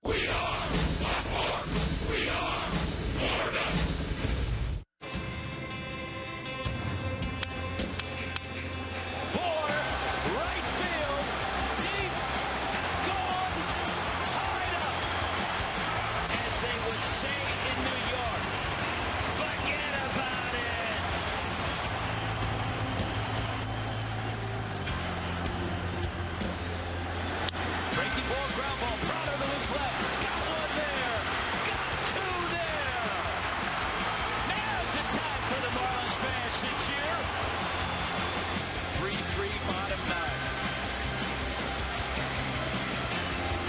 We are the Fourth. We are Florida. Bohr, right field, deep, gone, tied up. As they would say in New York, forget about it. Breaking ball, ground ball, Prado to his left. Got one there. Got two there. Now's the time for the Marlins fans to cheer. 3-3 bottom nine.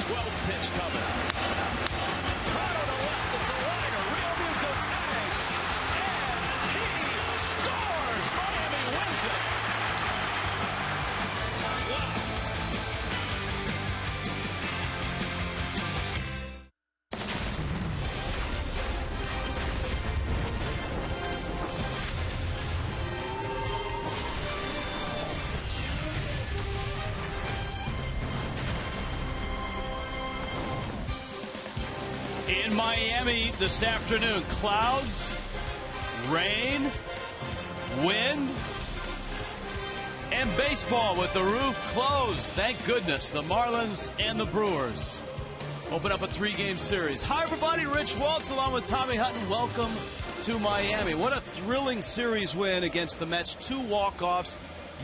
12th pitch coming. Prado to left. It's a liner. Real Muto tags. And he scores. Miami wins it. Wow. In Miami this afternoon, clouds, rain, wind, and baseball with the roof closed. Thank goodness. The Marlins and the Brewers open up a 3-game series. Hi, everybody. Rich Waltz along with Tommy Hutton. Welcome to Miami. What a thrilling series win against the Mets. 2 walk-offs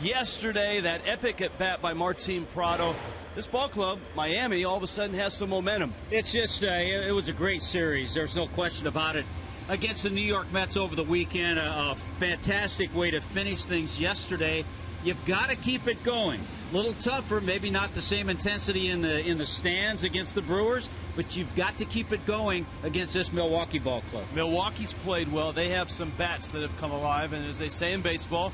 yesterday. That epic at-bat by Martin Prado. This ball club, Miami, all of a sudden has some momentum. It's just, it was a great series. There's no question about it. Against the New York Mets over the weekend, a fantastic way to finish things yesterday. You've got to keep it going. A little tougher, maybe not the same intensity in the stands against the Brewers, but you've got to keep it going against this Milwaukee ball club. Milwaukee's played well. They have some bats that have come alive, and as they say in baseball,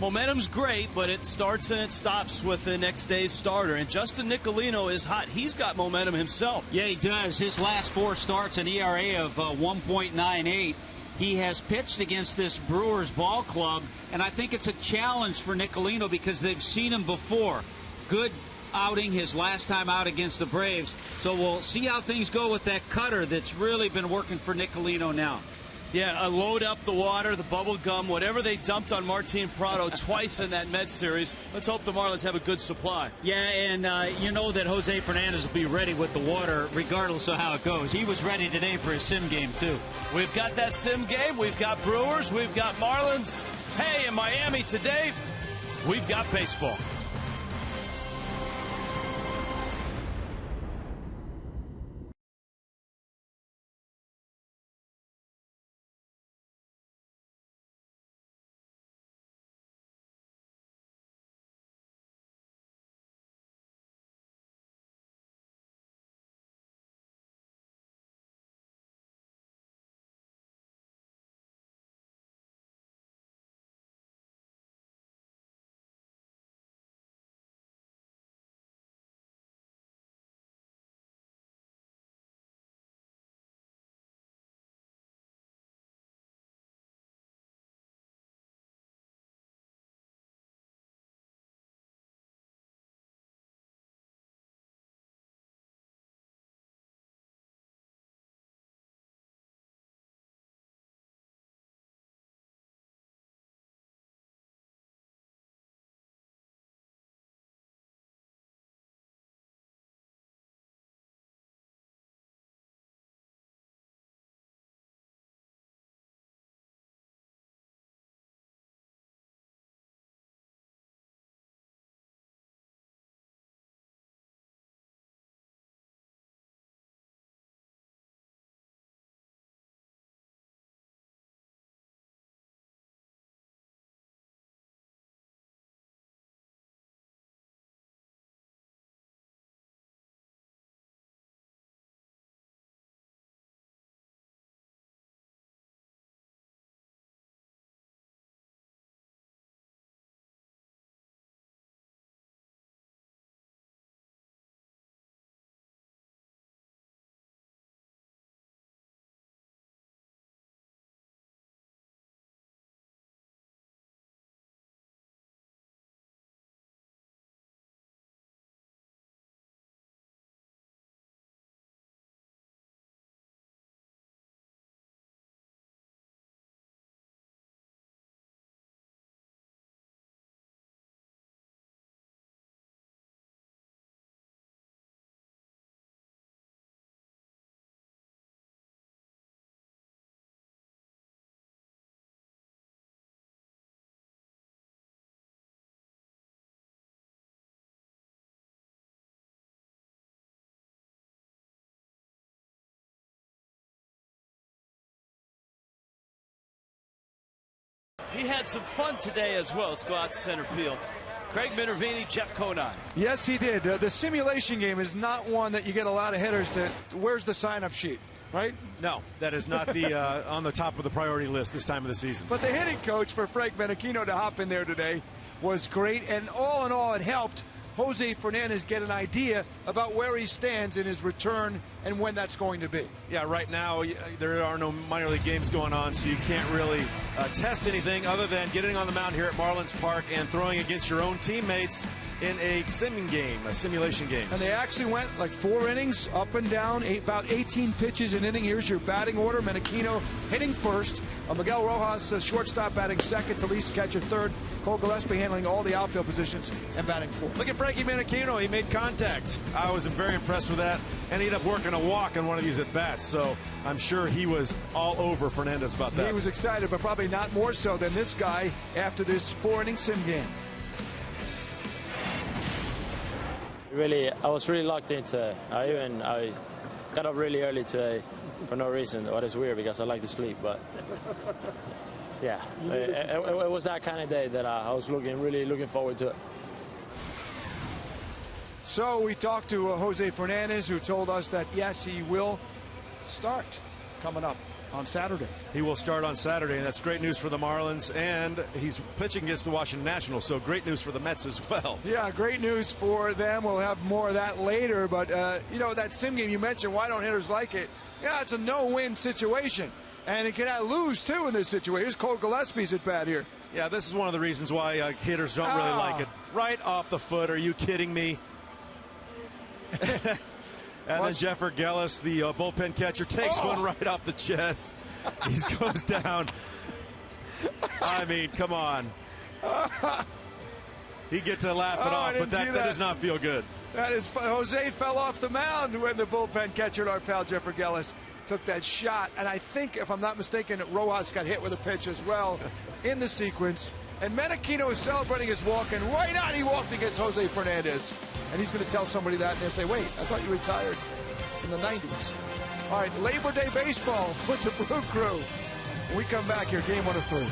momentum's great, but it starts and it stops with the next day's starter. And Justin Nicolino is hot. He's got momentum himself. Yeah, he does. His last 4 starts, an ERA of 1.98. He has pitched against this Brewers ball club, and I think it's a challenge for Nicolino because they've seen him before. Good outing his last time out against the Braves. So we'll see how things go with that cutter that's really been working for Nicolino now. Yeah, load up the water, the bubble gum, whatever they dumped on Martin Prado twice in that Mets series. Let's hope the Marlins have a good supply. Yeah, and you know that Jose Fernandez will be ready with the water regardless of how it goes. He was ready today for his sim game, too. We've got that sim game. We've got Brewers. We've got Marlins. Hey, in Miami today, we've got baseball. He had some fun today as well. Let's go out to center field. Craig Minervini, Jeff Conine. Yes, he did. The simulation game is not one that you get a lot of hitters to. Where's the sign-up sheet, right? No, that is not the on the top of the priority list this time of the season. But the hitting coach for Frank Menachino to hop in there today was great, and all in all, it helped Jose Fernandez get an idea about where he stands in his return and when that's going to be. Yeah, right now there are no minor league games going on, so you can't really test anything other than getting on the mound here at Marlins Park and throwing against your own teammates in a simming game, a simulation game. And they actually went like 4 innings, up and down, about 18 pitches an inning. Here's your batting order. Menachino hitting first. Miguel Rojas, shortstop, batting second. Talise catcher third. Cole Gillespie handling all the outfield positions and batting fourth. Look at Frankie Menachino. He made contact. I was very impressed with that, and he ended up working a walk on one of these at-bats. So I'm sure he was all over Fernandez about that. He was excited, but probably not more so than this guy after this 4-inning sim game. I was really locked into. I got up really early today for no reason. Well, it's weird because I like to sleep, but yeah, it was that kind of day that I was really looking forward to it. So we talked to Jose Fernandez, who told us that yes, he will start coming up on Saturday. He will start on Saturday, and that's great news for the Marlins, and he's pitching against the Washington Nationals, so great news for the Mets as well. Yeah, great news for them. We'll have more of that later, but you know, that sim game you mentioned, why don't hitters like it? Yeah, it's a no-win situation, and it can lose too in this situation. Here's Cole Gillespie's at bat here. Yeah, this is one of the reasons why hitters don't really like it. Right off the foot, are you kidding me? And then Jeffer Gellis, the bullpen catcher, takes one right off the chest. He goes down. I mean, come on. He gets to laugh it off, but that does not feel good. That is, Jose fell off the mound when the bullpen catcher, our pal Jeffer Gellis, took that shot. And I think, if I'm not mistaken, Rojas got hit with a pitch as well in the sequence. And Menachino is celebrating his walk, and right on he walked against Jose Fernandez. And he's going to tell somebody that, and they'll say, wait, I thought you retired in the 90s. All right, Labor Day baseball with the Brew Crew. When we come back here, game 1 of 3.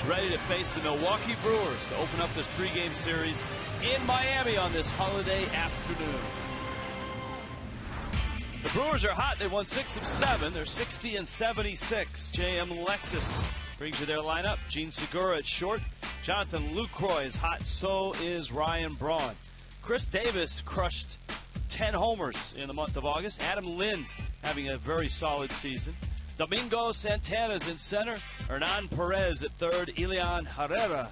Ready to face the Milwaukee Brewers to open up this 3-game series in Miami on this holiday afternoon. The Brewers are hot. They won 6 of 7. They're 60 and 76. JM Lexus brings you their lineup. Gene Segura at short. Jonathan Lucroy is hot. So is Ryan Braun. Chris Davis crushed 10 homers in the month of August. Adam Lind having a very solid season. Domingo Santana's in center. Hernan Perez at third. Elian Herrera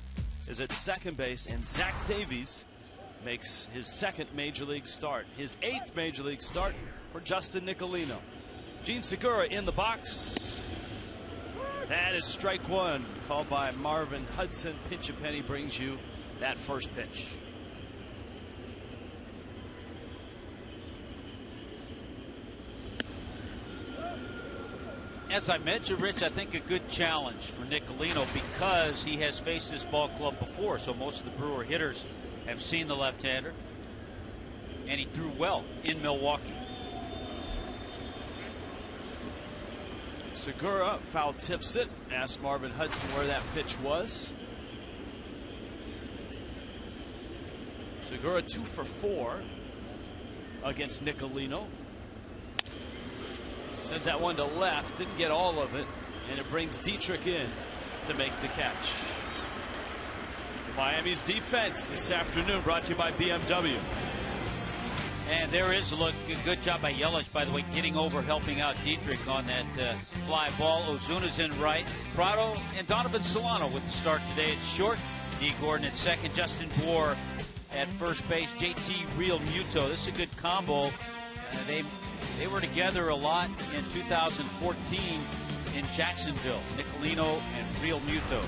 is at second base. And Zach Davies makes his second Major League start. His 8th Major League start for Justin Nicolino. Gene Segura in the box. That is strike one, called by Marvin Hudson. Pinch a Penny brings you that first pitch. As I mentioned, Rich, I think a good challenge for Nicolino because he has faced this ball club before. So most of the Brewer hitters have seen the left-hander, and he threw well in Milwaukee. Segura foul tips it. Asked Marvin Hudson where that pitch was. Segura 2 for 4 against Nicolino. Sends that one to left. Didn't get all of it. And it brings Dietrich in to make the catch. Miami's defense this afternoon brought to you by BMW. And there is a good job by Yelich, by the way, getting over, helping out Dietrich on that fly ball. Ozuna's in right. Prado and Donovan Solano with the start today at short. D. Gordon at second. Justin Bour at first base. JT Real Muto. This is a good combo. They were together a lot in 2014 in Jacksonville. Nicolino and Real Muto.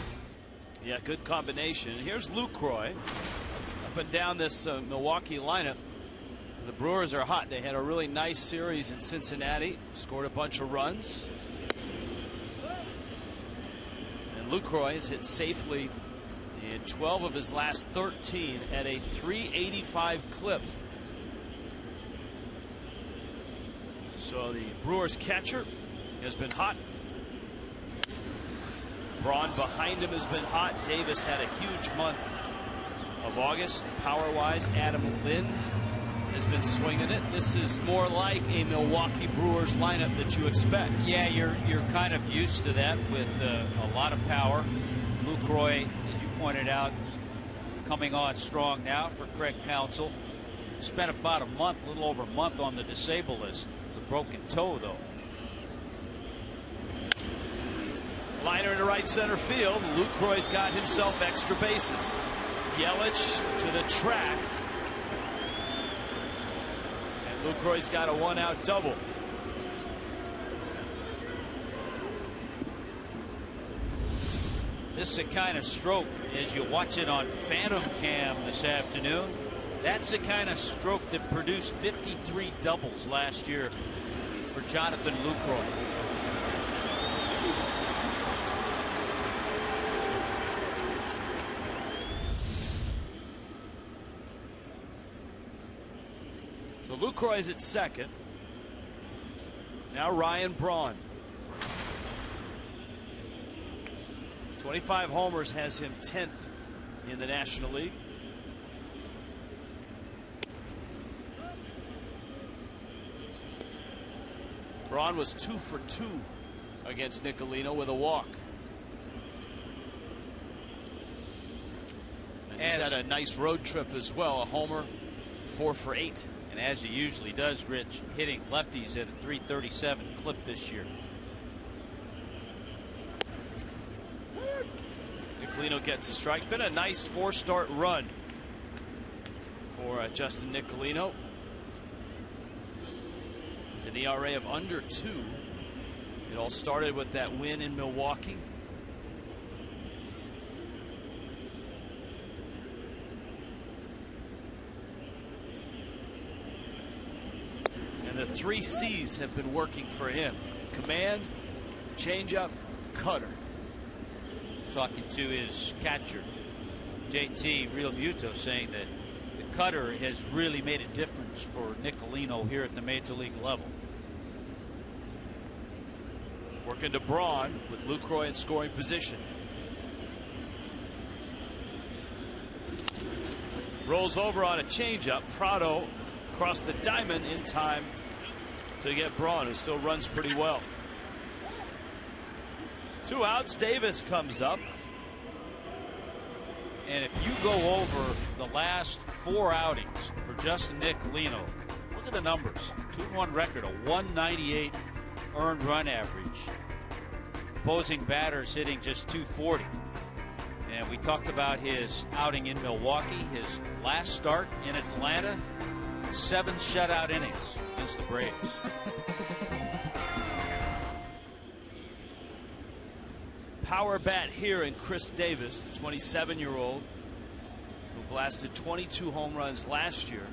Yeah, good combination. And here's Lucroy up and down this Milwaukee lineup. The Brewers are hot. They had a really nice series in Cincinnati. Scored a bunch of runs. And Lucroy has hit safely in 12 of his last 13 at a .385 clip. So the Brewers catcher has been hot. Braun behind him has been hot. Davis had a huge month of August. Power-wise, Adam Lind has been swinging it. This is more like a Milwaukee Brewers lineup that you expect. Yeah, you're kind of used to that with a lot of power. Lucroy, as you pointed out, coming on strong now for Craig Counsell. Spent about a little over a month on the disabled list. The broken toe, though. Liner into right center field. Lucroy's got himself extra bases. Yelich to the track. And Lucroy's got a one-out double. This is a kind of stroke, as you watch it on Phantom Cam this afternoon. That's the kind of stroke that produced 53 doubles last year for Jonathan Lucroy. So Lucroy's at second. Now Ryan Braun. 25 homers has him 10th in the National League. Braun was 2 for 2 against Nicolino with a walk. And he's had a nice road trip as well. A homer, 4 for 8. And as he usually does, Rich, hitting lefties at a .337 clip this year. Nicolino gets a strike. Been a nice 4-start run for Justin Nicolino. With an ERA of under 2. It all started with that win in Milwaukee. And the 3 C's have been working for him. Command, changeup, cutter. Talking to his catcher, JT Real Muto, saying that the cutter has really made a difference for Nicolino here at the major league level. Working to Braun with Lucroy in scoring position. Rolls over on a changeup. Prado across the diamond in time to get Braun, who still runs pretty well. 2 outs. Davis comes up. And if you go over the last 4 outings for Justin Nicolino, look at the numbers. 2-1 record, a 198 earned run average. Opposing batters hitting just 240. And we talked about his outing in Milwaukee, his last start in Atlanta, 7 shutout innings against the Braves. Power bat here in Chris Davis, the 27-year-old who blasted 22 home runs last year.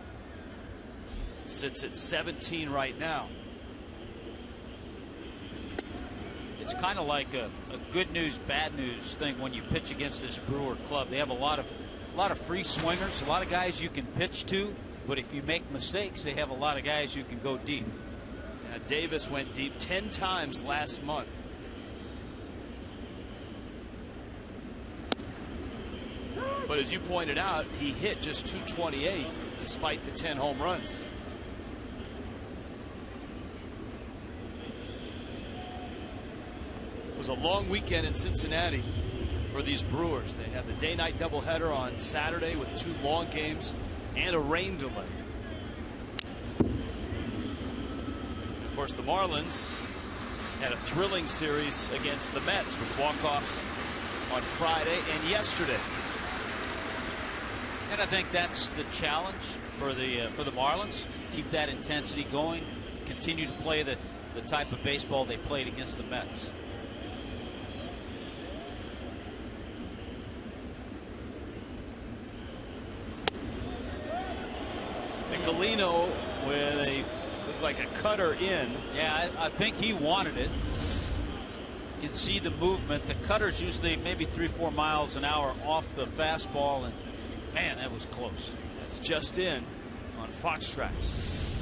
Sits at 17 right now. It's kind of like a good news, bad news thing when you pitch against this Brewer club. They have a lot of free swingers, a lot of guys you can pitch to, but if you make mistakes, they have a lot of guys you can go deep. Davis went deep 10 times last month. But as you pointed out, he hit just 228 despite the 10 home runs. It was a long weekend in Cincinnati for these Brewers. They had the day-night doubleheader on Saturday with 2 long games and a rain delay. Of course, the Marlins had a thrilling series against the Mets with walk-offs on Friday and yesterday. And I think that's the challenge for the Marlins. Keep that intensity going. Continue to play the type of baseball they played against the Mets. Nicolino with a looked like a cutter in. Yeah, I think he wanted it. You can see the movement. The cutter's usually maybe 3-4 miles an hour off the fastball, and man, that was close. That's just in on Fox Tracks.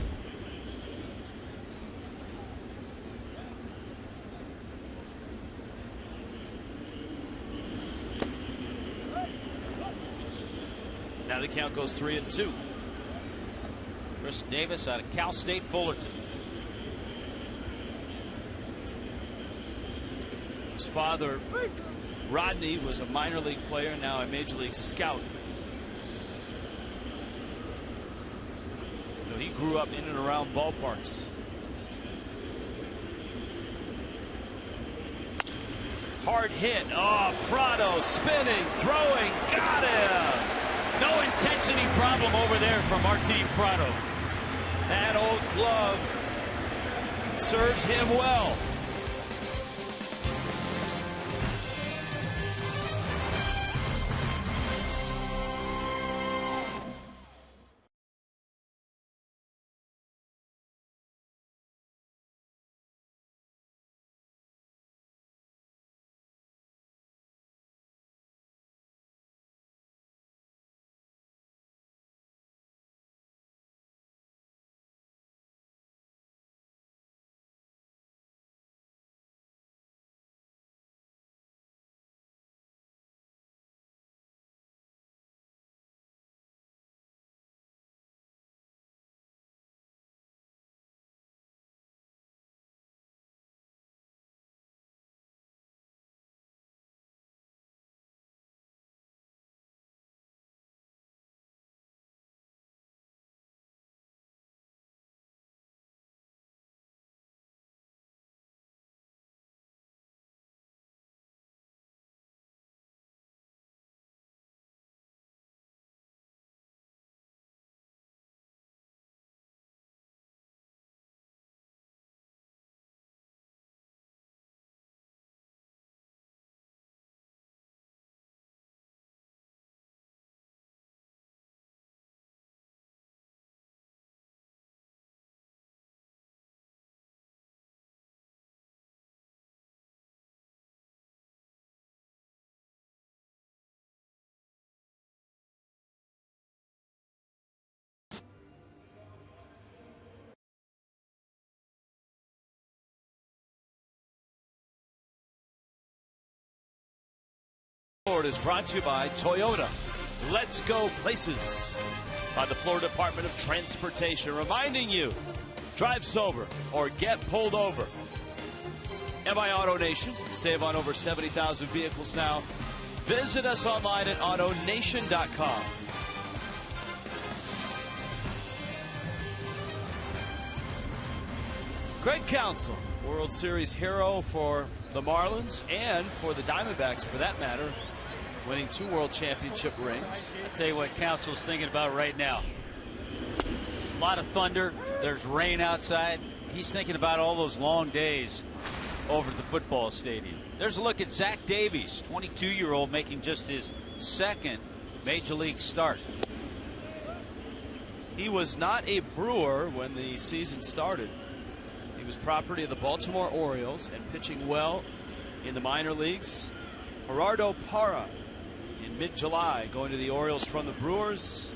Now the count goes 3-2. Chris Davis out of Cal State Fullerton. His father, Rodney, was a minor league player, now a major league scout. So he grew up in and around ballparks. Hard hit. Oh, Prado spinning, throwing, got him. No intensity problem over there from Martin Prado. That old glove serves him well. Is brought to you by Toyota. Let's go places by the Florida Department of Transportation, reminding you Drive sober or get pulled over. MI Auto Nation. Save on over 70,000 vehicles now. Visit us online at AutoNation.com. Craig Counsell, World Series hero for the Marlins and for the Diamondbacks, for that matter, winning 2 World Championship rings. I'll tell you what Counsell's thinking about right now. A lot of thunder. There's rain outside. He's thinking about all those long days over at the football stadium. There's a look at Zach Davies, 22-year-old, making just his 2nd major league start. He was not a Brewer when the season started. He was property of the Baltimore Orioles and pitching well in the minor leagues. Gerardo Parra in mid-July going to the Orioles from the Brewers.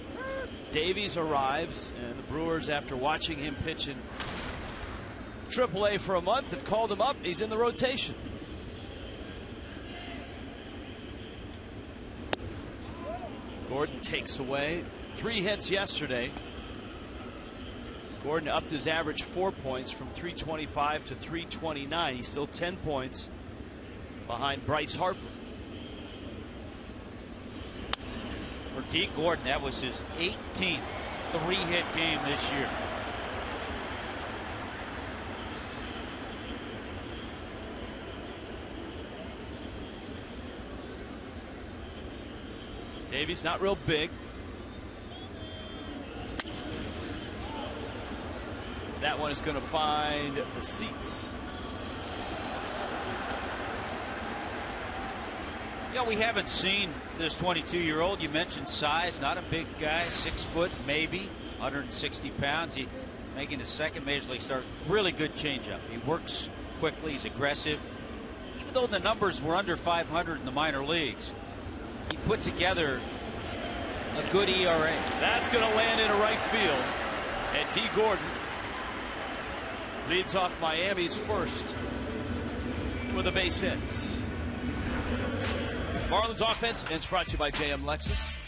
Davies arrives, and the Brewers, after watching him pitch in AAA for a month, have called him up. He's in the rotation. Gordon takes away 3 hits yesterday. Gordon upped his average 4 points from 325 to 329. He's still 10 points behind Bryce Harper. For D. Gordon, that was his 18th 3-hit game this year. Davies not real big. That one is going to find the seats. Yeah, we haven't seen this 22-year-old. You mentioned size, not a big guy, 6 foot maybe, 160 pounds. He's making his 2nd major league start. Really good changeup. He works quickly. He's aggressive. Even though the numbers were under 500 in the minor leagues, he put together a good ERA. That's going to land into right field. And D. Gordon leads off Miami's first with a base hit. Marlins offense, and it's brought to you by JM Lexus.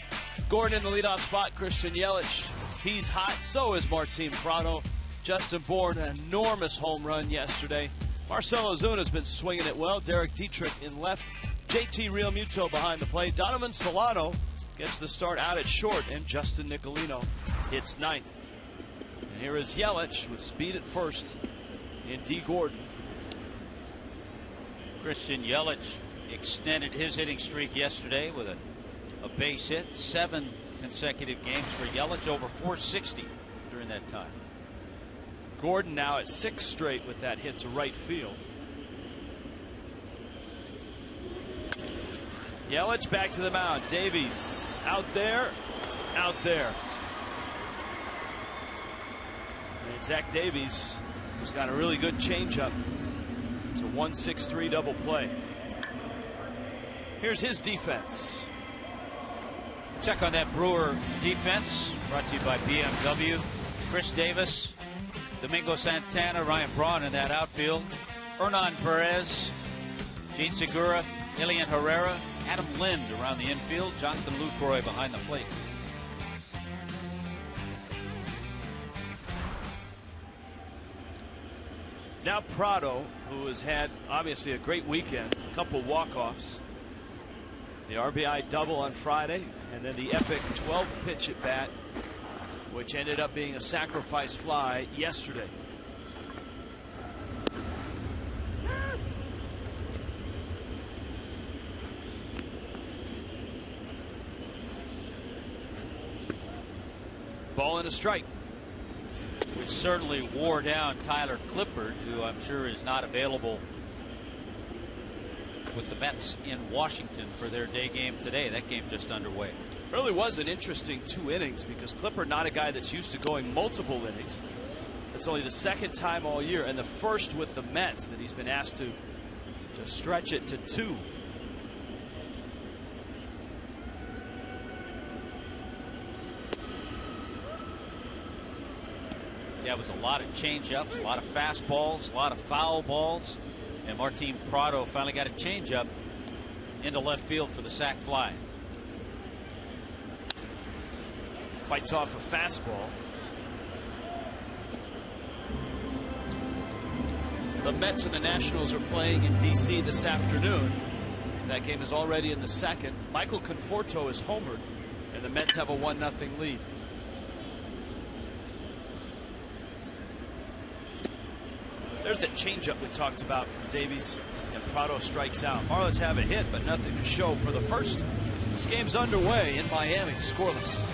Gordon in the leadoff spot. Christian Yelich, he's hot. So is Martin Prado. Justin Bourne, an enormous home run yesterday. Marcell Ozuna's been swinging it well. Derek Dietrich in left. JT Realmuto behind the plate. Donovan Solano gets the start out at short, and Justin Nicolino hits 9th. And here is Yelich with speed at first in D. Gordon. Christian Yelich extended his hitting streak yesterday with a base hit. 7 consecutive games for Yelich, over 460 during that time. Gordon now at 6 straight with that hit to right field. Yelich back to the mound. Davies out there, out there. And Zach Davies, who's got a really good changeup. It's a 1-6-3 double play. Here's his defense. Check on that Brewer defense, brought to you by BMW. Chris Davis, Domingo Santana, Ryan Braun in that outfield. Hernan Perez, Gene Segura, Ilian Herrera, Adam Lind around the infield, Jonathan Lucroy behind the plate. Now Prado, who has had obviously a great weekend, a couple walk-offs. The RBI double on Friday, and then the epic 12-pitch at bat, which ended up being a sacrifice fly yesterday. Ball and a strike. Which certainly wore down Tyler Clippard, who I'm sure is not available with the Mets in Washington for their day game today. That game just underway. Really was an interesting 2 innings, because Clippard, not a guy that's used to going multiple innings. It's only the 2nd time all year, and the first with the Mets that he's been asked to stretch it to 2. Yeah, it was a lot of changeups, a lot of fastballs, a lot of foul balls. And Martin Prado finally got a changeup into left field for the sac fly. Fights off a fastball. The Mets and the Nationals are playing in D.C. this afternoon. That game is already in the second. Michael Conforto is homered, and the Mets have a 1-0 lead. There's the changeup we talked about from Davies, and Prado strikes out. Marlins have a hit, but nothing to show for the first. This game's underway in Miami, scoreless.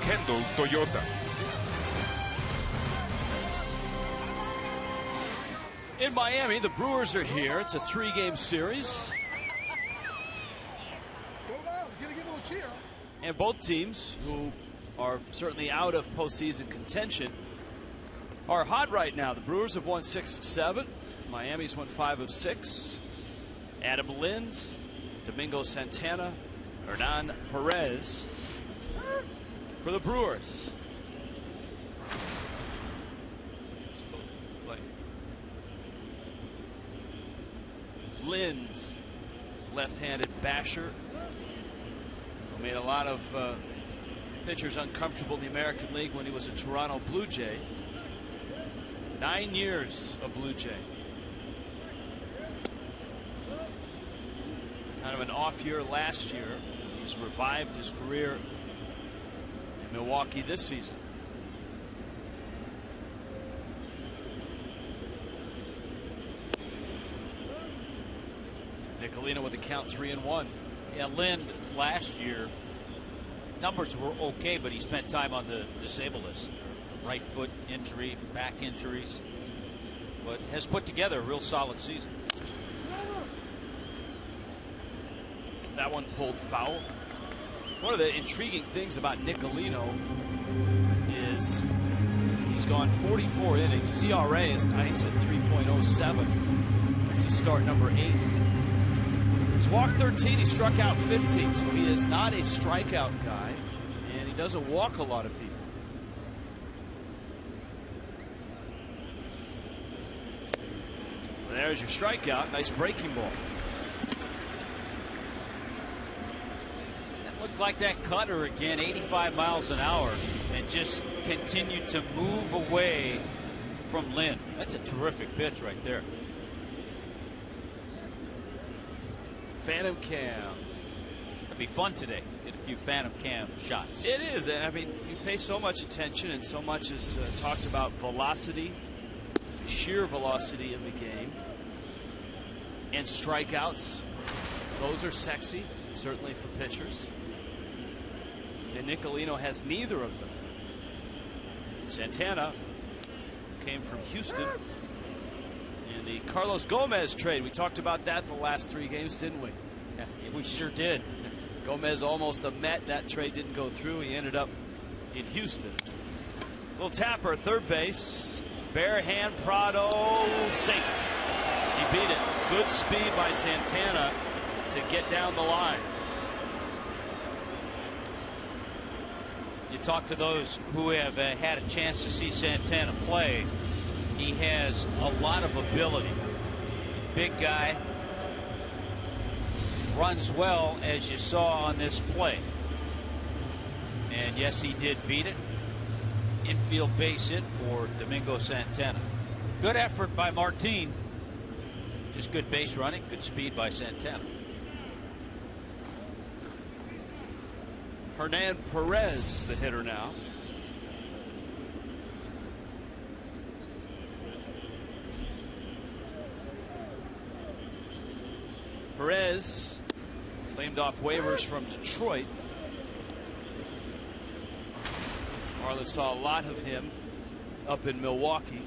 Kendall Toyota. In Miami, the Brewers are here. It's a 3-game series. And both teams, who are certainly out of postseason contention, are hot right now. The Brewers have won 6 of 7. Miami's won 5 of 6. Adam Lind, Domingo Santana, Hernan Perez for the Brewers. Lind, left-handed basher, who made a lot of pitchers uncomfortable in the American League when he was a Toronto Blue Jay. 9 years of Blue Jay. Kind of an off year last year. He's revived his career in Milwaukee this season. Nicolino with the count 3-1. Yeah, Lind last year, numbers were okay, but he spent time on the disabled list. Right foot injury, back injuries, but has put together a real solid season. That one pulled foul. One of the intriguing things about Nicolino is he's gone 44 innings. His ERA is nice at 3.07. This is start number 8. He's walked 13. He struck out 15. So he is not a strikeout guy, and he doesn't walk a lot of people. There's your strikeout. Nice breaking ball. That looked like that cutter again, 85 miles an hour, and just continued to move away from Lind. That's a terrific pitch right there. Phantom cam. It'll be fun today. Get a few phantom cam shots. It is. I mean, you pay so much attention, and so much is talked about velocity, sheer velocity in the game, and strikeouts. Those are sexy, certainly for pitchers. And Nicolino has neither of them. Santana came from Houston in the Carlos Gomez trade. We talked about that the last 3 games, didn't we? Yeah, we sure did. Gomez almost a Met. That trade didn't go through. He ended up in Houston. Little tapper at third base. Bare hand Prado. Safe. He beat it. Good speed by Santana to get down the line. You talk to those who have had a chance to see Santana play. He has a lot of ability. Big guy. Runs well, as you saw on this play. And yes, he did beat it. Infield base hit for Domingo Santana. Good effort by Martin. Just good base running, good speed by Santana. Hernan Perez, the hitter now. Perez claimed off waivers from Detroit. Marlins saw a lot of him up in Milwaukee.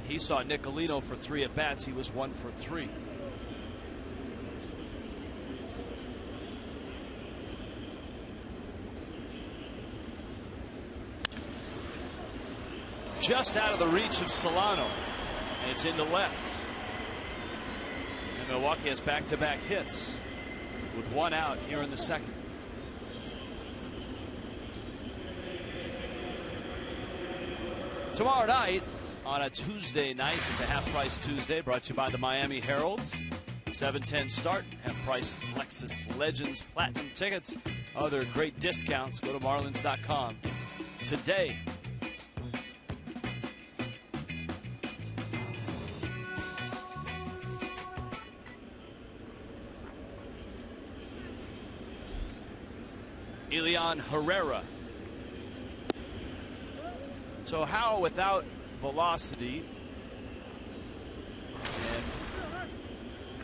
He saw Nicolino for 3 at-bats. He was 1 for 3. Just out of the reach of Solano, and it's into left. And Milwaukee has back-to-back hits with 1 out here in the second. Tomorrow night, on a Tuesday night, it's a half-price Tuesday brought to you by the Miami Herald. 7:10 start. Half-price Lexus Legends Platinum tickets. Other great discounts. Go to Marlins.com today. Elian Herrera. So how, without velocity, and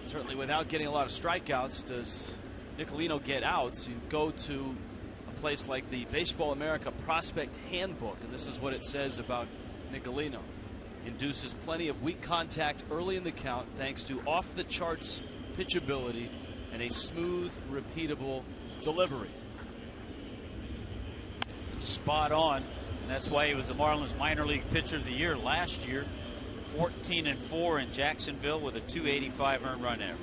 certainly without getting a lot of strikeouts, does Nicolino get outs? You go to a place like the Baseball America Prospect Handbook, and this is what it says about Nicolino. Induces plenty of weak contact early in the count thanks to off-the-charts pitchability and a smooth, repeatable delivery. Spot on. That's why he was the Marlins minor league pitcher of the year last year. 14-4 in Jacksonville with a .285 earned run average.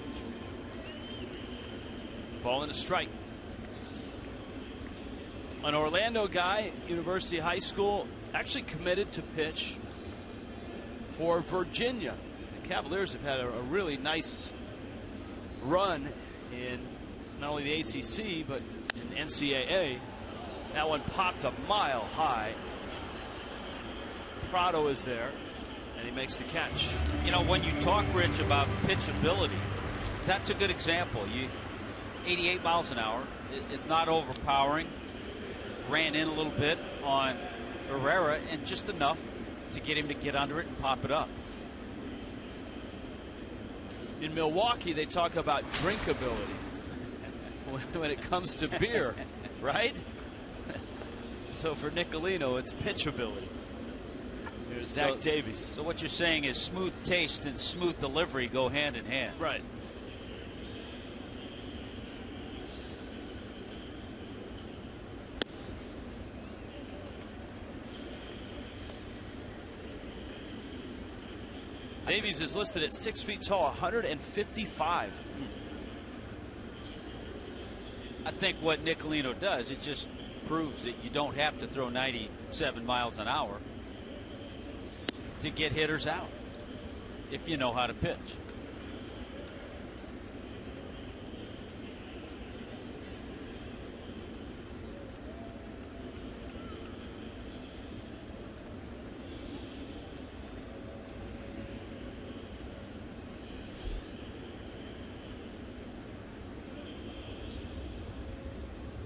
Ball and a strike. An Orlando guy, University High School, actually committed to pitch for Virginia. The Cavaliers have had a really nice run in not only the ACC but in NCAA. That one popped a mile high. Prado is there, and he makes the catch. You know, when you talk, Rich, about pitchability, that's a good example. 88 miles an hour. It's not overpowering. Ran in a little bit on Herrera, and just enough to get him to get under it and pop it up. In Milwaukee, they talk about drinkability when it comes to beer, right? So for Nicolino, it's pitchability. There's Zach Davies. So what you're saying is smooth taste and smooth delivery go hand in hand. Right. Davies is listed at 6 feet tall, 155. I think what Nicolino does, it just proves that you don't have to throw 97 miles an hour to get hitters out if you know how to pitch.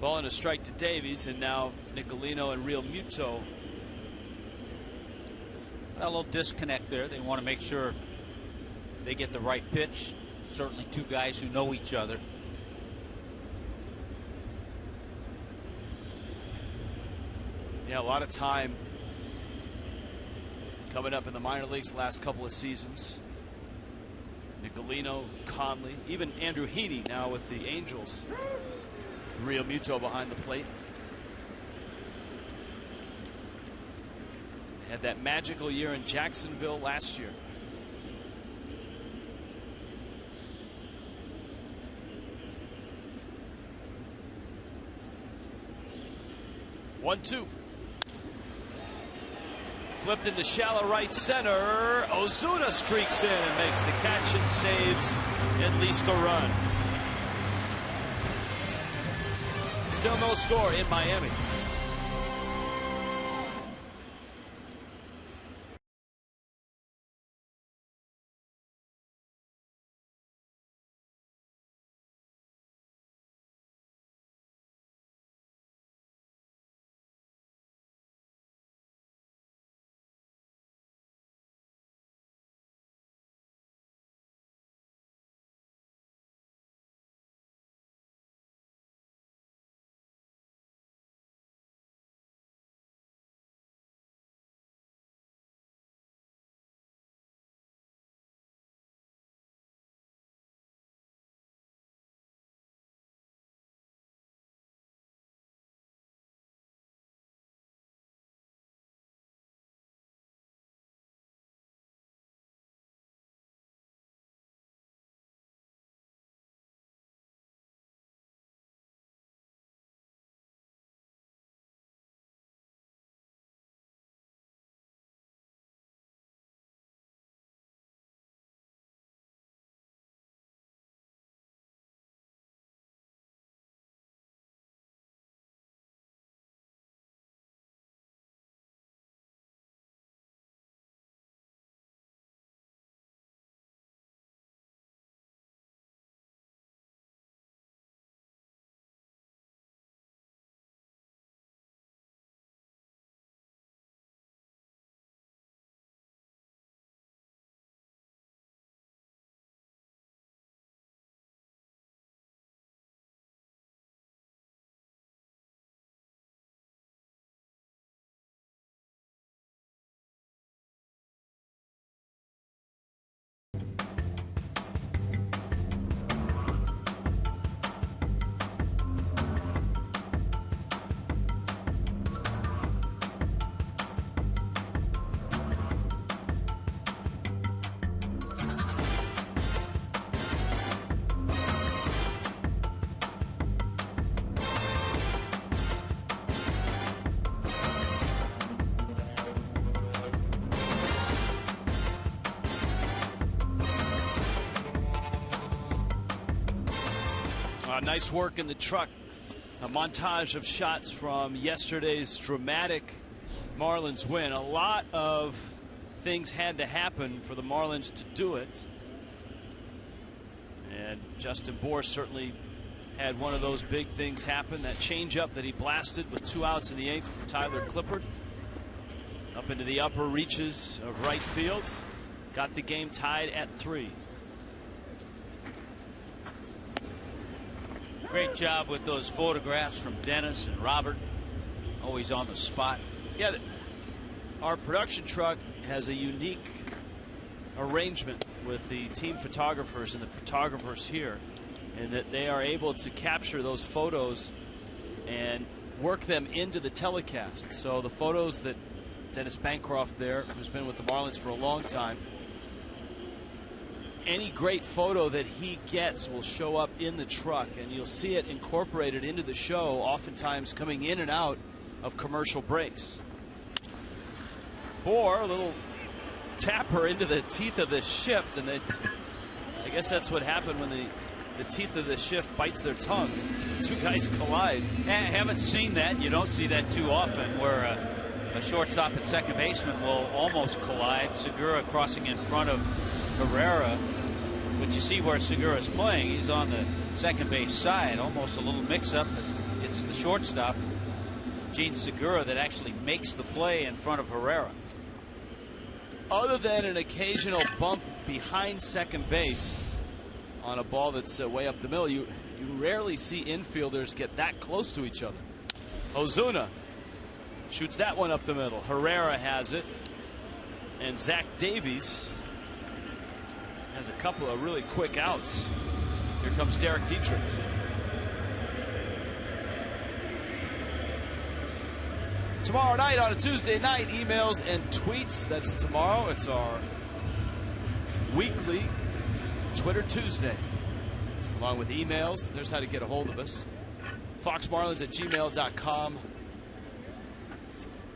Ball and a strike to Davies, and now Nicolino and Real Muto. A little disconnect there. They want to make sure they get the right pitch. Certainly two guys who know each other. Yeah, a lot of time coming up in the minor leagues the last couple of seasons. Nicolino, Conley, even Andrew Heaney now with the Angels. Real Muto behind the plate. Had that magical year in Jacksonville last year. One, two. Flipped into shallow right center. Ozuna streaks in and makes the catch and saves at least a run. Still no score in Miami. Nice work in the truck. A montage of shots from yesterday's dramatic Marlins win. A lot of things had to happen for the Marlins to do it. And Justin Bour certainly had one of those big things happen. That changeup that he blasted with 2 outs in the 8th from Tyler Clippard. Up into the upper reaches of right field. Got the game tied at 3. Great job with those photographs from Dennis and Robert. Always on the spot. Yeah, our production truck has a unique arrangement with the team photographers and the photographers here, in that they are able to capture those photos and work them into the telecast. So the photos that Dennis Bancroft there, who's been with the Marlins for a long time, any great photo that he gets will show up in the truck, and you'll see it incorporated into the show, oftentimes coming in and out of commercial breaks. Or a little tapper into the teeth of the shift, and I guess that's what happened when the teeth of the shift bites their tongue. Two guys collide. I haven't seen that. You don't see that too often, where a shortstop and second baseman will almost collide. Segura crossing in front of Herrera, but you see where Segura's playing. He's on the second base side. Almost a little mix-up. It's the shortstop, Gene Segura, that actually makes the play in front of Herrera. Other than an occasional bump behind second base on a ball that's way up the middle, you rarely see infielders get that close to each other. Ozuna shoots that one up the middle. Herrera has it, and Zach Davies Has a couple of really quick outs. Here comes Derek Dietrich. Tomorrow night on a Tuesday night, emails and tweets. That's tomorrow. It's our weekly Twitter Tuesday. Along with emails, there's how to get a hold of us. FoxMarlins@gmail.com.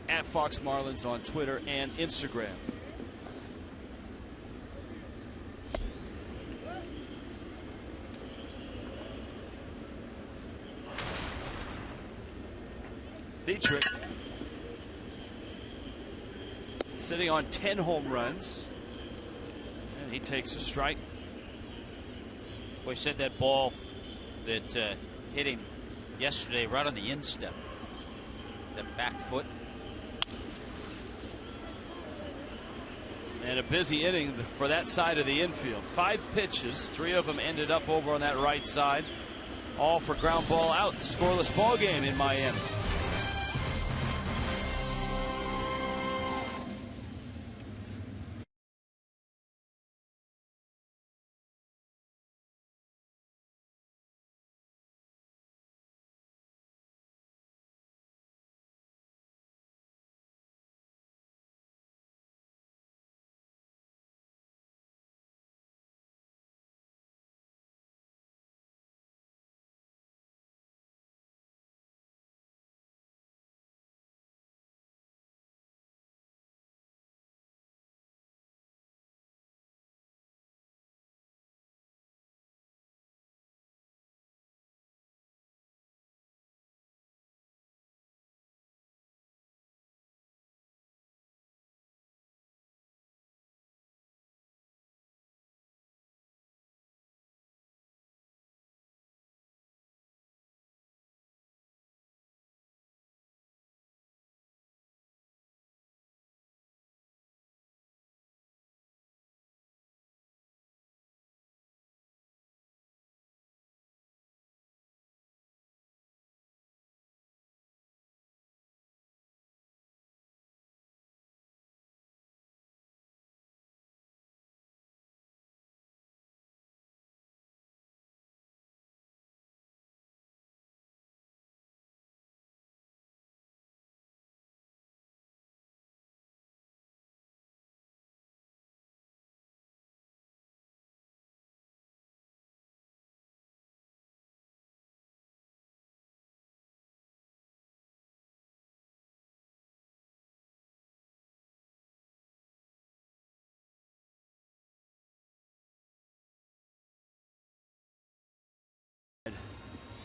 At Fox Marlins on Twitter and Instagram. Dietrich sitting on 10 home runs, and he takes a strike. Boy, said that ball that hit him yesterday right on the instep, that back foot. And a busy inning for that side of the infield. 5 pitches, 3 of them ended up over on that right side, all for ground ball outs. Scoreless ball game in Miami.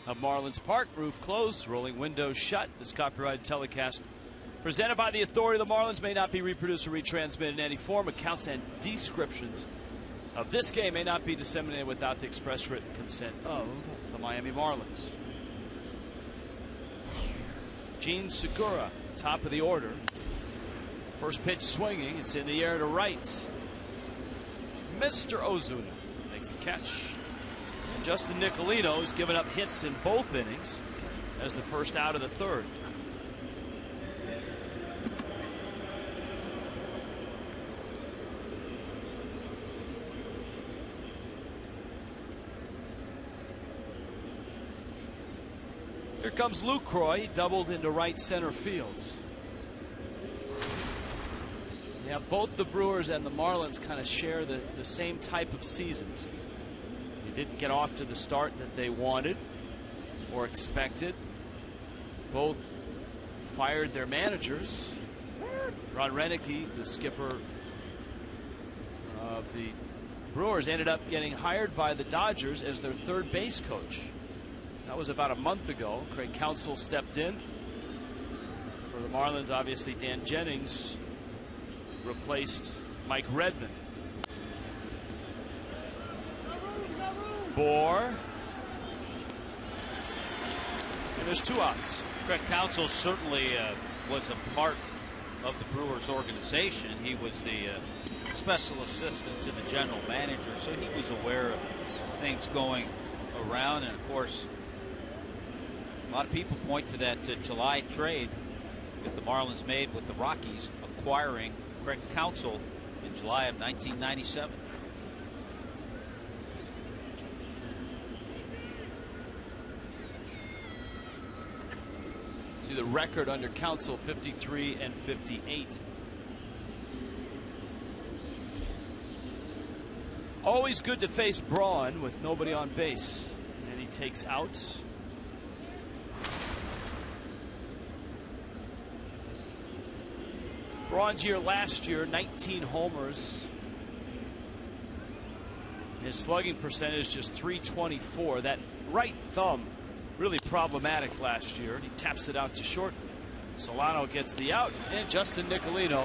Of Marlins Park, roof closed, rolling windows shut. This copyrighted telecast presented by the authority of the Marlins may not be reproduced or retransmitted in any form. Accounts and descriptions of this game may not be disseminated without the express written consent of the Miami Marlins. Gene Segura, top of the order. First pitch swinging. It's in the air to right. Mr. Ozuna makes the catch. Justin Nicolino has given up hits in both innings as the first out of the third. Here comes Luke Croy. He doubled into right center field. Yeah, both the Brewers and the Marlins kind of share the same type of seasons. Didn't get off to the start that they wanted or expected. Both fired their managers. Ron Renicky, the skipper of the Brewers, ended up getting hired by the Dodgers as their third base coach. That was about a month ago. Craig Counsell stepped in. For the Marlins, obviously, Dan Jennings replaced Mike Redmond. Bohr. And there's 2 outs. Craig Counsell certainly was a part of the Brewers organization. He was the special assistant to the general manager, so he was aware of things going around. And of course, a lot of people point to that July trade that the Marlins made with the Rockies, acquiring Craig Counsell in July of 1997. the record under Counsell, 53 and 58. Always good to face Braun with nobody on base. And he takes out. Braun's year last year, 19 homers. His slugging percentage just .324. That right thumb really problematic last year. He taps it out to short. Solano gets the out, and Justin Nicolino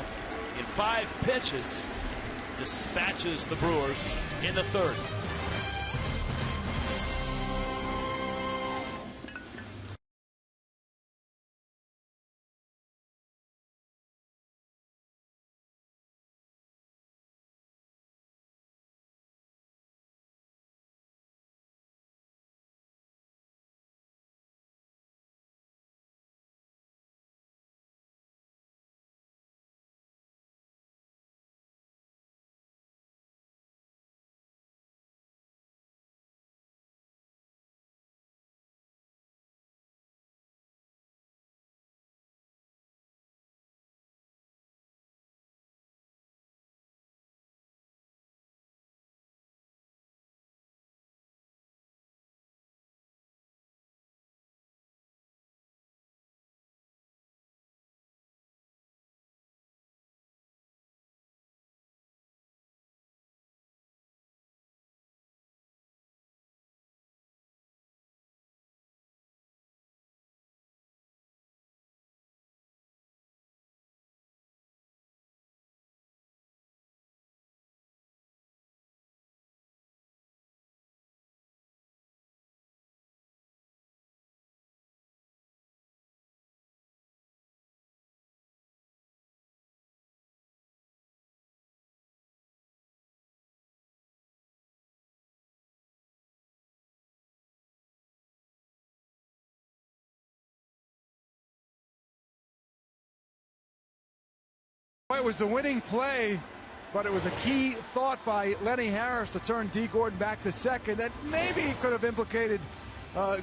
in 5 pitches dispatches the Brewers in the 3rd. It was the winning play, but it was a key thought by Lenny Harris to turn D. Gordon back to second that maybe he could have implicated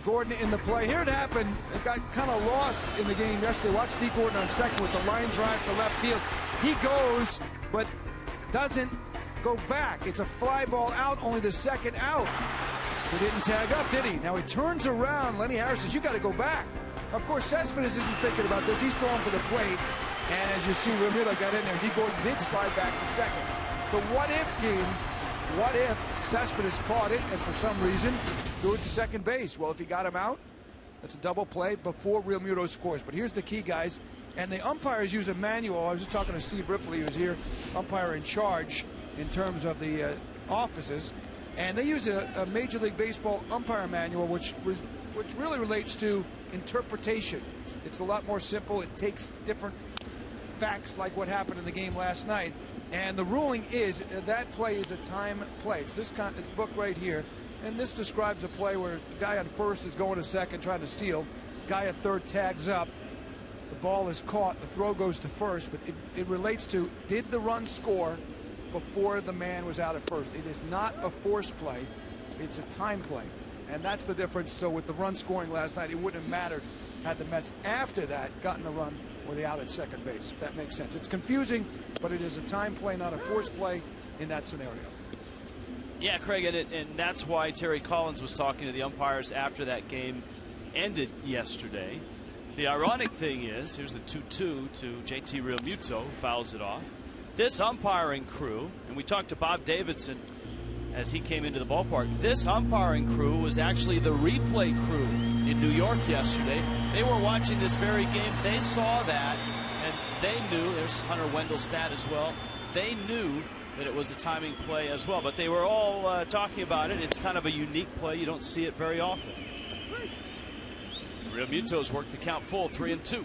Gordon in the play. Here it happened. It got kind of lost in the game yesterday. Watch D. Gordon on second with the line drive to left field. He goes, but doesn't go back. It's a fly ball out, only the second out. He didn't tag up, did he? Now he turns around. Lenny Harris says, you got to go back. Of course, Cespedes isn't thinking about this. He's throwing for the plate. And as you see, Ramiro got in there. D. Gordon did slide back to second. The what-if game, what if Cespedes caught it and for some reason threw it to second base? Well, if he got him out, that's a double play before Real Muto scores. But here's the key, guys. And the umpires use a manual. I was just talking to Steve Ripley, who's here, umpire in charge in terms of the offices. And they use a Major League Baseball umpire manual, which really relates to interpretation. It's a lot more simple. It takes different facts like what happened in the game last night, and the ruling is that play is a time play. It's this it's book right here, and this describes a play where the guy on first is going to second trying to steal, guy at third tags up, the ball is caught, the throw goes to first, but it relates to, did the run score before the man was out at first? It is not a force play, it's a time play, and that's the difference. So with the run scoring last night, it wouldn't have mattered had the Mets after that gotten the run or the out at second base, if that makes sense. It's confusing, but it is a time play, not a force play in that scenario. Yeah, Craig, and that's why Terry Collins was talking to the umpires after that game ended yesterday. The ironic thing is, here's the 2-2 to JT Realmuto, who fouls it off. This umpiring crew, and we talked to Bob Davidson as he came into the ballpark, this umpiring crew was actually the replay crew in New York yesterday. They were watching this very game. They saw that, and they knew, there's Hunter Wendell's stat as well, they knew that it was a timing play as well. But they were all talking about it. It's kind of a unique play. You don't see it very often. Realmuto's worked the count full, 3-2.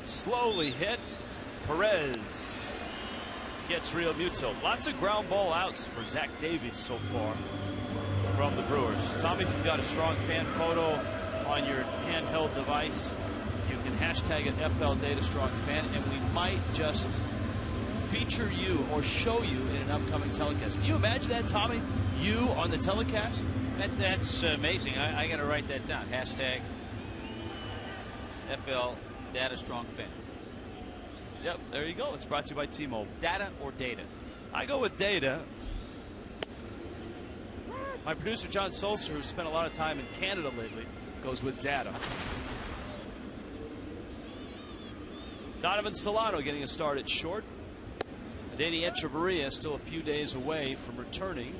Slowly hit. Perez gets Realmuto. Lots of ground ball outs for Zach Davies so far from the Brewers. Tommy, if you've got a strong fan photo on your handheld device, you can hashtag it FL Data Strong Fan, and we might just feature you or show you in an upcoming telecast. Can you imagine that, Tommy? You on the telecast? That's amazing. I got to write that down. Hashtag FL Data Strong Fan. Yep, there you go. It's brought to you by T-Mobile. Data or data? I go with data. My producer, John Solster, who's spent a lot of time in Canada lately, goes with data. Donovan Solano getting a start at short. Danny Echeverria still a few days away from returning.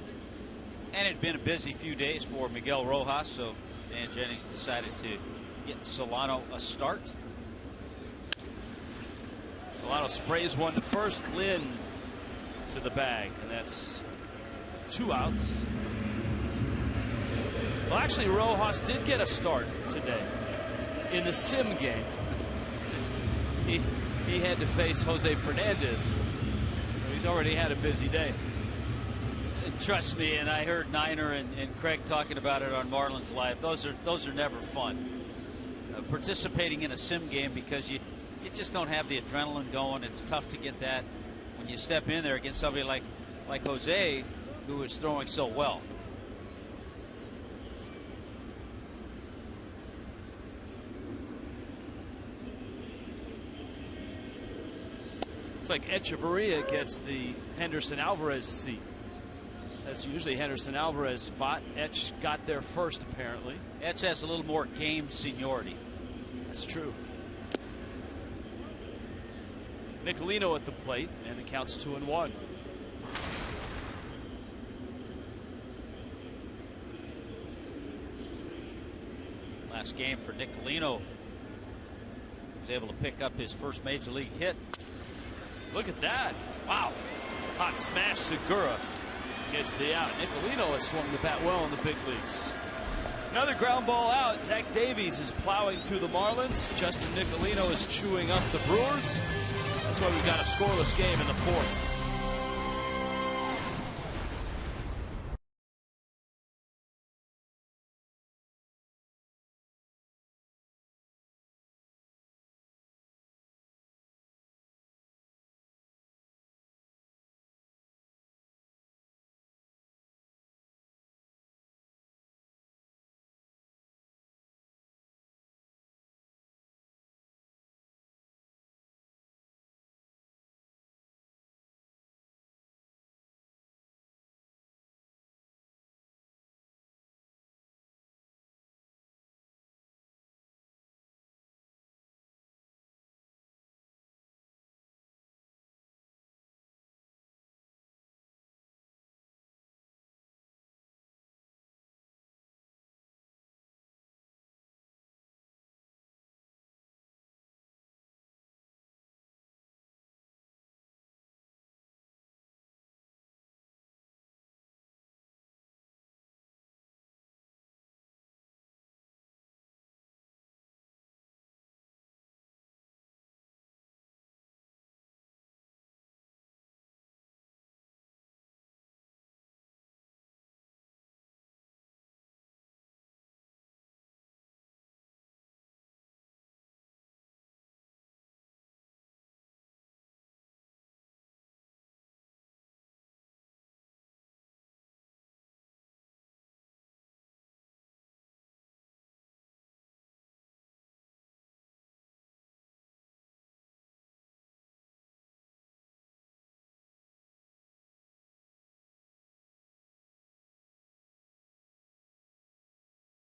And it had been a busy few days for Miguel Rojas, so Dan Jennings decided to get Solano a start. Solano sprays one to first. Lynn to the bag, and that's 2 outs. Well, actually, Rojas did get a start today in the sim game. He had to face Jose Fernandez, so he's already had a busy day. Trust me, and I heard Niner and Craig talking about it on Marlins Live. Those are never fun. Participating in a sim game, because you just don't have the adrenaline going. It's tough to get that when you step in there against somebody like Jose, who is throwing so well. It's like Echeverria gets the Henderson Alvarez seat. That's usually Henderson Alvarez's spot. Etch got there first, apparently. Etch has a little more game seniority. That's true. Nicolino at the plate, and it counts 2-1. Last game for Nicolino. Was able to pick up his first major league hit. Look at that. Wow. Hot smash. Segura gets the out. Nicolino has swung the bat well in the big leagues. Another ground ball out. Zach Davies is plowing through the Marlins. Justin Nicolino is chewing up the Brewers. That's why we've got a scoreless game in the fourth.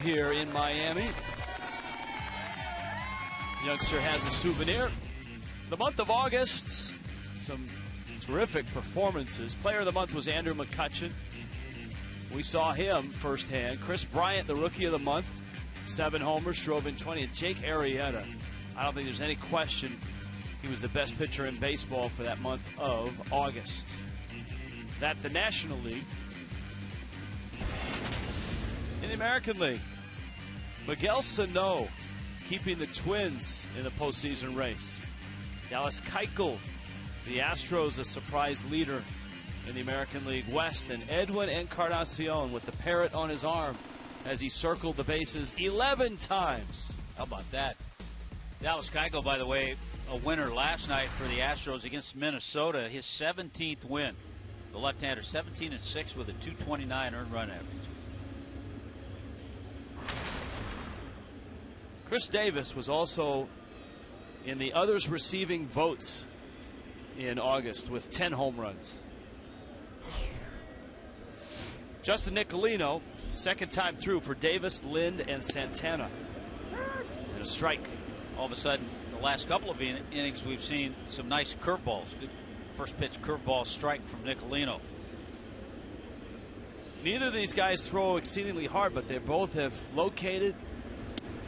Here in Miami. Youngster has a souvenir. The month of August, some terrific performances. Player of the month was Andrew McCutchen. We saw him firsthand. Chris Bryant, the rookie of the month, 7 homers, drove in 20. And Jake Arrieta, I don't think there's any question he was the best pitcher in baseball for that month of August. That the National League. In the American League, Miguel Sano keeping the Twins in the postseason race. Dallas Keuchel, the Astros, a surprise leader in the American League West. And Edwin Encarnacion with the parrot on his arm as he circled the bases 11 times. How about that? Dallas Keuchel, by the way, a winner last night for the Astros against Minnesota. His 17th win. The left-hander, 17-6 with a .229 earned run average. Chris Davis was also in the others receiving votes in August with 10 home runs. Justin Nicolino, second time through for Davis, Lind, and Santana. And a strike. All of a sudden, the last couple of innings, we've seen some nice curveballs. Good first pitch curveball strike from Nicolino. Neither of these guys throw exceedingly hard, but they both have located.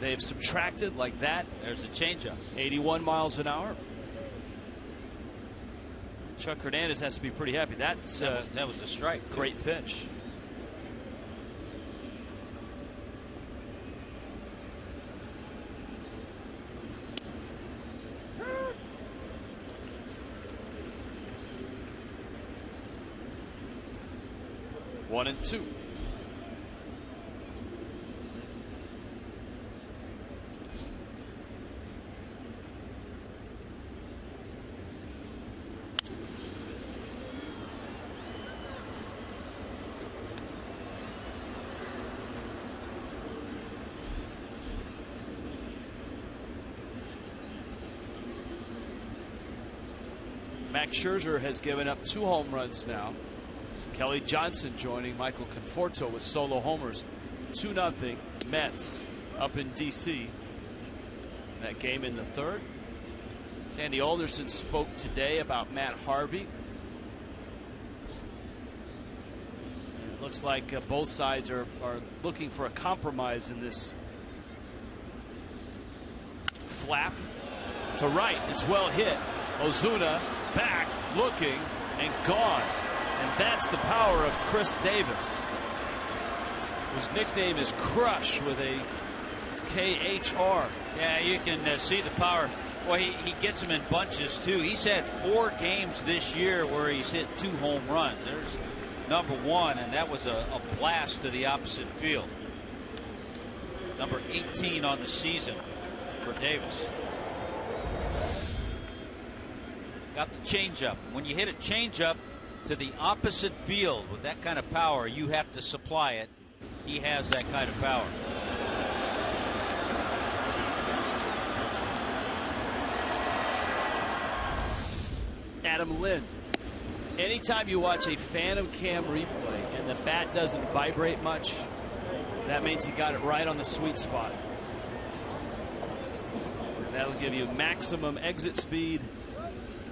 They've subtracted like that. There's a changeup. 81 miles an hour. Chuck Hernandez has to be pretty happy. That was a strike. Great pitch. One and two. Max Scherzer has given up 2 home runs now. Kelly Johnson joining Michael Conforto with solo homers. 2-0 Mets up in D.C. That game in the third. Sandy Alderson spoke today about Matt Harvey. It looks like both sides are looking for a compromise in this flap. To right, it's well hit. Ozuna back, looking, and gone. And that's the power of Chris Davis, whose nickname is Crush with a KHR. Yeah, you can see the power. Well, he gets them in bunches, too. He's had 4 games this year where he's hit 2 home runs. There's number 1, and that was a blast to the opposite field. Number 18 on the season for Davis. Got the changeup. When you hit a changeup to the opposite field with that kind of power, you have to supply it. He has that kind of power. Adam Lind. Anytime you watch a Phantom Cam replay and the bat doesn't vibrate much, that means he got it right on the sweet spot. That'll give you maximum exit speed,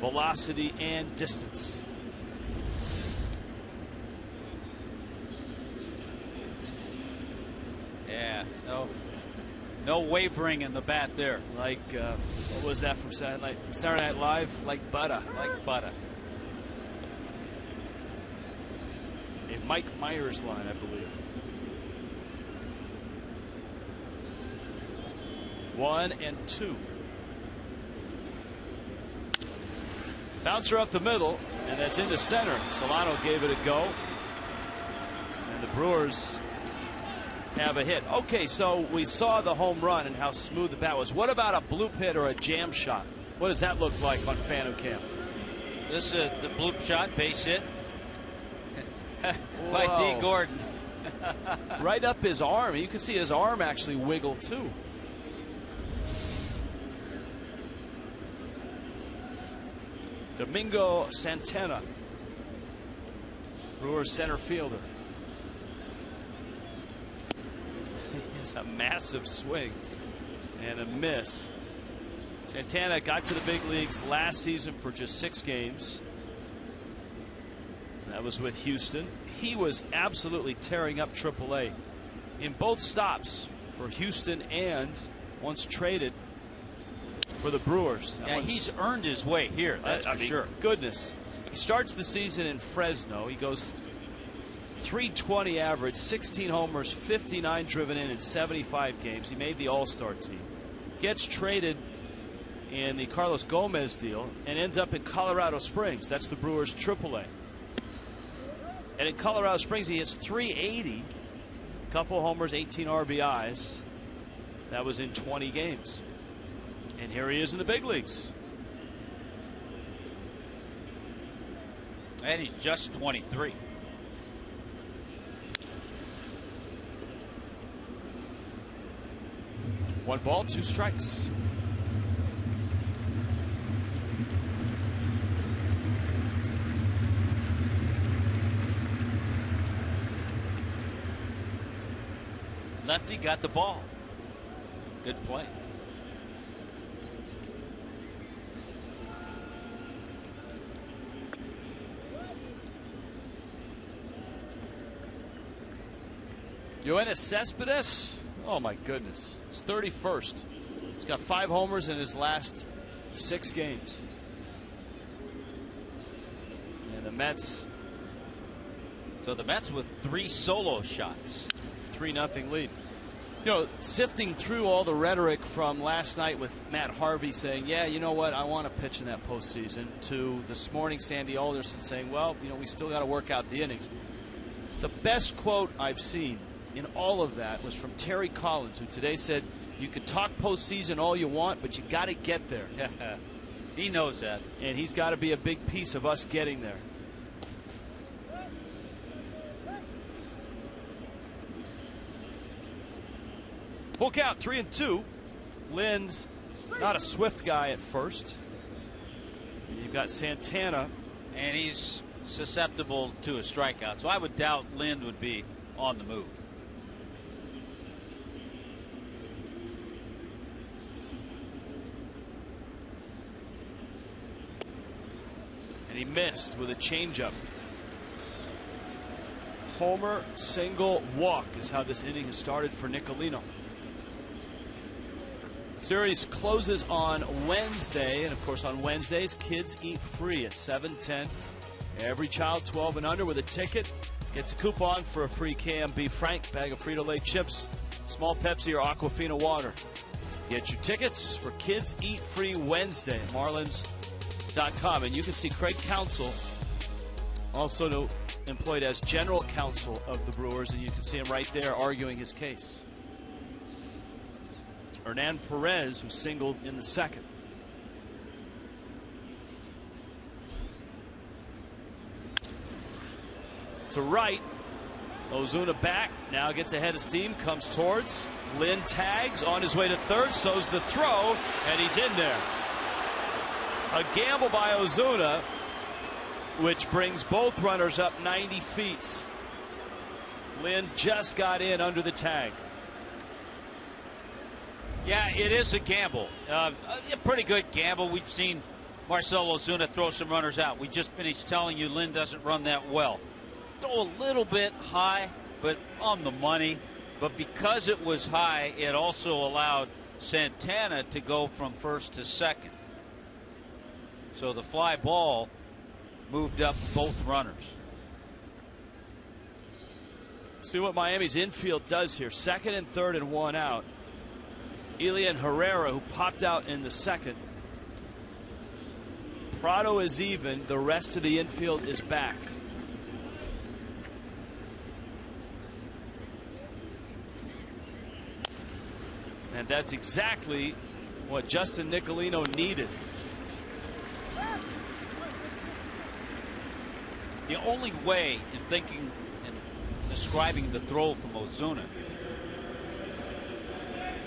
velocity, and distance. Yeah, no wavering in the bat there. Like, what was that from Saturday Night Live? Like butter. Like butter. A Mike Myers line, I believe. 1-2. Bouncer up the middle, and that's into center. Solano gave it a go. And the Brewers have a hit. Okay, so we saw the home run and how smooth the bat was. What about a bloop hit or a jam shot? What does that look like on Phantom Cam? This is the bloop shot, base hit by D. Gordon. Right up his arm. You can see his arm actually wiggle too. Domingo Santana, Brewers center fielder. He has a massive swing and a miss. Santana got to the big leagues last season for just 6 games. That was with Houston. He was absolutely tearing up AAA in both stops for Houston and once traded for the Brewers. Yeah, he's earned his way here, that's for sure. Goodness. He starts the season in Fresno. He goes .320 average, 16 homers, 59 driven in 75 games. He made the All-Star team. Gets traded in the Carlos Gomez deal and ends up in Colorado Springs. That's the Brewers AAA. And in Colorado Springs, he hits .380, couple homers, 18 RBIs. That was in 20 games. And here he is in the big leagues. And he's just 23. One ball, two strikes. Lefty got the ball. Good play. Yoenis Cespedes, oh my goodness, he's 31st. He's got 5 homers in his last 6 games. And the Mets. So the Mets with 3 solo shots. 3-0 lead. You know, sifting through all the rhetoric from last night with Matt Harvey saying, yeah, you know what, I want to pitch in that postseason, to this morning Sandy Alderson saying, well, you know, we still got to work out the innings. The best quote I've seen in all of that was from Terry Collins, who today said, you can talk postseason all you want, but you got to get there. He knows that. And he's got to be a big piece of us getting there. Full count, 3-2. Lynn's not a swift guy at first. And you've got Santana. And he's susceptible to a strikeout. So I would doubt Lind would be on the move. And he missed with a changeup. Homer, single, walk is how this inning has started for Nicolino. Series closes on Wednesday, and of course on Wednesdays kids eat free at 7:10. Every child 12 and under with a ticket gets a coupon for a free KMB Frank bag of Frito-Lay chips, small Pepsi or Aquafina water. Get your tickets for Kids Eat Free Wednesday at Marlins.com, and you can see Craig Counsell, also employed as general counsel of the Brewers, and you can see him right there arguing his case. Hernan Perez, who singled in the second. To right, Ozuna back, now gets ahead of steam, comes towards. Lynn tags, on his way to third, so's the throw, and he's in there. A gamble by Ozuna, which brings both runners up 90 feet. Lynn just got in under the tag. Yeah, it is a gamble. A pretty good gamble. We've seen Marcell Ozuna throw some runners out. We just finished telling you Lynn doesn't run that well. Throw a little bit high, but on the money. But because it was high, it also allowed Santana to go from first to second. So the fly ball moved up both runners. See what Miami's infield does here. Second and third and one out. Elian Herrera, who popped out in the second. Prado is even. The rest of the infield is back. And that's exactly what Justin Nicolino needed. The only way in thinking and describing the throw from Ozuna,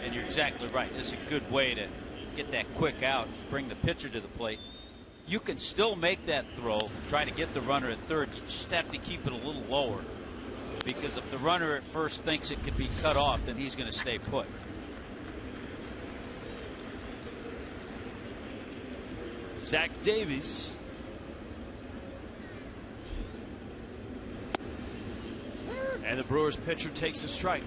and you're exactly right, this is a good way to get that quick out, bring the pitcher to the plate. You can still make that throw, try to get the runner at third. You just have to keep it a little lower, because if the runner at first thinks it could be cut off, then he's going to stay put. Zach Davies. And the Brewers pitcher takes a strike.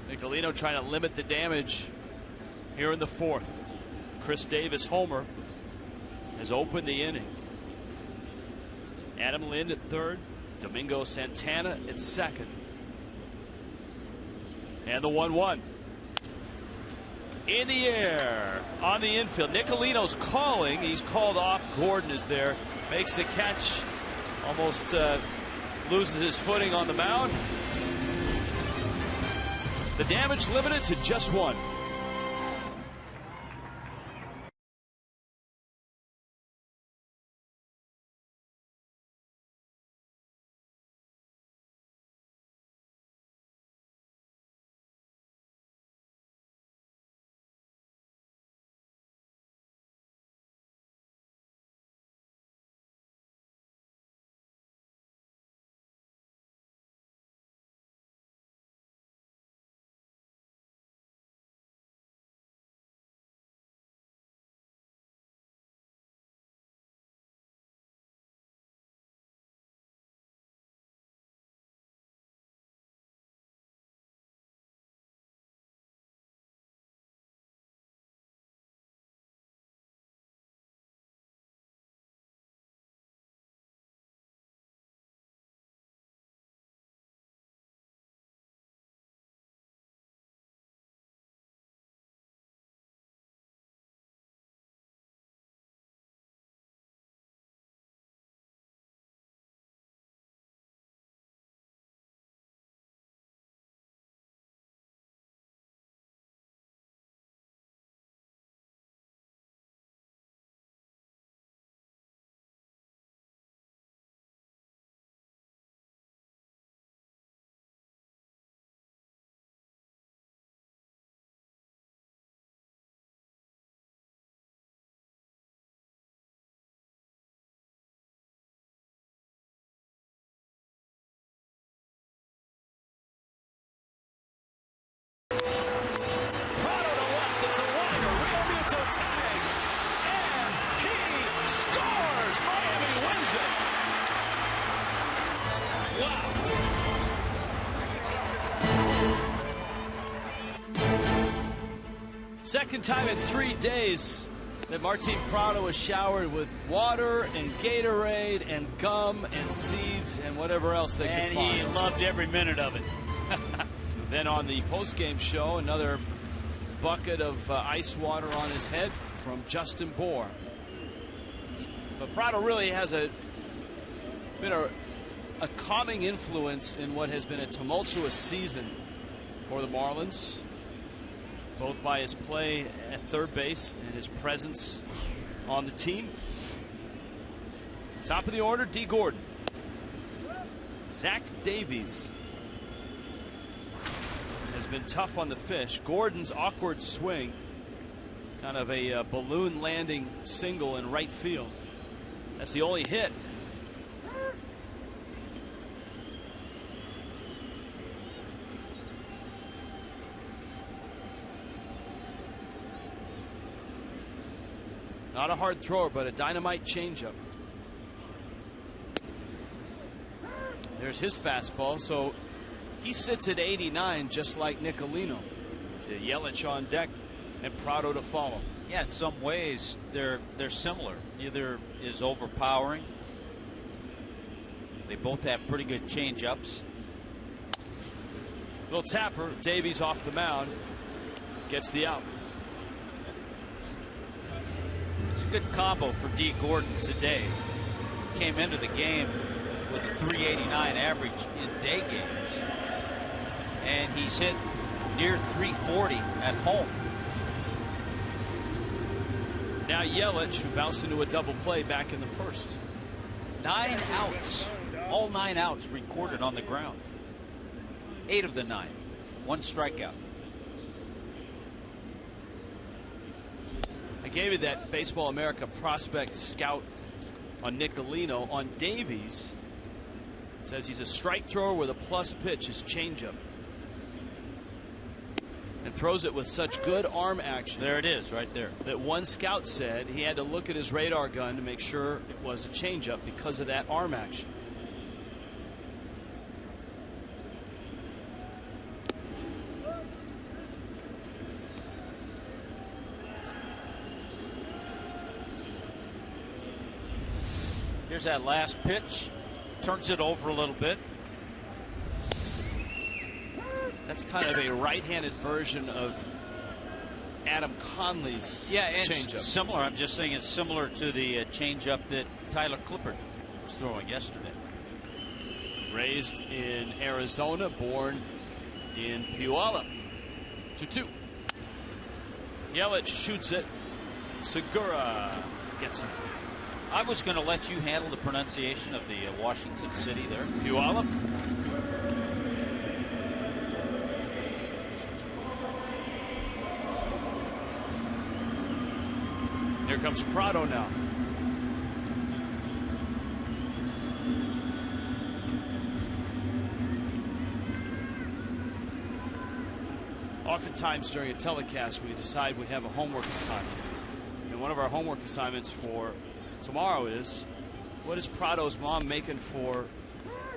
Nicolino trying to limit the damage here in the fourth. Chris Davis homer has opened the inning. Adam Lind at third. Domingo Santana at second. And the 1-1. in the air on the infield. Nicolino's calling. He's called off. Gordon is there. Makes the catch. Almost loses his footing on the mound. The damage limited to just one. Second time in 3 days that Martin Prado was showered with water and Gatorade and gum and seeds and whatever else they could find. And he loved every minute of it. Then on the postgame show, another bucket of ice water on his head from Justin Bohr. But Prado really has been a calming influence in what has been a tumultuous season for the Marlins, both by his play at third base and his presence on the team. Top of the order, D. Gordon. Zach Davies has been tough on the fish. Gordon's awkward swing, kind of a balloon landing single in right field. That's the only hit. Not a hard thrower, but a dynamite changeup. There's his fastball, so he sits at 89 just like Nicolino. Yelich on deck and Prado to follow. Yeah, in some ways they're similar. Neither is overpowering. They both have pretty good change-ups. Little tapper, Davies off the mound, gets the out. It's a good combo for D. Gordon today. Came into the game with a 389 average in day games, and he's hit near 340 at home. Now Yelich, who bounced into a double play back in the first. 9 outs. All 9 outs recorded on the ground. 8 of the 9. 1 strikeout. I gave you that Baseball America prospect scout on Nicolino. On Davies, it says he's a strike thrower with a plus pitch, his changeup. And throws it with such good arm action. There it is, right there. That one scout said he had to look at his radar gun to make sure it was a changeup because of that arm action. Here's that last pitch. Turns it over a little bit. That's kind of a right-handed version of Adam Conley's it's changeup. similar. I'm just saying it's similar to the changeup that Tyler Clippard was throwing yesterday. Raised in Arizona, born in Puyallup. 2-2. Yelich shoots it. Segura gets him. I was going to let you handle the pronunciation of the Washington City there. Puyallup. Here comes Prado now. Oftentimes during a telecast we decide we have a homework assignment. And one of our homework assignments for tomorrow is, what is Prado's mom making for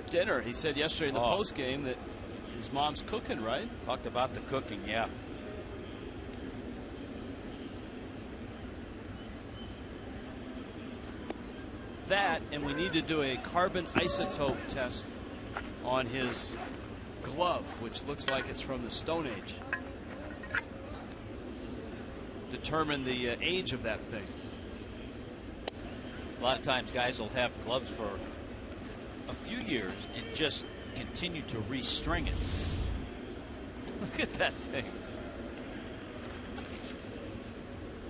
dinner? He said yesterday in the post game that his mom's cooking, right? Talked about the cooking, yeah. That, and we need to do a carbon isotope test on his glove, which looks like it's from the Stone Age. Determine the age of that thing. A lot of times guys will have gloves for a few years and just continue to restring it. Look at that thing.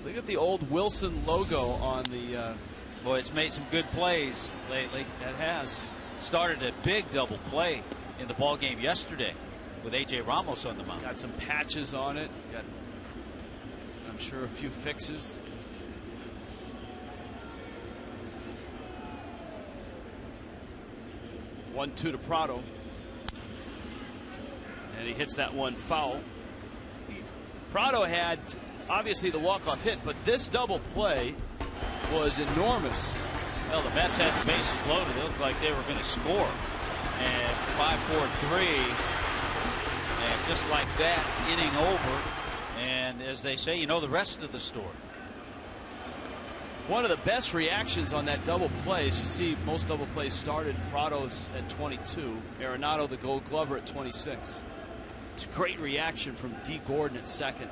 Look at the old Wilson logo on the. Boy, it's made some good plays lately. That has. Started a big double play in the ball game yesterday with A.J. Ramos on the mound. Got some patches on it. Got, I'm sure, a few fixes. 1-2 to Prado. And he hits that one foul. Prado had obviously the walk-off hit, but this double play was enormous. Well, the Mets had the bases loaded. It looked like they were going to score. And 5-4-3. And just like that, inning over. And as they say, you know the rest of the story. One of the best reactions on that double play is you see most double plays started. Prado's at 22. Arenado, the Gold Glover, at 26. It's a great reaction from D. Gordon at second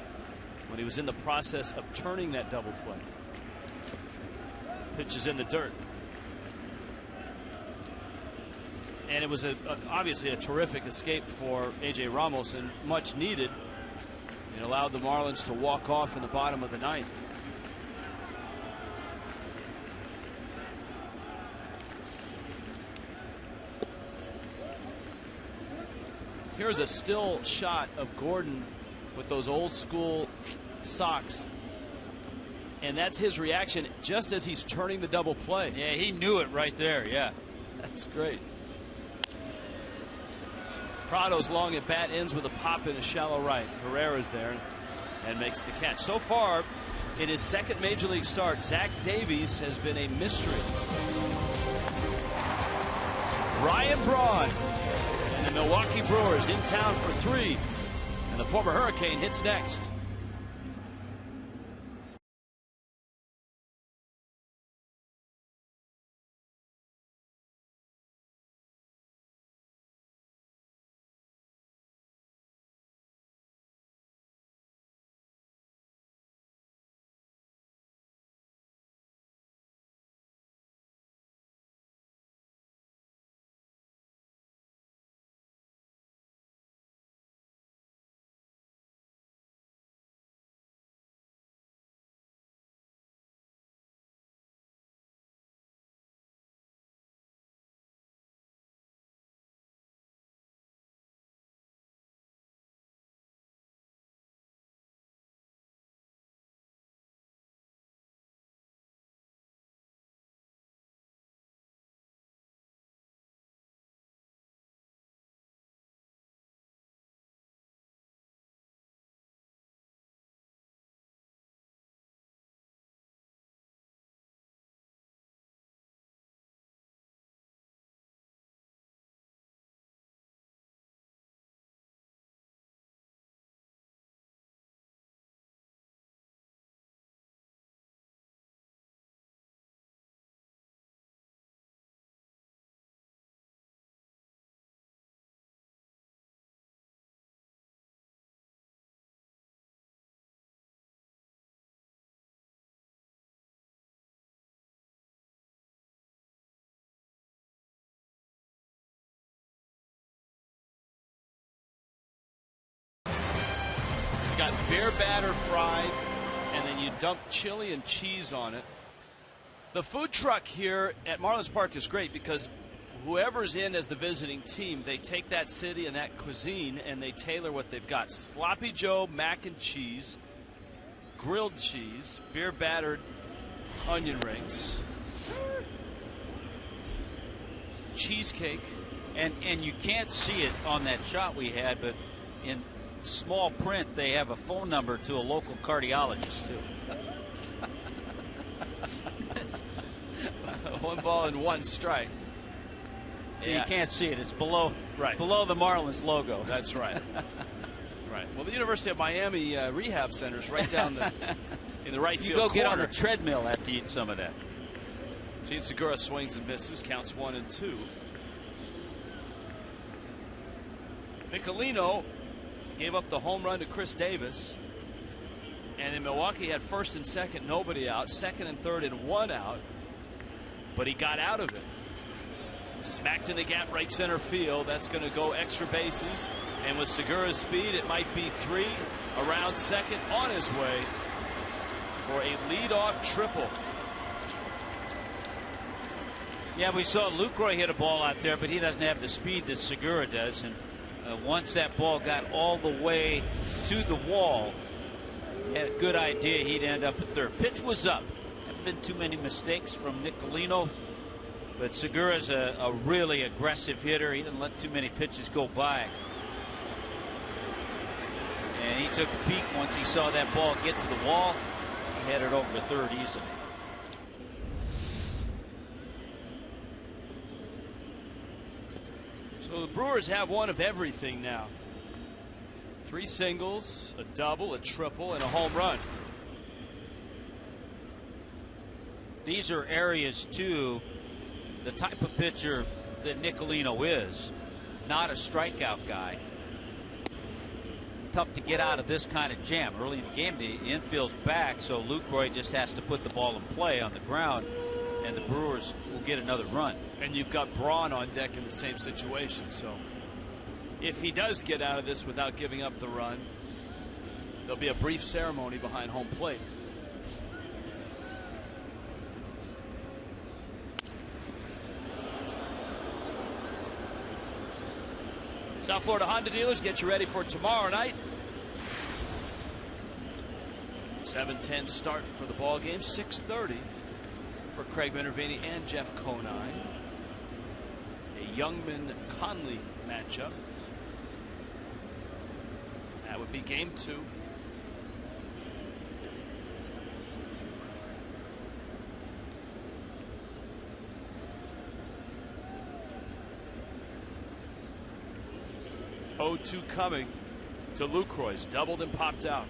when he was in the process of turning that double play. Pitch is in the dirt. And it was obviously a terrific escape for A.J. Ramos and much needed. It allowed the Marlins to walk off in the bottom of the ninth. Here's a still shot of Gordon with those old school socks. And that's his reaction just as he's turning the double play. Yeah, he knew it right there. Yeah. That's great. Prado's long at bat ends with a pop in a shallow right. Herrera's there and makes the catch. So far, in his second major league start, Zach Davies has been a mystery. Ryan Braun and the Milwaukee Brewers in town for 3. And the former Hurricane hits next. got beer batter fried, and then you dump chili and cheese on it. The food truck here at Marlins Park is great because whoever's in as the visiting team, they take that city and that cuisine and they tailor what they've got. Sloppy Joe mac and cheese, grilled cheese, beer battered onion rings, cheesecake. And you can't see it on that shot we had, but in small print they have a phone number to a local cardiologist too. One ball and one strike. So yeah. You can't see it. It's below the Marlins logo. That's right. Right. Well, the University of Miami rehab center is right down in the right field You go corner. get on the treadmill after you eat some of that. Gene Segura swings and misses. Counts 1-2. Nicolino gave up the home run to Chris Davis. And then Milwaukee had first and second, nobody out. Second and third and one out. But he got out of it. Smacked in the gap right center field. That's going to go extra bases. And with Segura's speed, it might be 3 around second, on his way for a leadoff triple. Yeah, we saw Lucroy hit a ball out there, but he doesn't have the speed that Segura does. And once that ball got all the way to the wall, he had a good idea he'd end up at third. Pitch was up. Haven't been too many mistakes from Nicolino, but Segura's a really aggressive hitter. He didn't let too many pitches go by. And he took a peek once he saw that ball get to the wall. He headed over to third easily. So the Brewers have one of everything now. 3 singles, a double, a triple, and a home run. These are areas, too, the type of pitcher that Nicolino is. Not a strikeout guy. Tough to get out of this kind of jam. Early in the game, the infield's back, so Lucroy just has to put the ball in play on the ground, and the Brewers will get another run. And you've got Braun on deck in the same situation, so if he does get out of this without giving up the run, there'll be a brief ceremony behind home plate. South Florida Honda dealers, get you ready for tomorrow night. 7:10 start for the ball game. 6:30 for Craig Minervini and Jeff Conine. A Youngman-Conley matchup. That would be game 2. Oh-2 coming to Lucroy's. Doubled and popped out.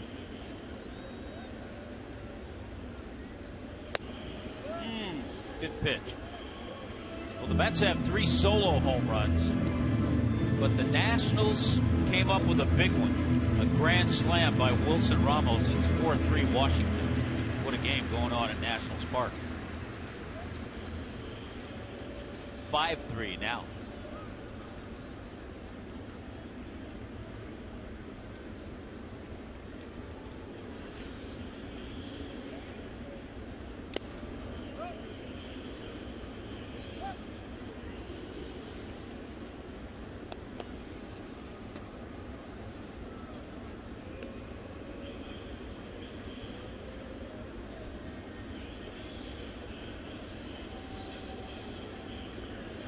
Good pitch. Well, the Mets have 3 solo home runs, but the Nationals came up with a big one. A grand slam by Wilson Ramos. It's 4-3 Washington. What a game going on at Nationals Park. 5-3 now.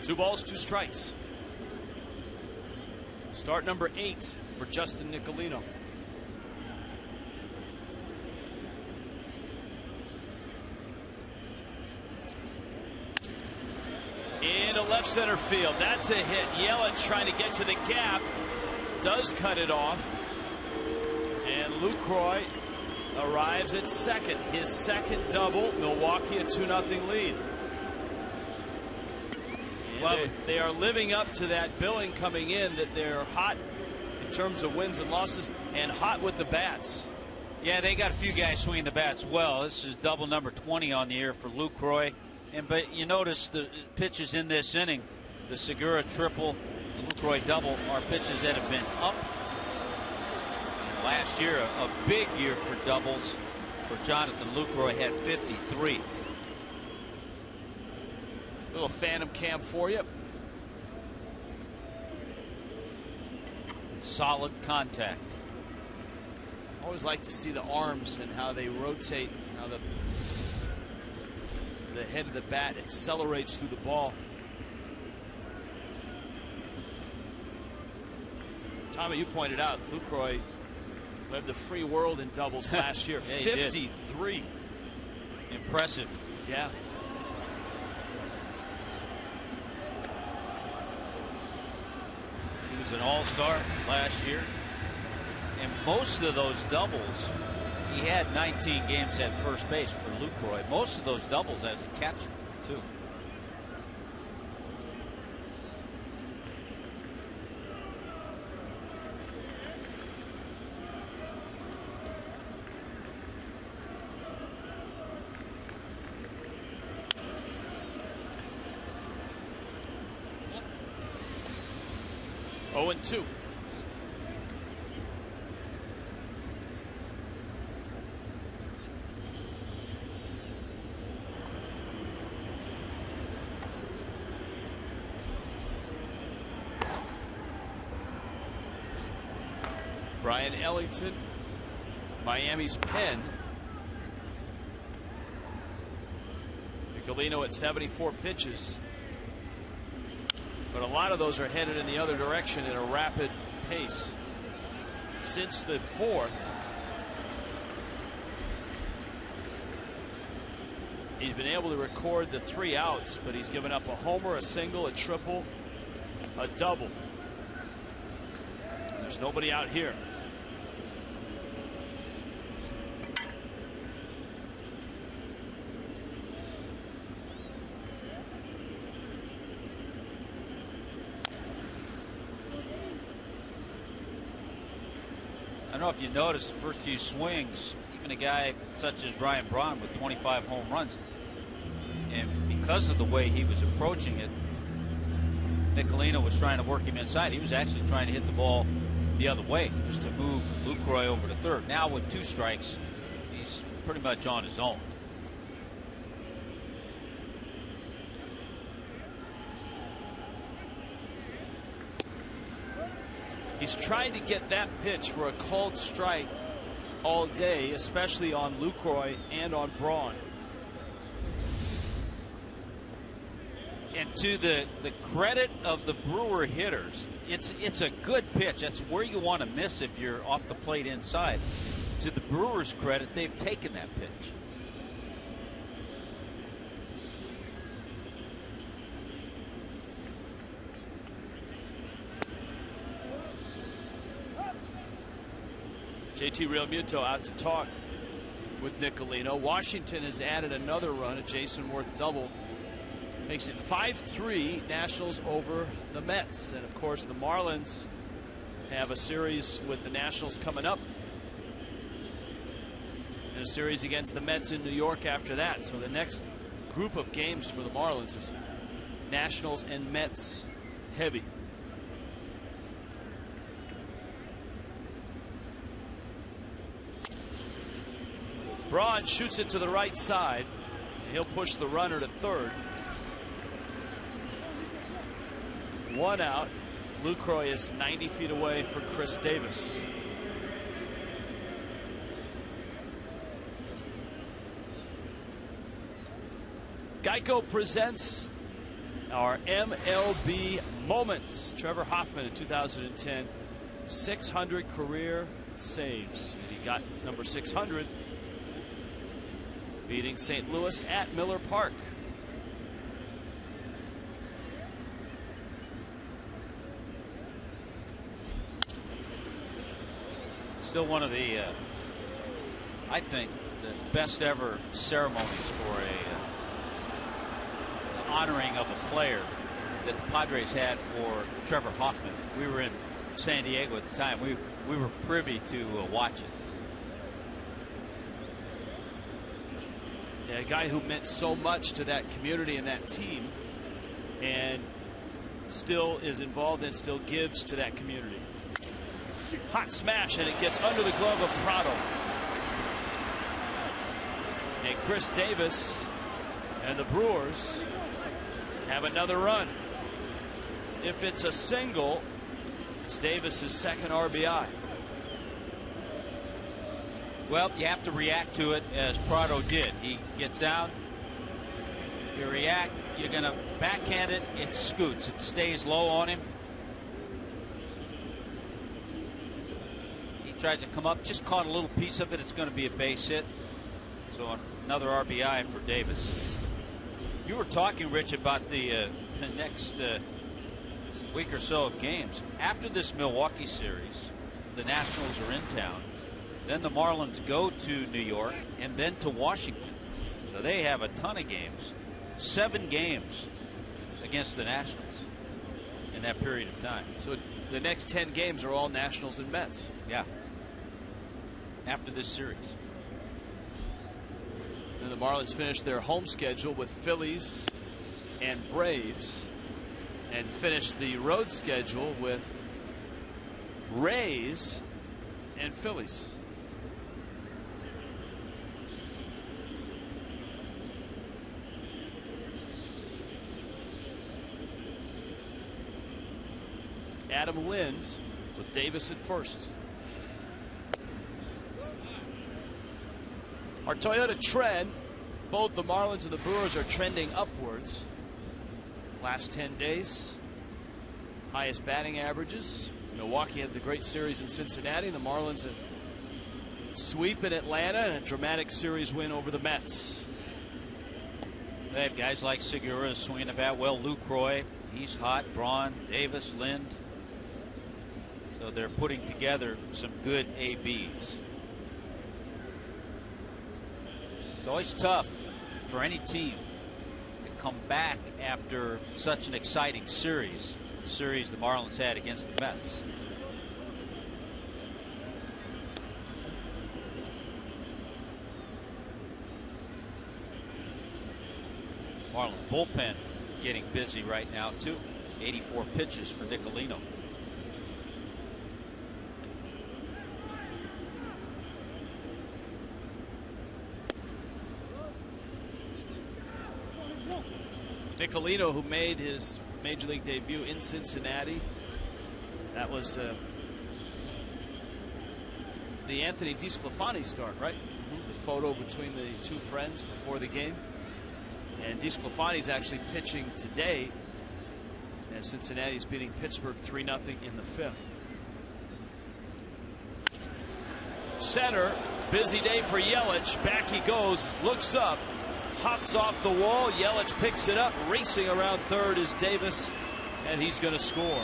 Two balls, 2 strikes. Start number 8 for Justin Nicolino. Into left center field. That's a hit. Yelich trying to get to the gap. Does cut it off. And Lucroy arrives at second. His second double. Milwaukee a 2-0 lead. They are living up to that billing coming in, that they're hot in terms of wins and losses and hot with the bats. Yeah, they got a few guys swinging the bats well. This is double number 20 on the air for Lucroy. But you notice the pitches in this inning, the Segura triple, the Lucroy double, are pitches that have been up Last year, a big year for doubles for Jonathan Lucroy, had 53. Little phantom cam for you. Solid contact. Always like to see the arms and how they rotate, how the head of the bat accelerates through the ball. Tommy, you pointed out Lucroy led the free world in doubles last year. Yeah, 53. Impressive. Yeah. He was an all-star last year. And most of those doubles, he had 19 games at first base for Lucroy. Most of those doubles as a catcher, too. Oh, and 2. Brian Ellington, Miami's pen. Nicolino at 74 pitches. But a lot of those are headed in the other direction at a rapid pace. Since the 4th, he's been able to record the 3 outs, but he's given up a homer, a single, a triple, a double. And there's nobody out here. I don't know if you noticed the first few swings, even a guy such as Ryan Braun with 25 home runs, and because of the way he was approaching it, Nicolino was trying to work him inside. He was actually trying to hit the ball the other way just to move Lucroy over to third. Now with 2 strikes, he's pretty much on his own. He's trying to get that pitch for a called strike all day, especially on Lucroy and on Braun. And to the credit of the Brewer hitters, it's a good pitch. That's where you want to miss if you're off the plate inside. To the Brewers' credit, they've taken that pitch. JT Realmuto out to talk with Nicolino. Washington has added another run, a Jason Worth double. Makes it 5-3 Nationals over the Mets. And of course the Marlins have a series with the Nationals coming up. And a series against the Mets in New York after that. So the next group of games for the Marlins is Nationals and Mets heavy. Braun shoots it to the right side. And he'll push the runner to third. 1 out. Lucroy is 90 feet away for Chris Davis. Geico presents our MLB moments. Trevor Hoffman in 2010, 600 career saves. And he got number 600. Beating St. Louis at Miller Park. Still one of the, I think, the best ever ceremonies for a honoring of a player that the Padres had for Trevor Hoffman. We were in San Diego at the time. We were privy to watch it. Yeah, a guy who meant so much to that community and that team, and still is involved and still gives to that community. Hot smash, and it gets under the glove of Prado. And Chris Davis and the Brewers have another run. If it's a single, it's Davis's second RBI. Well, you have to react to it as Prado did. He gets down, you react, you're going to backhand it, it scoots, it stays low on him. He tries to come up, just caught a little piece of it, it's going to be a base hit. So another RBI for Davis. You were talking, Rich, about the next week or so of games. After this Milwaukee series, the Nationals are in town. Then the Marlins go to New York and then to Washington. So they have a ton of games. 7 games against the Nationals in that period of time. So the next 10 games are all Nationals and Mets. Yeah. After this series. And the Marlins finish their home schedule with Phillies and Braves, and finish the road schedule with Rays and Phillies. Adam Lind with Davis at first. Our Toyota trend, both the Marlins and the Brewers are trending upwards. Last 10 days, highest batting averages. Milwaukee had the great series in Cincinnati. The Marlins a sweep in Atlanta and a dramatic series win over the Mets. They have guys like Segura swinging the bat well. Lucroy, he's hot. Braun, Davis, Lind. So they're putting together some good ABs. It's always tough for any team to come back after such an exciting series. The series the Marlins had against the Mets. Marlins bullpen getting busy right now too. 84 pitches for Nicolino. Nicolino, who made his major league debut in Cincinnati. That was the Anthony DeSclafani start, right? The photo between the two friends before the game. And DeSclafani's actually pitching today as Cincinnati's beating Pittsburgh 3-0 in the 5th. Center, busy day for Yelich. Back he goes, looks up, hops off the wall. Yelich picks it up. Racing around third is Davis, and he's going to score.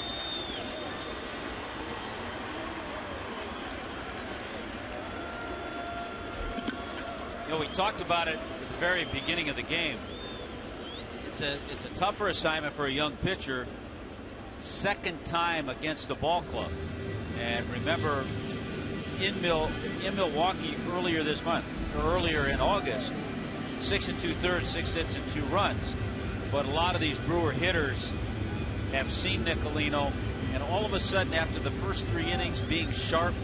You know, we talked about it at the very beginning of the game. It's a tougher assignment for a young pitcher. Second time against the ball club. And remember, in Milwaukee earlier this month, or earlier in August, 6 2/3, 6 hits and 2 runs. But a lot of these Brewer hitters have seen Nicolino, and all of a sudden, after the first 3 innings being sharp,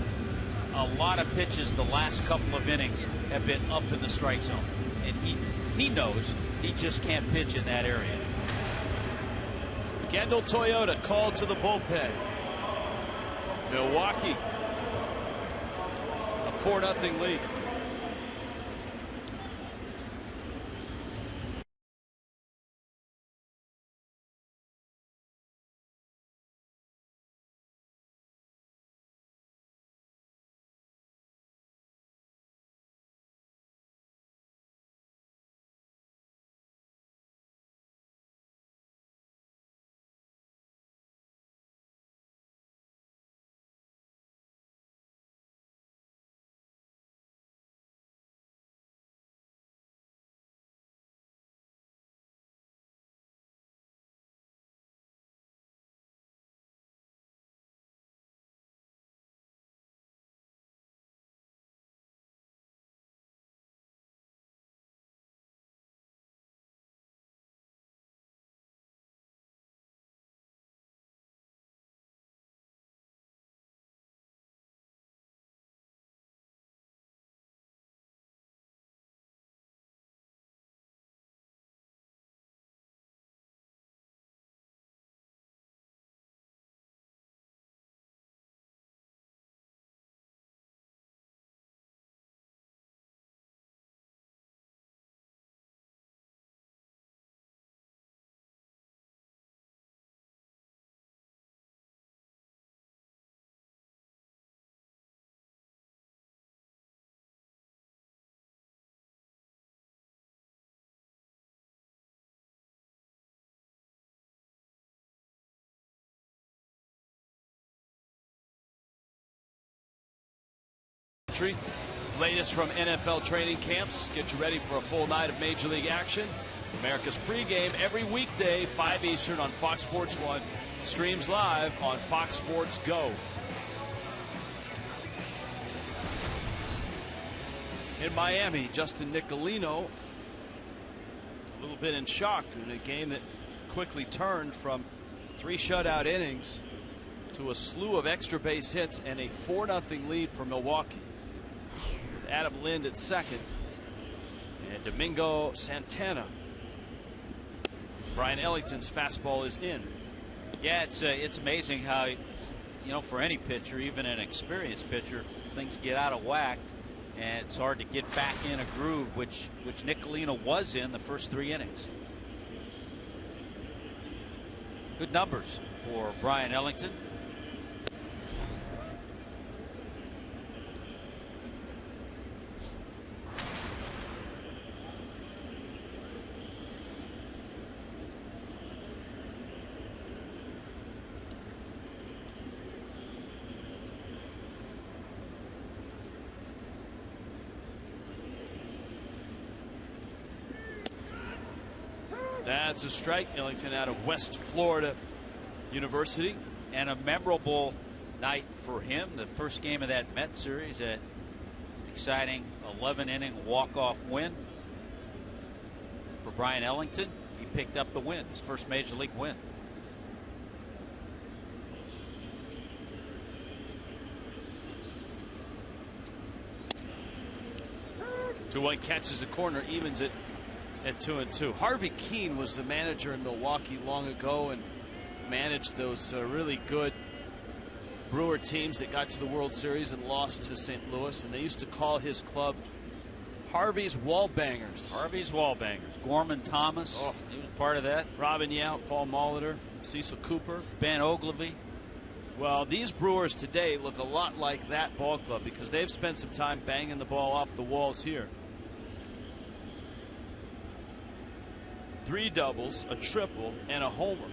a lot of pitches the last couple of innings have been up in the strike zone. And he knows he just can't pitch in that area. Kendall Toyota called to the bullpen. Milwaukee, a 4-0 lead. Latest from NFL training camps. Get you ready for a full night of Major League action. America's pregame every weekday, 5 Eastern on Fox Sports 1. Streams live on Fox Sports Go. In Miami, Justin Nicolino a little bit in shock in a game that quickly turned from 3 shutout innings to a slew of extra base hits and a 4-0 lead for Milwaukee. With Adam Lind at second and Domingo Santana. Brian Ellington's fastball is in. Yeah, it's amazing how, for any pitcher, even an experienced pitcher, things get out of whack, and it's hard to get back in a groove, which Nicolino was in the first 3 innings. Good numbers for Brian Ellington. That's a strike. Ellington out of West Florida University. And a memorable night for him. The first game of that Mets series, an exciting 11-inning walk-off win for Brian Ellington. He picked up the win, his first Major League win. Two one catches the corner, evens it at 2-2. Harvey Keene was the manager in Milwaukee long ago and managed those really good Brewer teams that got to the World Series and lost to St. Louis, and they used to call his club Harvey's Wallbangers. Harvey's Wallbangers. Gorman Thomas, he was part of that. Robin Yount, Paul Molitor, Cecil Cooper, Ben Ogilvy. Well, these Brewers today look a lot like that ball club because they've spent some time banging the ball off the walls here. 3 doubles, a triple, and a homer.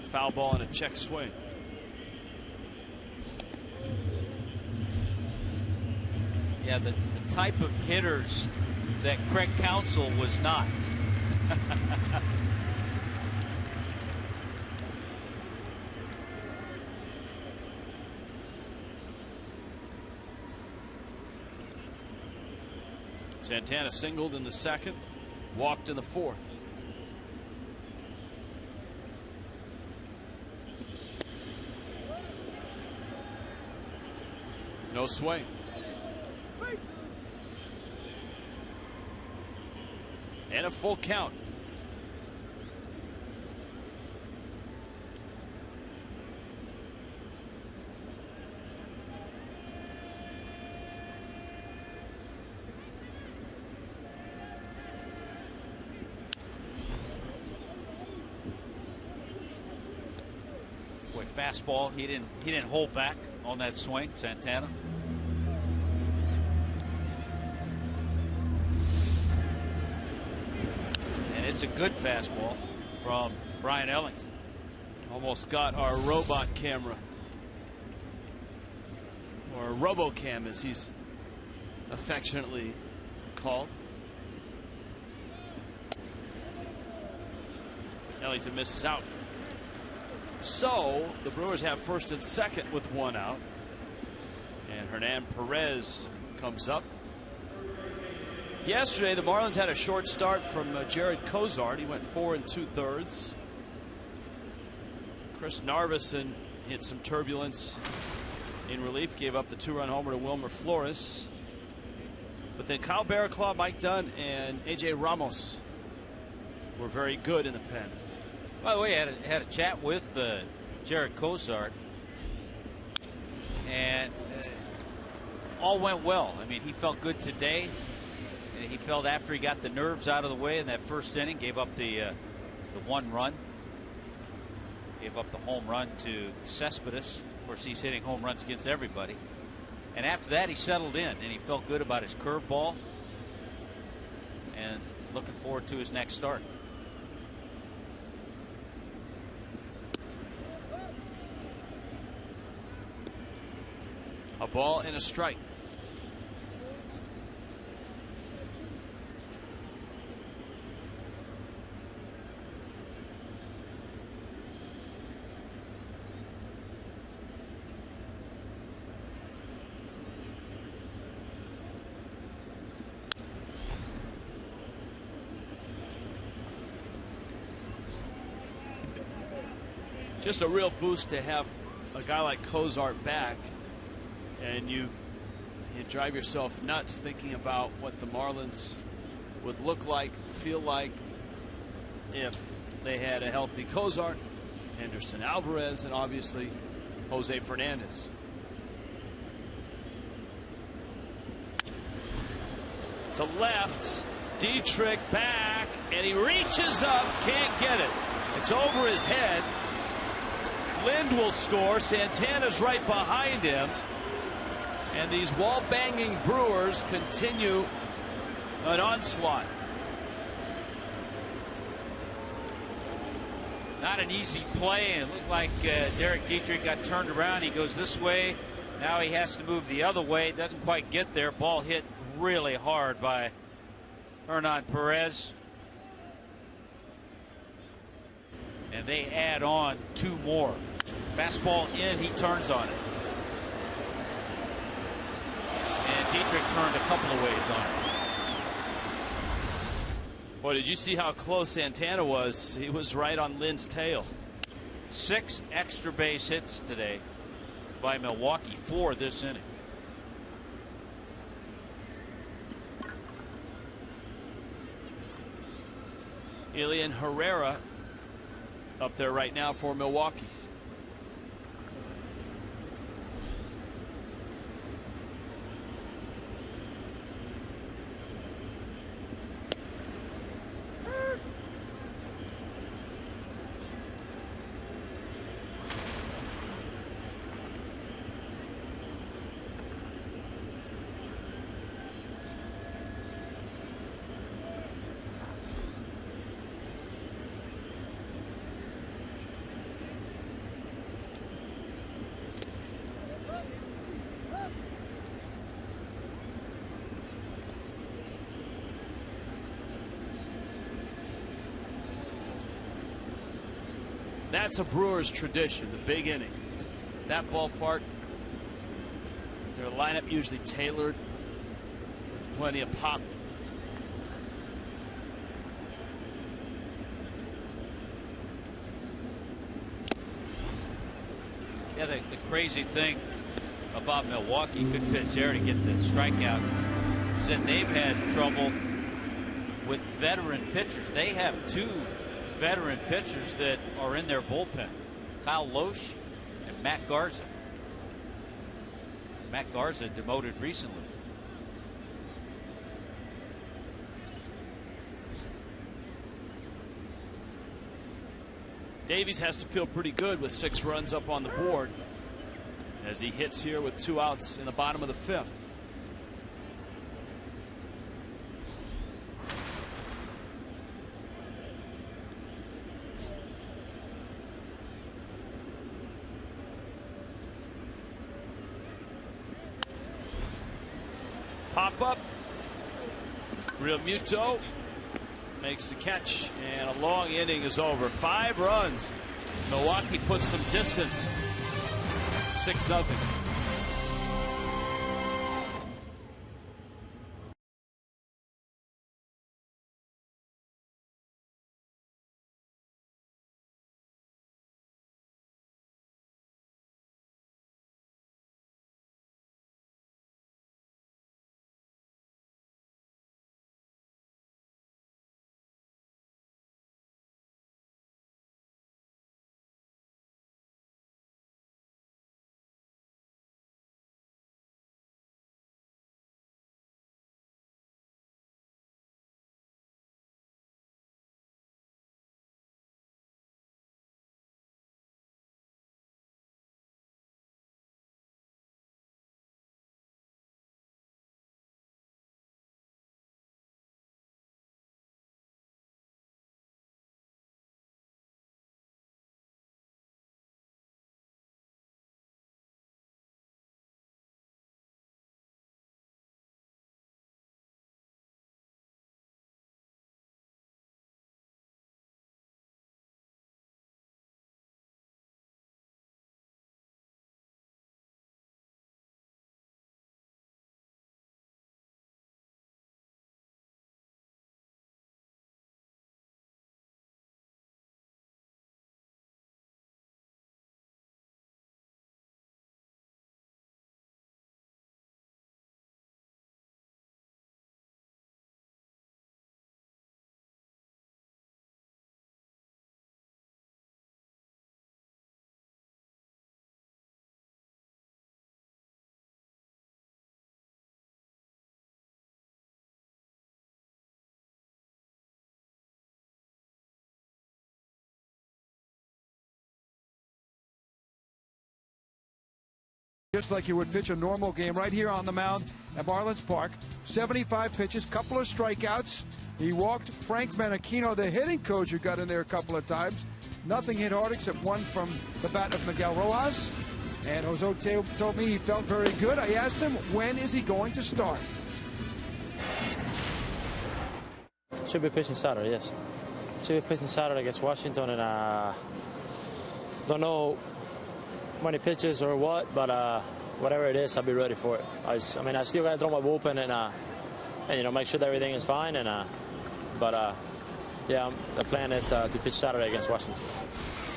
A foul ball and a check swing. Yeah, the type of hitters that Craig Counsell was not. Santana singled in the second, walked in the fourth. No swing. And a full count. Fastball. He didn't hold back on that swing, Santana. And it's a good fastball from Brian Ellington. Almost got our robot camera, or RoboCam as he's affectionately called. Ellington misses out. So the Brewers have first and second with 1 out. And Hernan Perez comes up. Yesterday, the Marlins had a short start from Jared Cozart. He went 4 2/3. Chris Narveson hit some turbulence in relief, gave up the 2-run homer to Wilmer Flores. But then Kyle Barraclough, Mike Dunn, and A.J. Ramos were very good in the pen. By the way, I had a chat with Jared Cozart, and all went well. I mean, he felt good today. And he felt after he got the nerves out of the way in that first inning, gave up the 1 run, gave up the home run to Cespedes. Of course, he's hitting home runs against everybody. And after that, he settled in, and he felt good about his curveball, and looking forward to his next start. A ball and a strike. Just a real boost to have a guy like Cozart back, and you drive yourself nuts thinking about what the Marlins would look like, feel like if they had a healthy Cozart, Henderson Alvarez, and obviously Jose Fernandez. To left, Dietrich back, and he reaches up, can't get it. It's over his head. Lind will score. Santana's right behind him. And these wall-banging Brewers continue an onslaught. Not an easy play. It looked like Derek Dietrich got turned around. He goes this way. Now he has to move the other way. Doesn't quite get there. Ball hit really hard by Hernan Perez. And they add on 2 more. Fastball in, he turns on it. And Dietrich turned a couple of ways on it. Boy, did you see how close Santana was? He was right on Lind's tail. 6 extra base hits today by Milwaukee, 4 this inning. Elian Herrera up there right now for Milwaukee. That's a Brewers tradition, the big inning. That ballpark, their lineup usually tailored with plenty of pop. Yeah, the crazy thing about Milwaukee, good pitch there to get the strikeout, is that they've had trouble with veteran pitchers. They have 2 veteran pitchers that are in their bullpen, Kyle Loesch and Matt Garza. Matt Garza demoted recently. Davies has to feel pretty good with 6 runs up on the board as he hits here with 2 outs in the bottom of the 5th. Pop up. Real Muto makes the catch, and a long inning is over. 5 runs. Milwaukee puts some distance. 6-0. just like you would pitch a normal game right here on the mound at Marlins Park. 75 pitches, couple of strikeouts. He walked Frank Menachino, the hitting coach, who got in there a couple of times. Nothing hit hard except one from the bat of Miguel Rojas. And Jose told me he felt very good. I asked him, when is he going to start? Should be pitching Saturday, yes. Should be pitching Saturday against Washington, and don't know many pitches or what, but whatever it is, I'll be ready for it. I still got to throw my bullpen and make sure that everything is fine. Yeah, the plan is to pitch Saturday against Washington.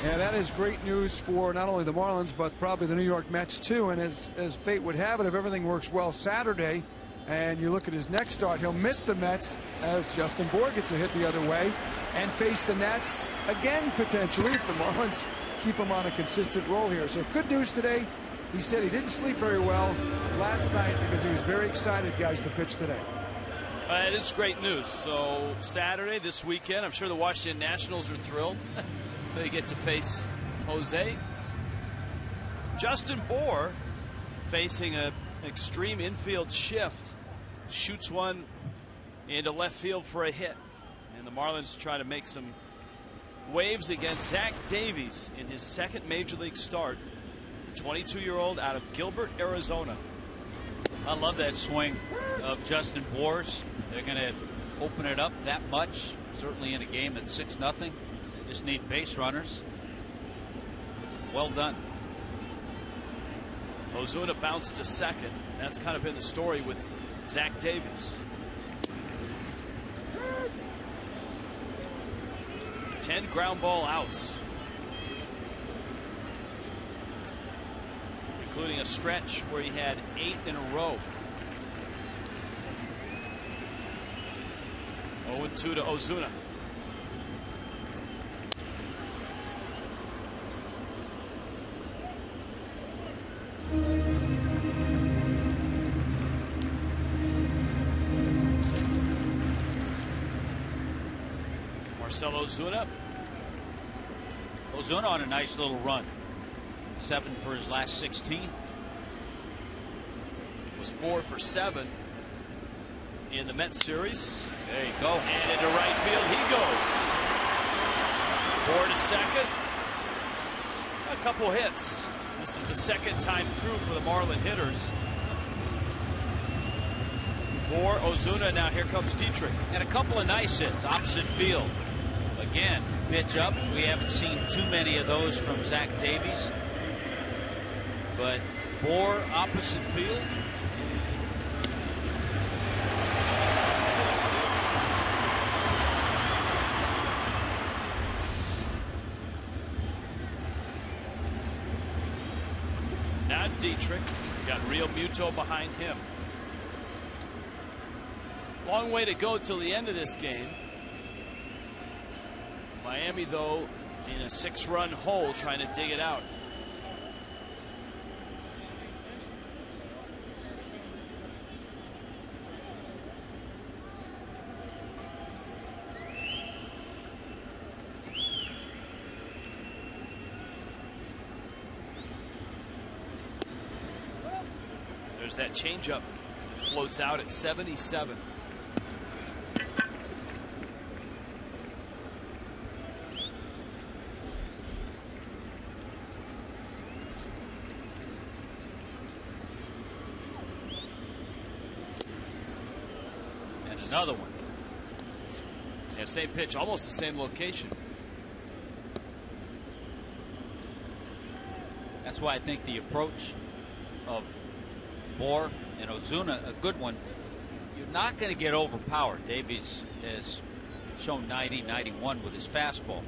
And that is great news for not only the Marlins, but probably the New York Mets, too. And as fate would have it, if everything works well Saturday, and you look at his next start, he'll miss the Mets as Justin Bour gets a hit the other way and face the Nats again, potentially, if the Marlins keep him on a consistent roll here. So good news today. He said he didn't sleep very well last night because he was very excited, guys, to pitch today. It is great news. So Saturday, this weekend, I'm sure the Washington Nationals are thrilled. They get to face Jose. Justin Bour facing an extreme infield shift. Shoots one into left field for a hit. And the Marlins try to make some waves against Zach Davies in his second major league start. 22-year-old out of Gilbert, Arizona. I love that swing of Justin Bour's. They're going to open it up that much, certainly in a game that's 6-0. They just need base runners. Well done. Ozuna bounced to second. That's kind of been the story with Zach Davies. 10 ground ball outs, including a stretch where he had 8 in a row. 0-2 to Ozuna. Marcell Ozuna. Ozuna on a nice little run. 7 for his last 16. Was 4 for 7 in the Mets series. There you go. And into right field he goes. Bour to second. A couple hits. This is the second time through for the Marlin hitters. Bour, Ozuna, now here comes Dietrich. And a couple of nice hits opposite field. Again, pitch up. We haven't seen too many of those from Zach Davies. But Bour opposite field. Now Dietrich. Got Real Muto behind him. Long way to go till the end of this game. Miami, though, in a 6-run hole trying to dig it out. There's that changeup. Floats out at 77. Another one. Yeah, same pitch, almost the same location. That's why I think the approach of Bour and Ozuna, a good one. You're not going to get overpowered. Davies has shown 90, 91 with his fastball.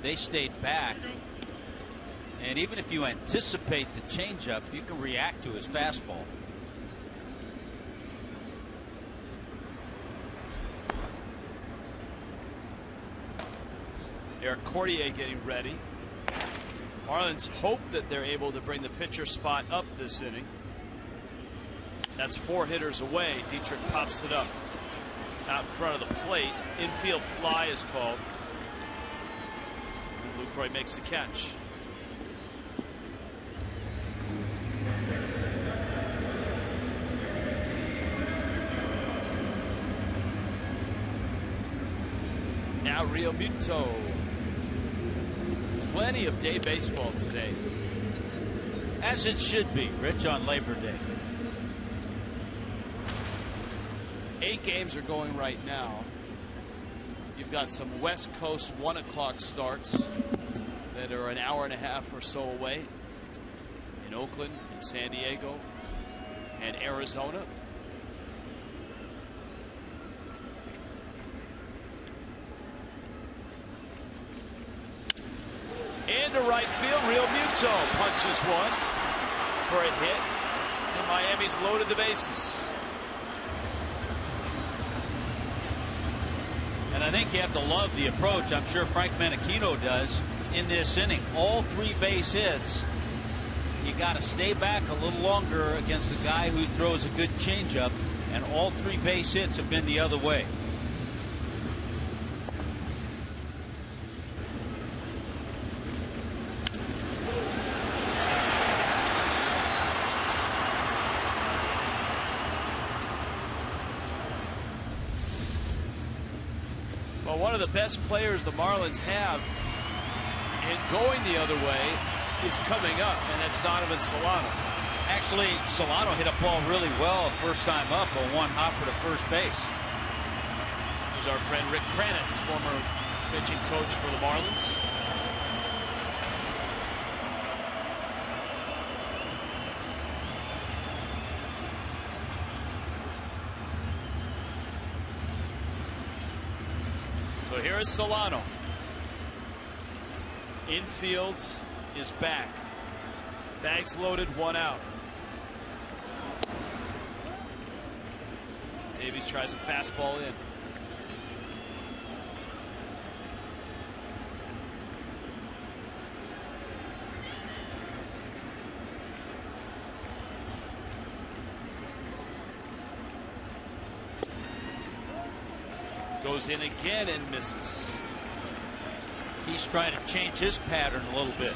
They stayed back. And even if you anticipate the changeup, you can react to his fastball. Eric Courtier getting ready. Marlins hope that they're able to bring the pitcher spot up this inning. That's 4 hitters away. Dietrich pops it up out in front of the plate. Infield fly is called. And Lucroy makes the catch. Now Real Muto. Plenty of day baseball today. As it should be, Rich, on Labor Day. 8 games are going right now. You've got some West Coast 1 o'clock starts that are an hour and a half or so away in Oakland, in San Diego, and Arizona. Into right field, Real Muto punches one for a hit, and Miami's loaded the bases. And I think you have to love the approach. I'm sure Frank Menachino does in this inning. All 3 base hits. You got to stay back a little longer against a guy who throws a good changeup, and all 3 base hits have been the other way. Well, one of the best players the Marlins have in going the other way is coming up, and that's Donovan Solano. Actually, Solano hit a ball really well first time up, a 1 hopper to first base. Here's our friend Rick Kranitz, former pitching coach for the Marlins. So here is Solano. Infield is back. Bags loaded, 1 out. Davies tries a fastball in. Goes in again and misses. He's trying to change his pattern a little bit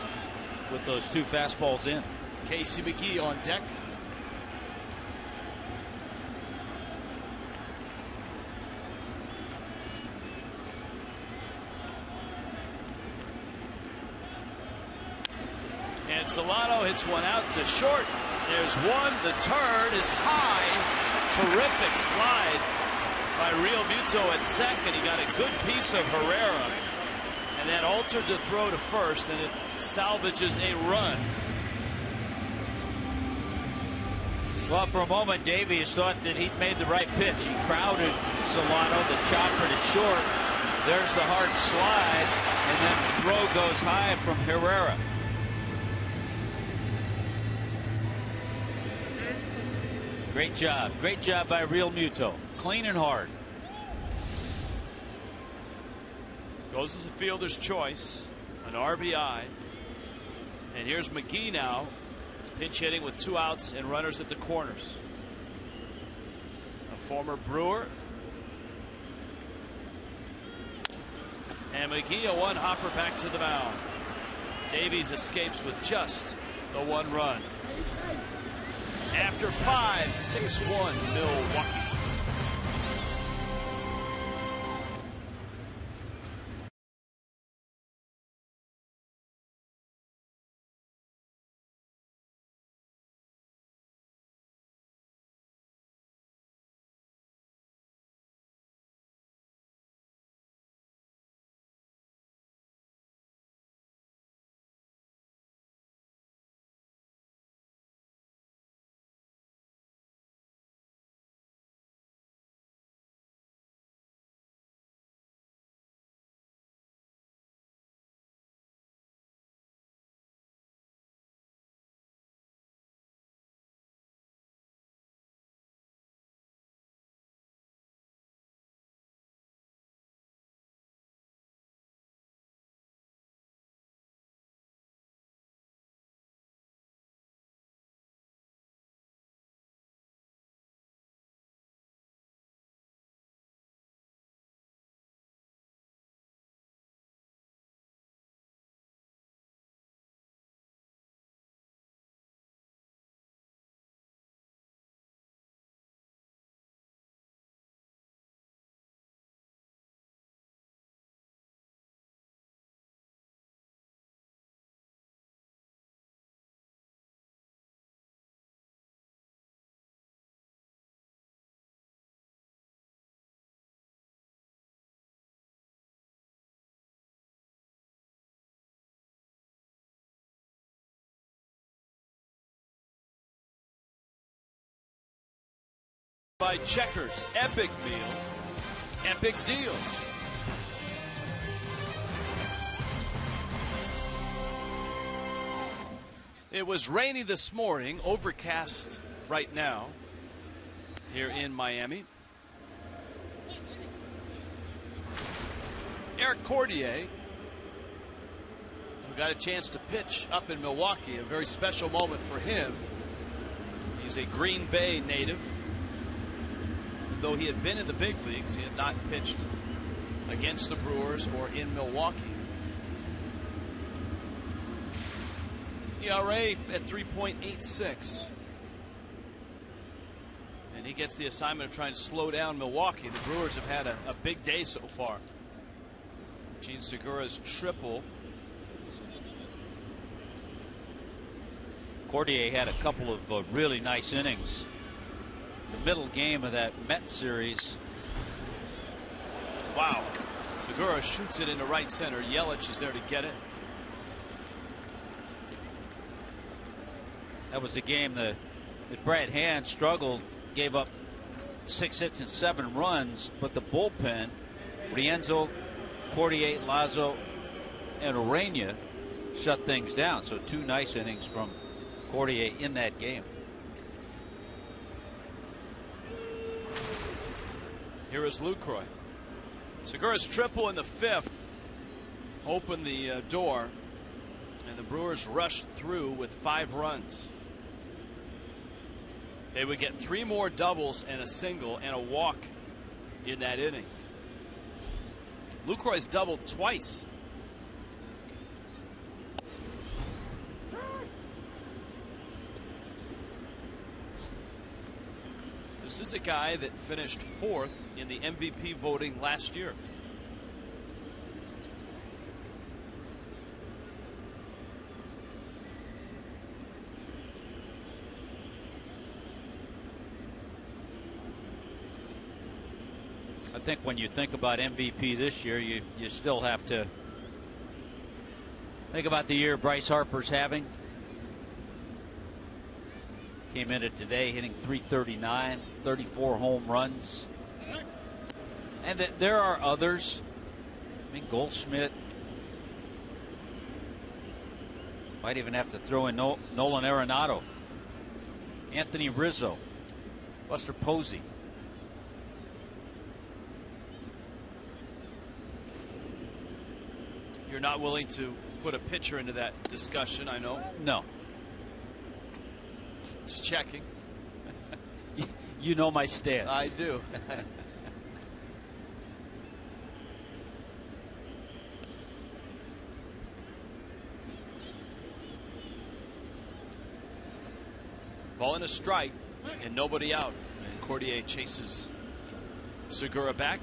with those 2 fastballs in. Casey McGee on deck. And Solano hits one out to short. There's one. The turn is high. Terrific slide by Real Muto at second. He got a good piece of Herrera and then altered the throw to first, and it salvages a run. Well, for a moment, Davies thought that he'd made the right pitch. He crowded Solano. The chopper to short. There's the hard slide, and then the throw goes high from Herrera. Great job. Great job by Real Muto. Clean and hard. Goes as a fielder's choice, an RBI. And here's McGee now, pinch hitting with 2 outs and runners at the corners. A former Brewer. And McGee, a 1 hopper back to the mound. Davies escapes with just the 1 run. After 5, 6-1 Milwaukee. By Checkers, epic meals, epic deals. It was rainy this morning, overcast right now here in Miami. Eric Cordier, who got a chance to pitch up in Milwaukee, a very special moment for him. He's a Green Bay native. Though he had been in the big leagues, he had not pitched against the Brewers or in Milwaukee. ERA at 3.86. And he gets the assignment of trying to slow down Milwaukee. The Brewers have had a big day so far. Gene Segura's triple. Cordier had a couple of really nice innings. The middle game of that Mets series. Wow. Segura shoots it into right center. Yelich is there to get it. That was the game that Brad Hand struggled, gave up 6 hits and 7 runs, but the bullpen, Rienzo, Cordier, Lazo, and Urena shut things down. So 2 nice innings from Cordier in that game. Here is Lucroy. Segura's triple in the 5th opened the door, and the Brewers rushed through with 5 runs. They would get 3 more doubles and a single and a walk in that inning. Lucroy's doubled twice. This is a guy that finished 4th in the MVP voting last year. I think when you think about MVP this year, you still have to think about the year Bryce Harper's having. Came in it today hitting .339, 34 home runs. And there are others. I mean, Goldschmidt. Might even have to throw in Nolan Arenado. Anthony Rizzo. Buster Posey. You're not willing to put a pitcher into that discussion, I know. No. Just checking. You know my stance. I do. Ball and a strike and nobody out. And Cordier chases Segura back.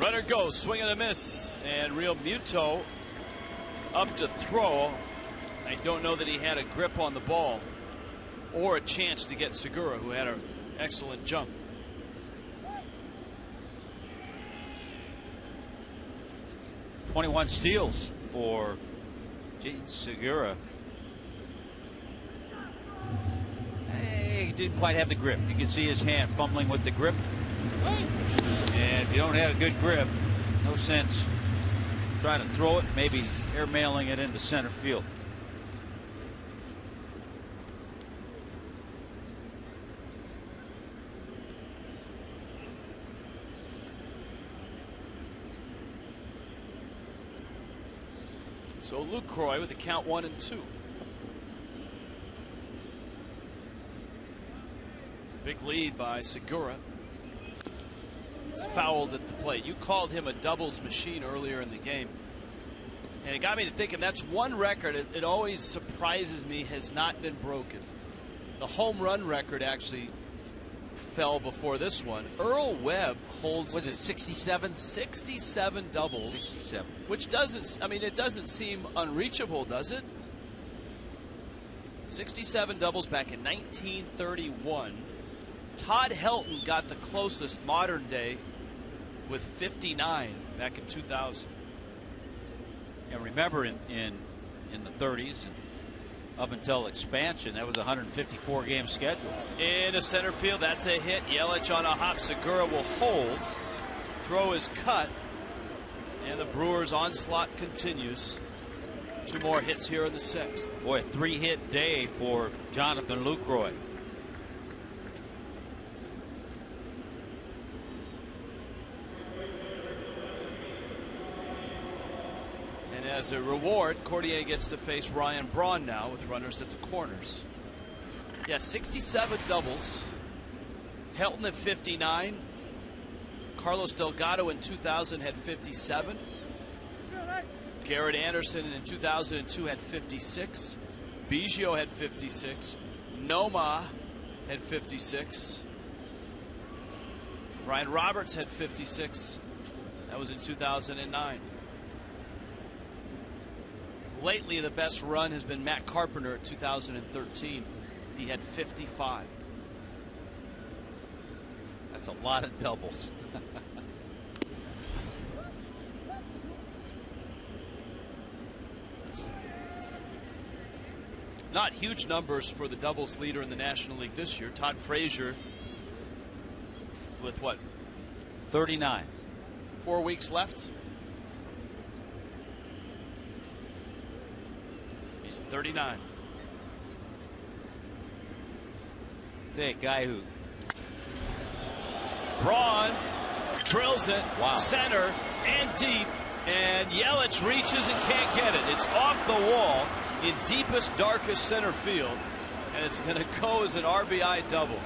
Runner goes, swing and a miss, and Real Muto up to throw. I don't know that he had a grip on the ball or a chance to get Segura, who had an excellent jump. .21 steals for Gene Segura. He didn't quite have the grip. You can see his hand fumbling with the grip. And if you don't have a good grip, no sense trying to throw it, maybe airmailing it into center field. So Lucroy with the count 1-2. Big lead by Segura. It's fouled at the plate. You called him a doubles machine earlier in the game. And it got me to thinking that's one record, it always surprises me, has not been broken. The home run record actually fell before this one. Earl Webb holds, was it 67? 67 doubles. 67. Which doesn't, I mean, it doesn't seem unreachable, does it? 67 doubles back in 1931. Todd Helton got the closest modern day with 59 back in 2000. And remember, in the 30s and up until expansion, that was a 154-game schedule. In a center field, that's a hit. Yelich on a hop. Segura will hold. Throw is cut. And the Brewers' onslaught continues. 2 more hits here in the 6th. Boy, a 3-hit day for Jonathan Lucroy. And as a reward, Cordier gets to face Ryan Braun now with runners at the corners. Yeah, 67 doubles. Helton at 59. Carlos Delgado in 2000 had 57. Garrett Anderson in 2002 had 56. Biggio had 56. Noma had 56. Ryan Roberts had 56. That was in 2009. Lately, the best run has been Matt Carpenter at 2013. He had 55. That's a lot of doubles. Not huge numbers for the doubles leader in the National League this year. Todd Frazier with what? 39. 4 weeks left. He's 39. A guy who. Braun drills it. Wow. Center and deep. And Yelich reaches and can't get it. It's off the wall in deepest, darkest center field. And it's going to go as an RBI double.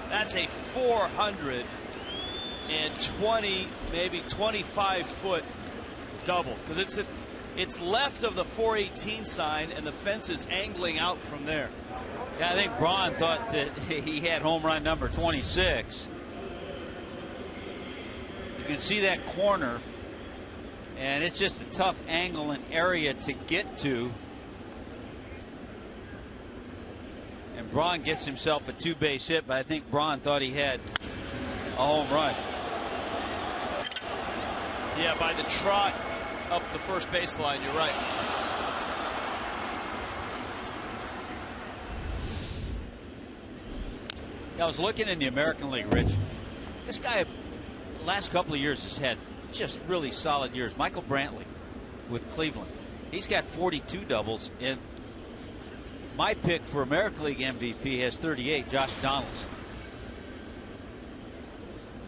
That's a 420, maybe 25-foot double. Because it's left of the 418 sign, and the fence is angling out from there. Yeah, I think Braun thought that he had home run number 26. You can see that corner, and it's just a tough angle and area to get to. And Braun gets himself a 2-base hit, but I think Braun thought he had a home run. Yeah, by the trot up the first baseline, you're right. I was looking in the American League, Rich. This guy, the last couple of years, has had just really solid years. Michael Brantley with Cleveland. He's got 42 doubles. And my pick for American League MVP has 38, Josh Donaldson.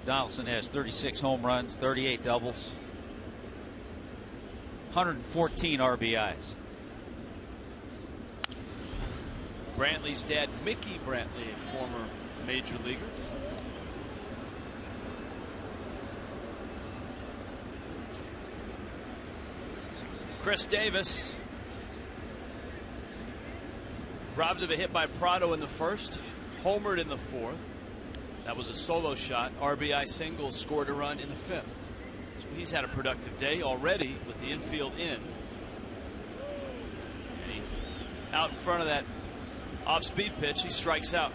Donaldson has 36 home runs, 38 doubles, 114 RBIs. Brantley's dad, Mickey Brantley, a former major leaguer. Chris Davis robbed of a hit by Prado in the first, homered in the fourth. That was a solo shot. RBI single, scored a run in the fifth. So he's had a productive day already with the infield in. And he, out in front of that off-speed pitch, he strikes out.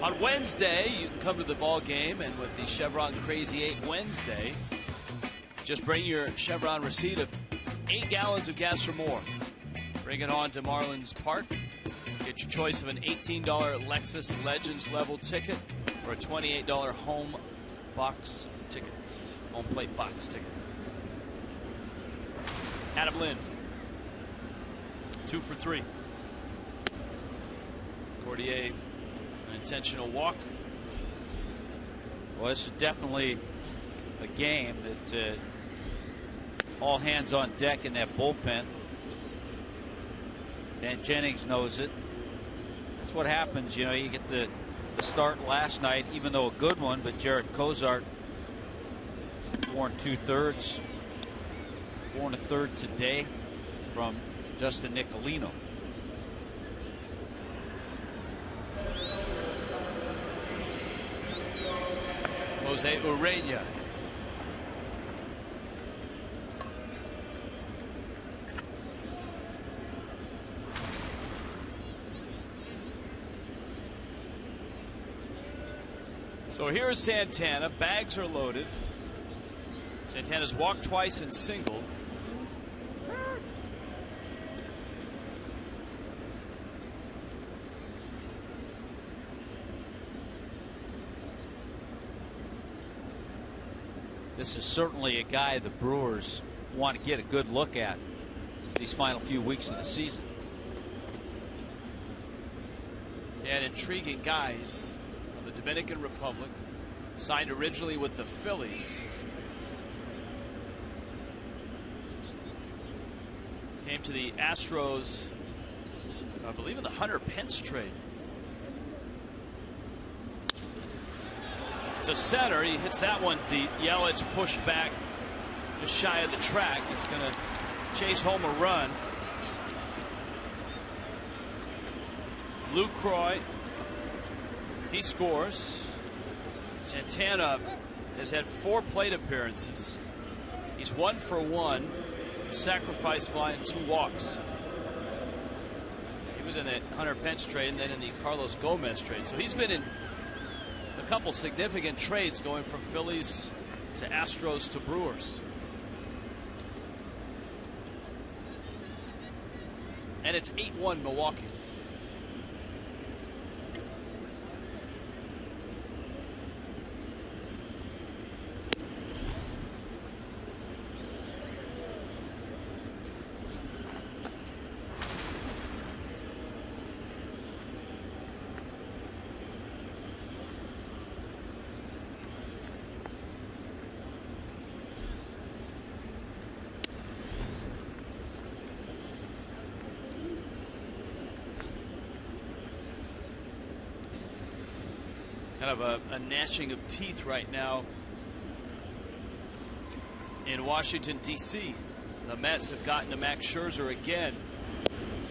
On Wednesday, you can come to the ball game, and with the Chevron Crazy 8 Wednesday, just bring your Chevron receipt of 8 gallons of gas or more. Bring it on to Marlins Park. Get your choice of an $18 Lexus Legends level ticket or a $28 home box ticket, home plate box ticket. Adam Lind, 2 for 3. Cordier, an intentional walk. Well, this is definitely a game that all hands on deck in that bullpen. Dan Jennings knows it. That's what happens, you know. You get the start last night, even though a good one, but Jared Cozart 4 2/3, 4 1/3 today from Justin Nicolino. Jose Urena. So here's Santana. Bags are loaded. Santana's walked twice and singled. This is certainly a guy the Brewers want to get a good look at these final few weeks of the season. And intriguing guys from the Dominican Republic, signed originally with the Phillies. Came to the Astros, I believe, in the Hunter Pence trade. To center, he hits that one deep. Yelich pushed back just shy of the track. It's going to chase home a run. Luke Croy, he scores. Santana has had 4 plate appearances. He's 1 for 1, sacrifice fly and 2 walks. He was in the Hunter Pence trade and then in the Carlos Gomez trade. So he's been in a couple significant trades going from Phillies to Astros to Brewers. And it's 8-1 Milwaukee. Kind of a gnashing of teeth right now in Washington, D.C. The Mets have gotten to Max Scherzer again.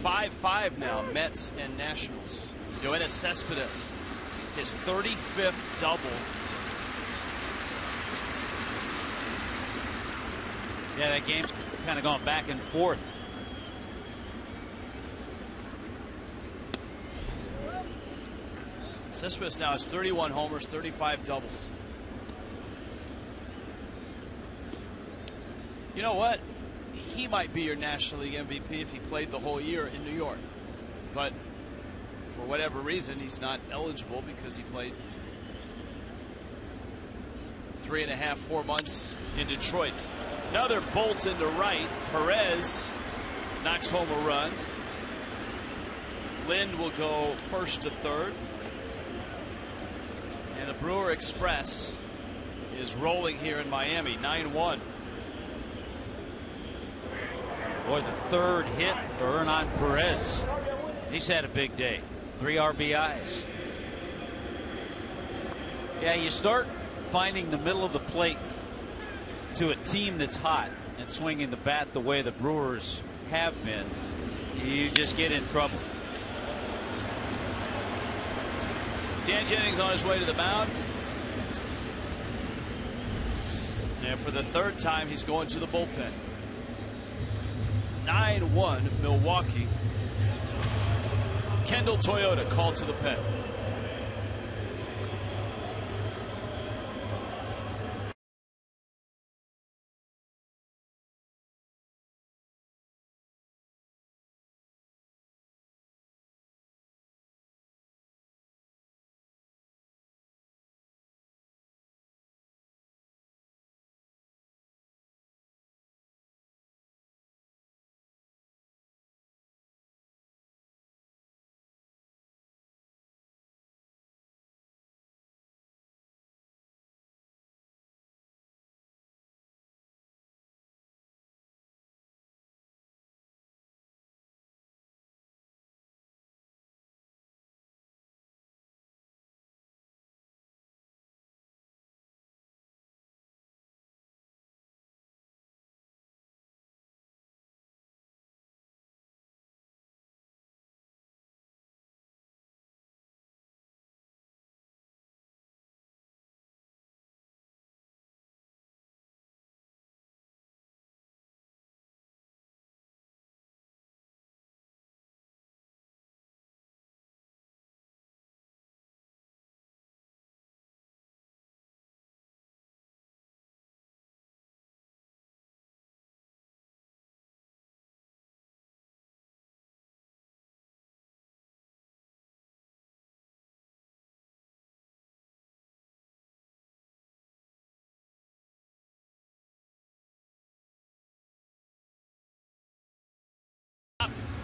5-5 now, Mets and Nationals. Yoenis Cespedes, his 35th double. Yeah, that game's kind of gone back and forth. Cespedes now has 31 homers, 35 doubles. You know what? He might be your National League MVP if he played the whole year in New York. But for whatever reason, he's not eligible because he played 3.5, 4 months in Detroit. Another bolt into right. Perez knocks home a run. Lind will go first to third. And the Brewer Express is rolling here in Miami, 9-1. Boy, the third hit for Hernan Perez. He's had a big day. 3 RBIs. Yeah, you start finding the middle of the plate to a team that's hot and swinging the bat the way the Brewers have been, you just get in trouble. Dan Jennings on his way to the mound. And for the 3rd time, he's going to the bullpen. 9-1 Milwaukee. Kendall Toyota called to the pen.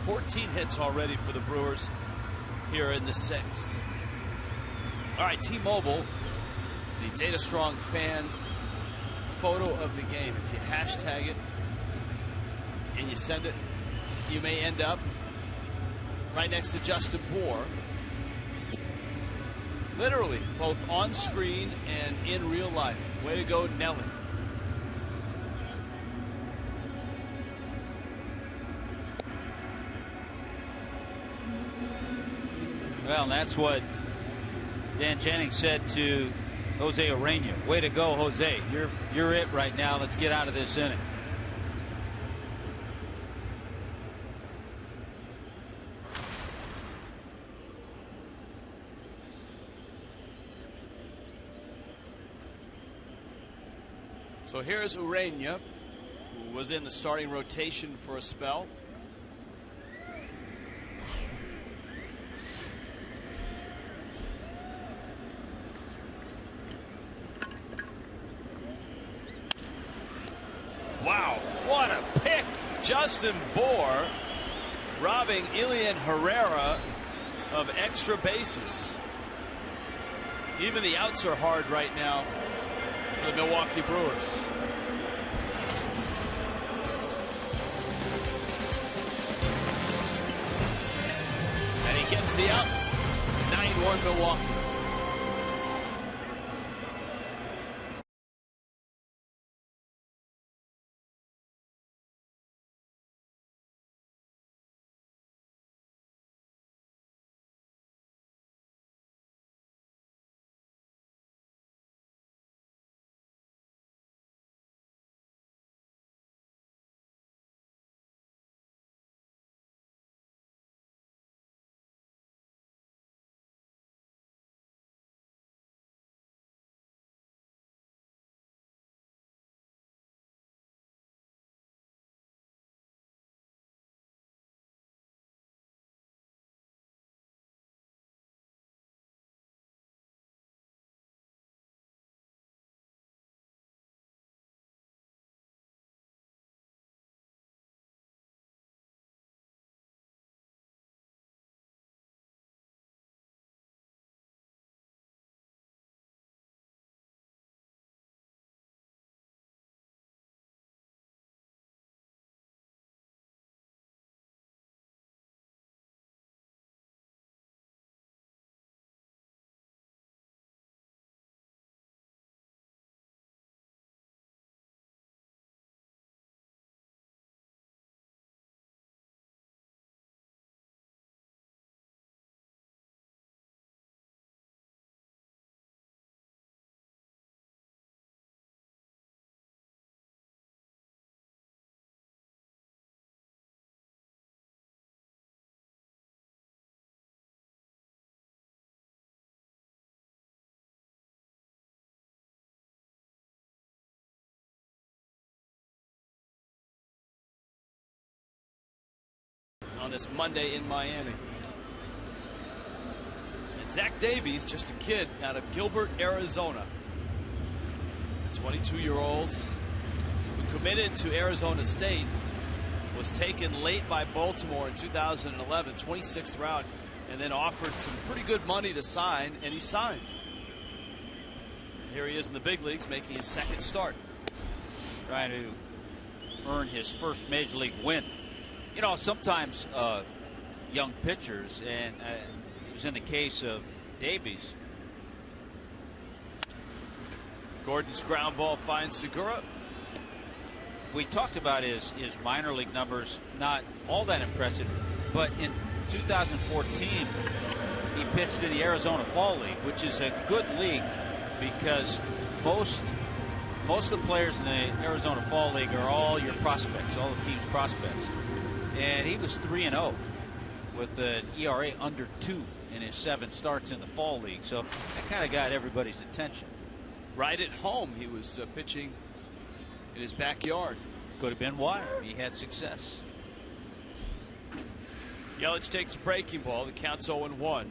14 hits already for the Brewers here in the 6th. All right, T-Mobile, the Data Strong fan photo of the game. If you hashtag it and you send it, you may end up right next to Justin Bour. Literally, both on screen and in real life. Way to go, Nelly. Well, that's what Dan Jennings said to Jose Urena. Way to go, Jose. You're it right now. Let's get out of this inning. So here's Urena, who was in the starting rotation for a spell. Wow, what a pick. Justin Bour robbing Elian Herrera of extra bases. Even the outs are hard right now for the Milwaukee Brewers. And he gets the out. 9-1 Milwaukee. On this Monday in Miami. And Zach Davies, just a kid out of Gilbert, Arizona. 22-year-old who committed to Arizona State, was taken late by Baltimore in 2011, 26th round, and then offered some pretty good money to sign, and he signed. And here he is in the big leagues making his second start. Trying to earn his first major league win. You know, sometimes young pitchers, and it was in the case of Davies. Gordon's ground ball finds Segura. We talked about his minor league numbers, not all that impressive, but in 2014 he pitched in the Arizona Fall League, which is a good league because most of the players in the Arizona Fall League are all your prospects, all the team's prospects. And he was 3-0 with an ERA under 2 in his 7 starts in the Fall League. So that kind of got everybody's attention. Right at home, he was pitching in his backyard. Could have been why he had success. Yelich takes a breaking ball. The count's 0-1.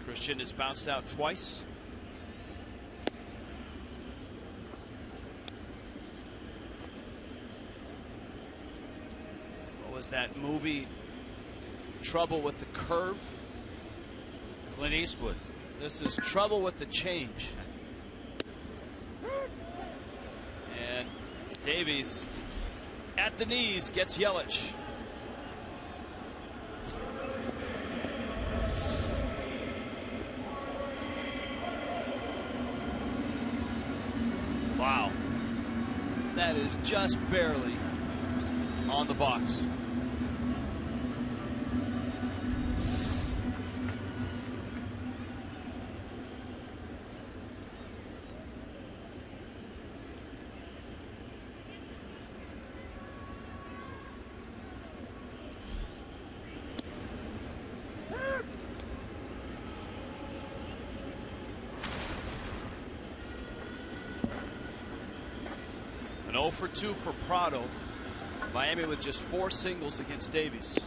Christian has bounced out twice. was that movie Trouble with the Curve. Clint Eastwood. This is Trouble with the Change. And Davies at the knees gets Yelich. Wow. That is just barely on the box. An 0 for 2 for Prado. Miami with just 4 singles against Davies.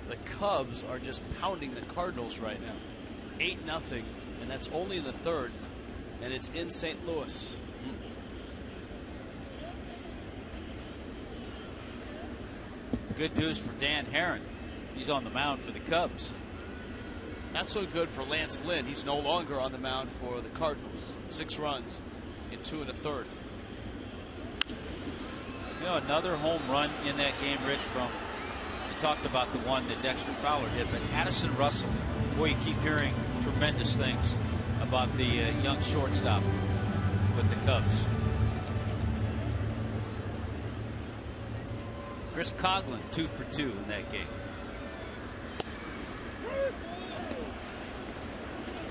The Cubs are just pounding the Cardinals right now. 8-0, and that's only in the third, and it's in St. Louis. Good news for Dan Herron. He's on the mound for the Cubs. Not so good for Lance Lynn. He's no longer on the mound for the Cardinals. 6 runs in 2 1/3. You know, another home run in that game, Rich, from, you talked about the one that Dexter Fowler hit, but Addison Russell. Boy, you keep hearing tremendous things about the young shortstop with the Cubs. Chris Coughlin, 2 for 2 in that game.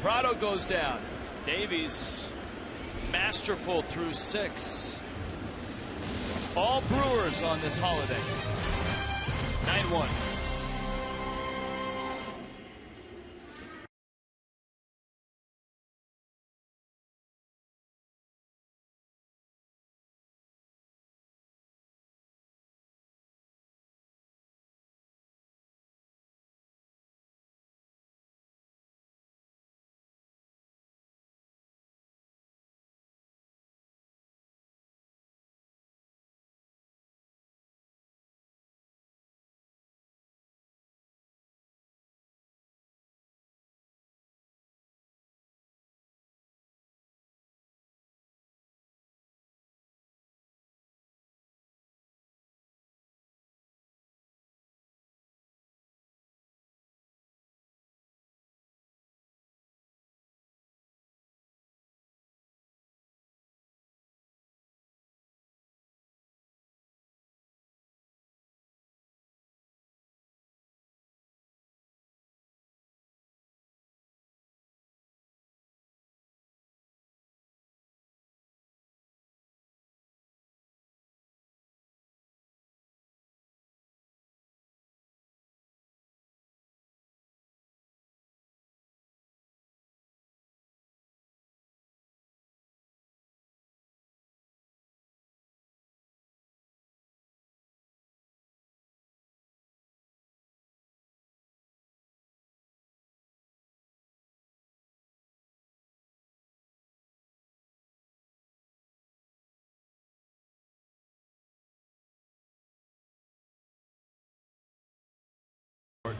Prado goes down. Davies masterful through 6. All Brewers on this holiday. 9-1.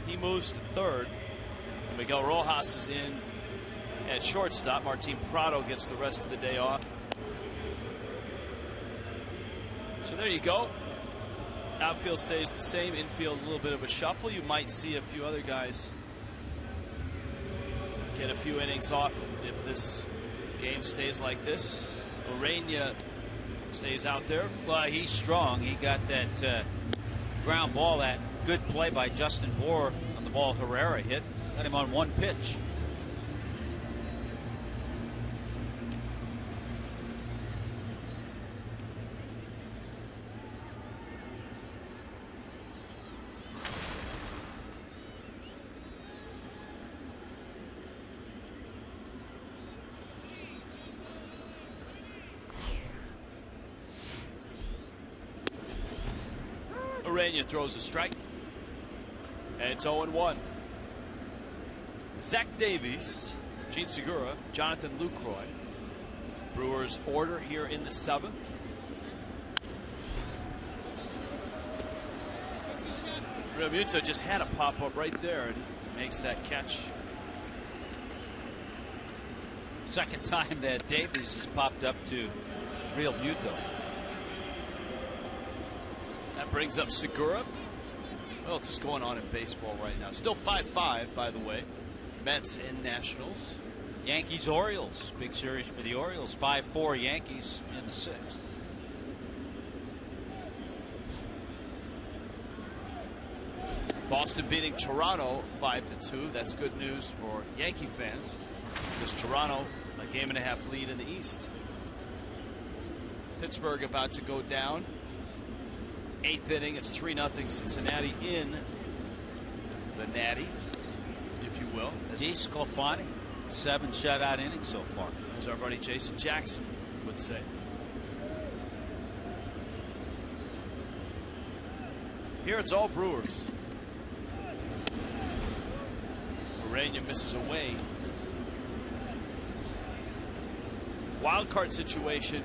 He moves to third. Miguel Rojas is in at shortstop. Martin Prado gets the rest of the day off. So there you go. Outfield stays the same. Infield a little bit of a shuffle. You might see a few other guys get a few innings off if this game stays like this. Orania stays out there. Well, he's strong. He got that ground ball, that good play by Justin Bour on the ball Herrera hit. Got him on 1 pitch. Orania throws a strike. And it's 0-1. Zach Davies, Gene Segura, Jonathan Lucroy, Brewers order here in the 7th. Realmuto just had a pop-up right there and makes that catch. Second time that Davies has popped up to Realmuto. That brings up Segura. Well, it's just going on in baseball right now. Still 5-5, by the way. Mets and Nationals. Yankees Orioles. Big series for the Orioles. 5-4 Yankees in the 6th. Boston beating Toronto 5-2. That's good news for Yankee fans, because Toronto a 1.5 lead in the East. Pittsburgh about to go down. 8th inning. It's 3-0 Cincinnati in the Natty, if you will. DeSclafani, 7 shutout innings so far, as our buddy Jason Jackson would say. Here it's all Brewers. Urania misses away. Wild card situation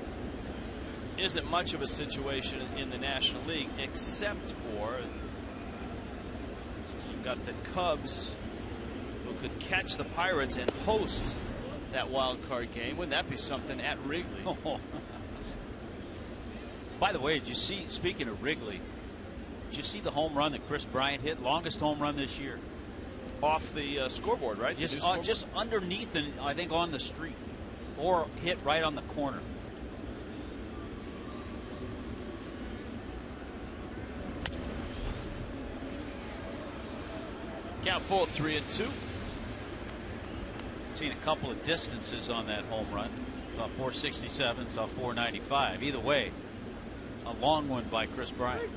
isn't much of a situation in the National League, except for you've got the Cubs, who could catch the Pirates and host that wild card game. Wouldn't that be something at Wrigley? Oh. By the way, did you see, speaking of Wrigley, did you see the home run that Chris Bryant hit? Longest home run this year. Off the scoreboard, right? Just underneath, and I think on the street, or hit right on the corner. Count full at 3-2. Seen a couple of distances on that home run. Saw 467, saw 495. Either way, a long one by Chris Bryant.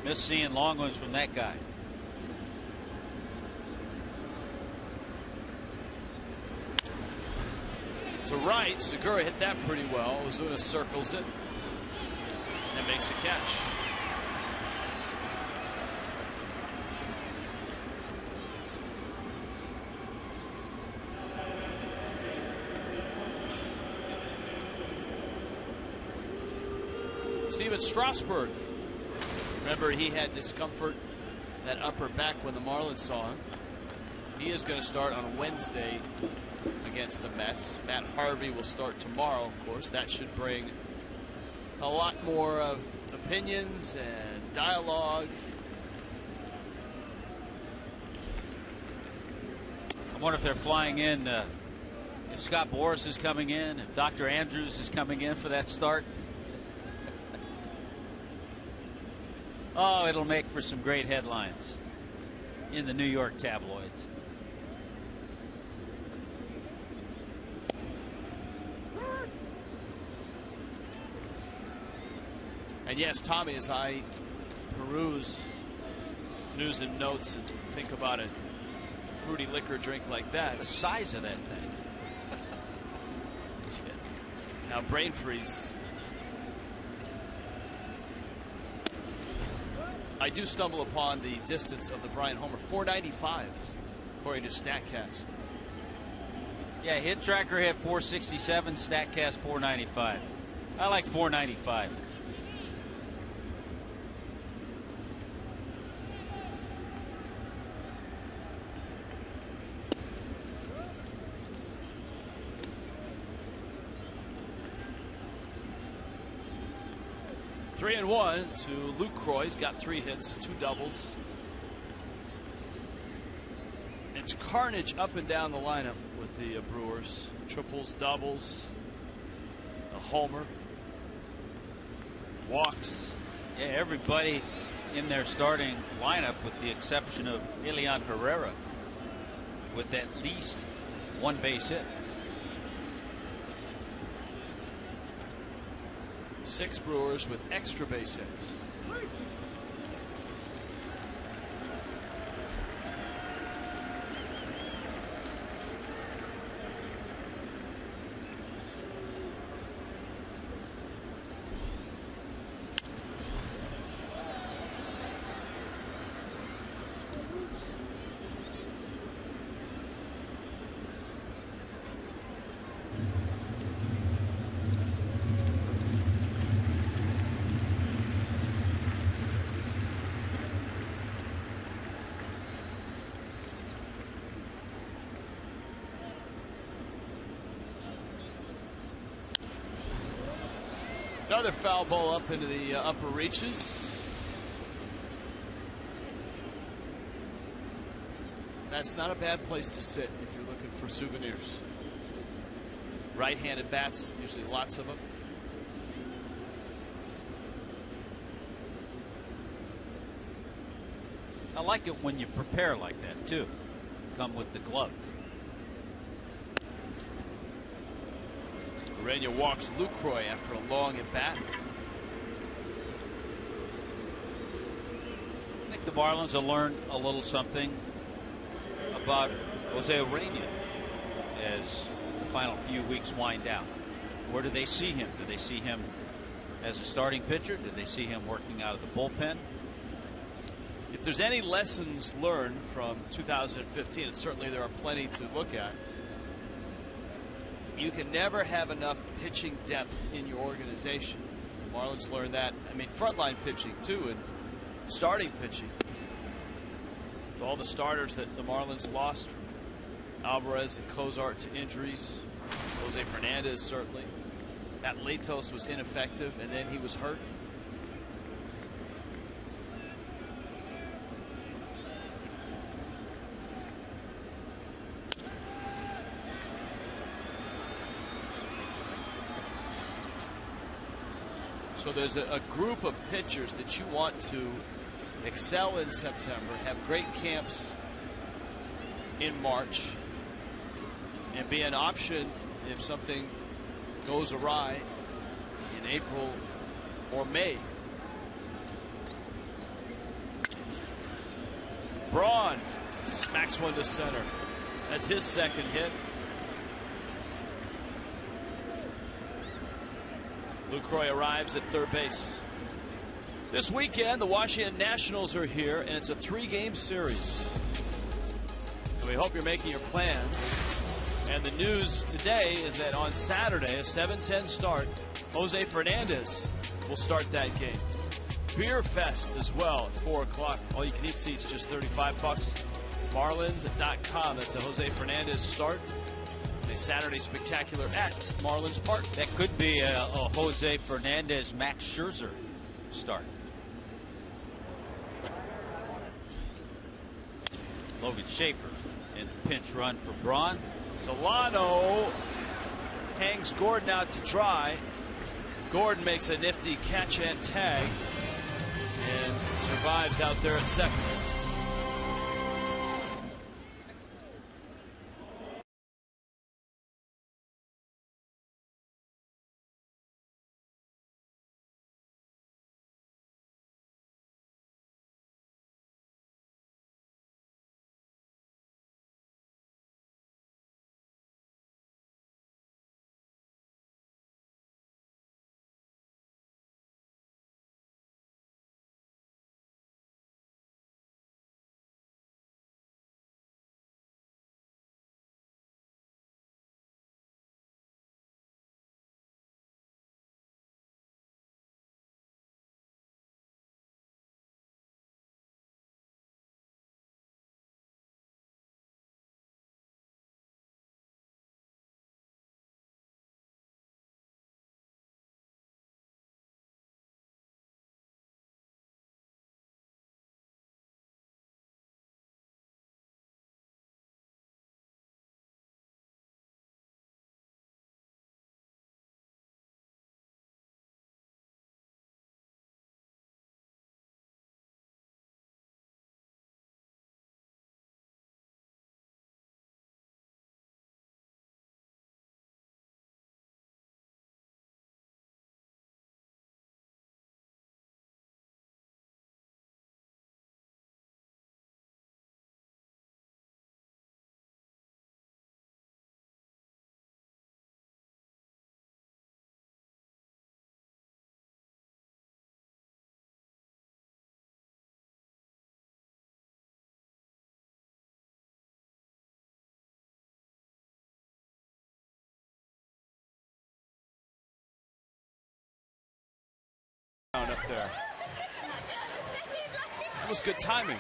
Miss seeing long ones from that guy. To right, Segura hit that pretty well. Ozuna circles it and makes a catch. Steven Strasburg. Remember, he had discomfort, that upper back, when the Marlins saw him. He is going to start on Wednesday against the Mets. Matt Harvey will start tomorrow, of course. That should bring a lot more opinions and dialogue. I wonder if they're flying in, if Scott Boras is coming in, if Dr. Andrews is coming in for that start. Oh, it'll make for some great headlines in the New York tabloids. And yes, Tommy, as I peruse news and notes and think about a fruity liquor drink like that. The size of that thing. Now brain freeze. I do stumble upon the distance of the Bryant homer, 495, according to StatCast. Yeah, Hit Tracker had 467, StatCast 495. I like 495. Three and one to Luke Croy. He's got 3 hits, 2 doubles. It's carnage up and down the lineup with the Brewers. Triples, doubles, a homer, walks. Yeah, everybody in their starting lineup, with the exception of Elian Herrera, with at least 1 base hit. 6 Brewers with extra base hits. Another foul ball up into the upper reaches. That's not a bad place to sit if you're looking for souvenirs. Right-handed bats, usually lots of them. I like it when you prepare like that too. Come with the glove. Urania walks Lucroy after a long at bat. I think the Marlins will learn a little something about Jose Urania as the final few weeks wind down. Where do they see him? Do they see him as a starting pitcher? Do they see him working out of the bullpen? If there's any lessons learned from 2015, and certainly there are plenty to look at, you can never have enough pitching depth in your organization. The Marlins learned that. I mean, frontline pitching too, and starting pitching. With all the starters that the Marlins lost, from Alvarez and Cozart to injuries, Jose Fernandez certainly. Matt Latos was ineffective, and then he was hurt. So there's a group of pitchers that you want to excel in September, have great camps in March, and be an option if something goes awry in April or May. Braun smacks one to center. That's his second hit. Lucroy arrives at third base. This weekend, the Washington Nationals are here, and it's a 3-game series. And we hope you're making your plans. And the news today is that on Saturday, a 7:10 start, Jose Fernandez will start that game. Beer Fest as well at 4 o'clock. All you can eat seats just $35. Marlins.com. That's a Jose Fernandez start. A Saturday spectacular at Marlins Park. That could be a Jose Fernandez, Max Scherzer start. Logan Schaefer in the pinch run for Braun. Solano hangs Gordon out to dry. Gordon makes a nifty catch and tag and survives out there at second. Up there. That was good timing.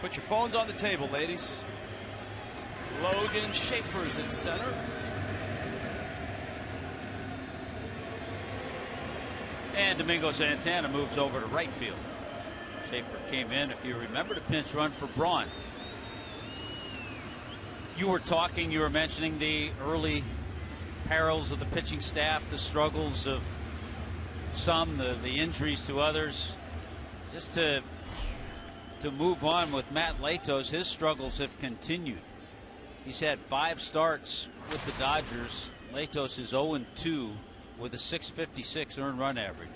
Put your phones on the table, ladies. Logan Schaefer's in center. And Domingo Santana moves over to right field. Schaefer came in, if you remember, to pinch run for Braun. You were mentioning the early perils of the pitching staff, the struggles of some, the injuries to others. Just to move on with Matt Latos, his struggles have continued. He's had 5 starts with the Dodgers. Latos is 0-2 with a .656 earned run average.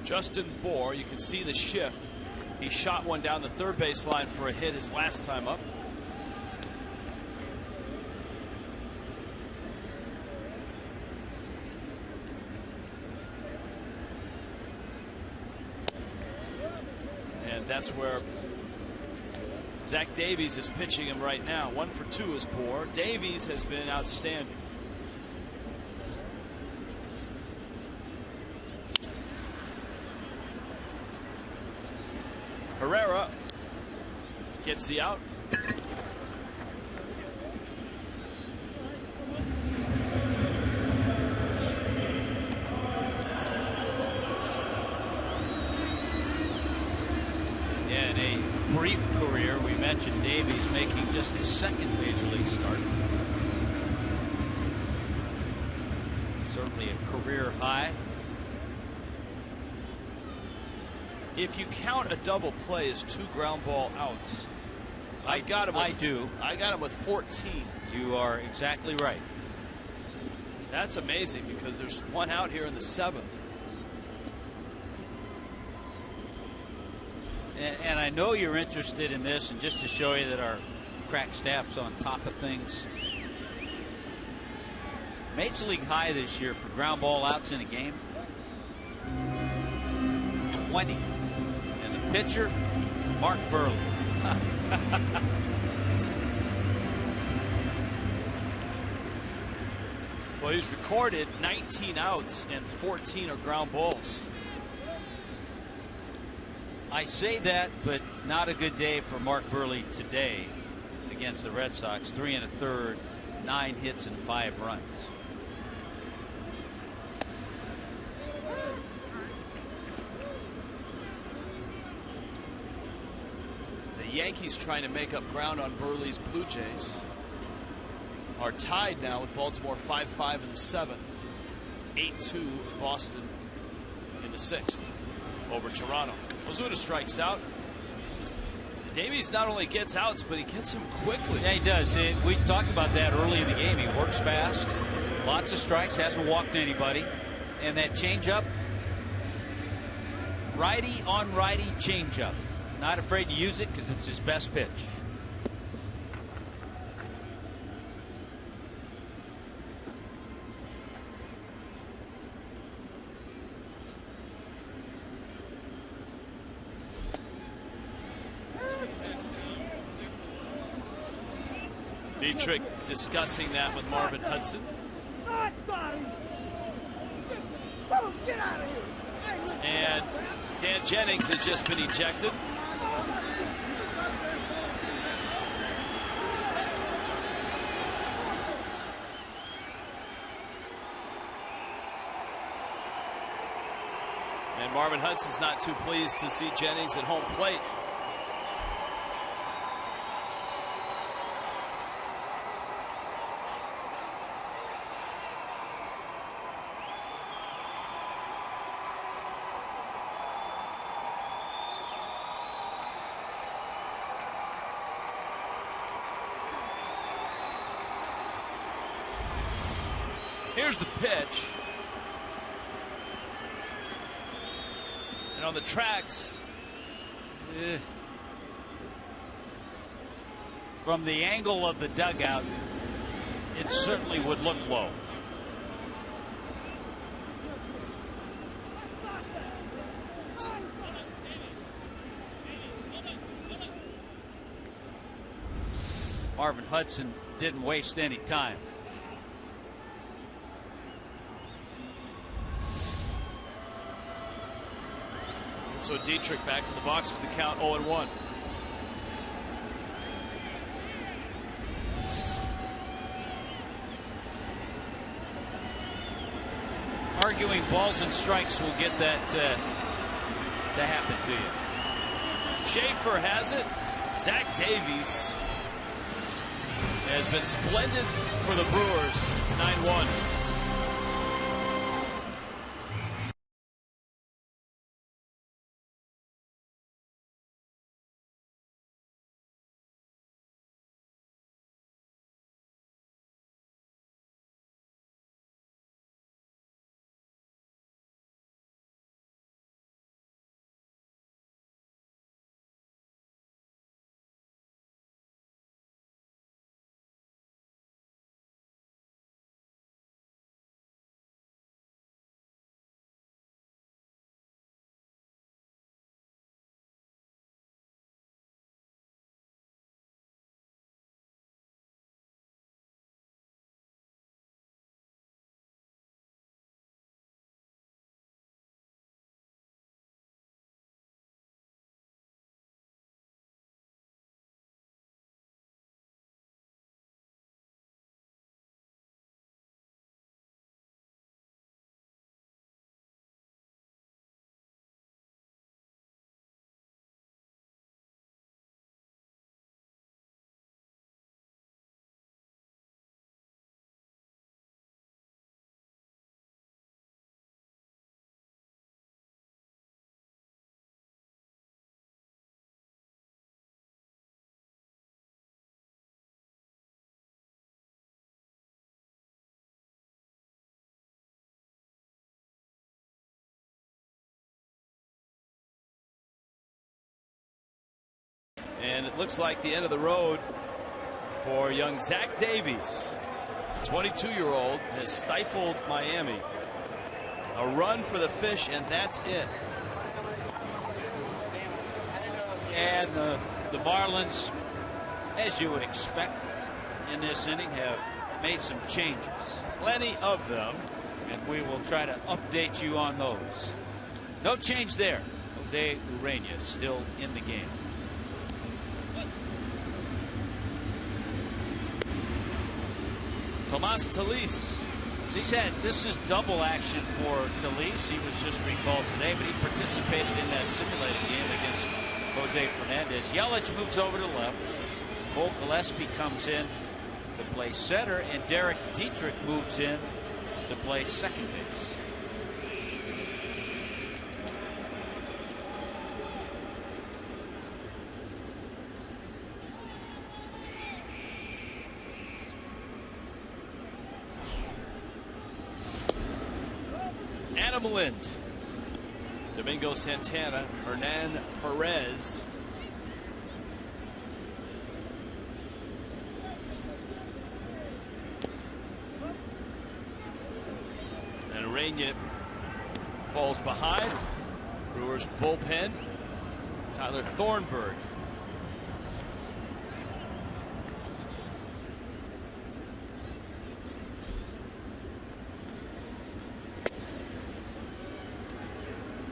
Justin Bour, you can see the shift. He shot one down the third base line for a hit his last time up. And that's where Zach Davies is pitching him right now. 1 for 2 is Bour. Davies has been outstanding. Herrera gets the out. In a brief career, we mentioned Davies making just his second major league start. Certainly a career high. If you count a double play as 2 ground ball outs, I got him. I got him with 14. You are exactly right. That's amazing because there's 1 out here in the 7th. And I know you're interested in this, and just to show you that our crack staff's on top of things. Major league high this year for ground ball outs in a game, 20. And the pitcher, Mark Burley. Well, he's recorded 19 outs and 14 are ground balls. I say that, but not a good day for Mark Burley today against the Red Sox. 3 1/3, 9 hits and 5 runs. The Yankees, trying to make up ground on Burley's Blue Jays, are tied now with Baltimore 5-5 in the 7th, 8-2 Boston in the 6th over Toronto. Ozuna strikes out. Davies not only gets outs, but he gets them quickly. Yeah, he does. We talked about that early in the game. He works fast, lots of strikes, hasn't walked anybody, and that changeup, righty on righty changeup. Not afraid to use it because it's his best pitch. Dietrich discussing that with Marvin Hudson. And Dan Jennings has just been ejected. And Marvin Hudson's not too pleased to see Jennings at home plate. Here's the pitch. And on the tracks, from the angle of the dugout, it certainly would look low. Marvin Hudson didn't waste any time. So Dietrich back in the box for the count, 0-1. Arguing balls and strikes will get that to happen to you. Schaefer has it. Zach Davies has been splendid for the Brewers. It's 9-1. And it looks like the end of the road for young Zach Davies. 22-year-old has stifled Miami. A run for the Fish, and that's it. And the Marlins, as you would expect in this inning, have made some changes. Plenty of them. And we will try to update you on those. No change there. Jose Urena still in the game. Tomas Talis. This is double action for Talis. He was just recalled today, but he participated in that simulated game against Jose Fernandez. Yelich moves over to left. Cole Gillespie comes in to play center, and Derek Dietrich moves in to play second base. Adam Lind, Domingo Santana, Hernan Perez. And Urena falls behind. Brewers bullpen. Tyler Thornburg.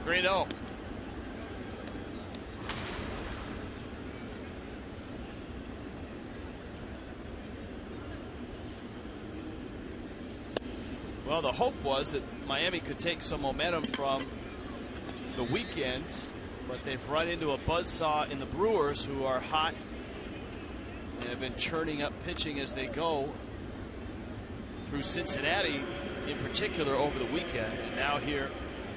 Green Oak. Well, the hope was that Miami could take some momentum from the weekends, but they've run into a buzzsaw in the Brewers, who are hot and have been churning up pitching as they go through Cincinnati in particular over the weekend, and now here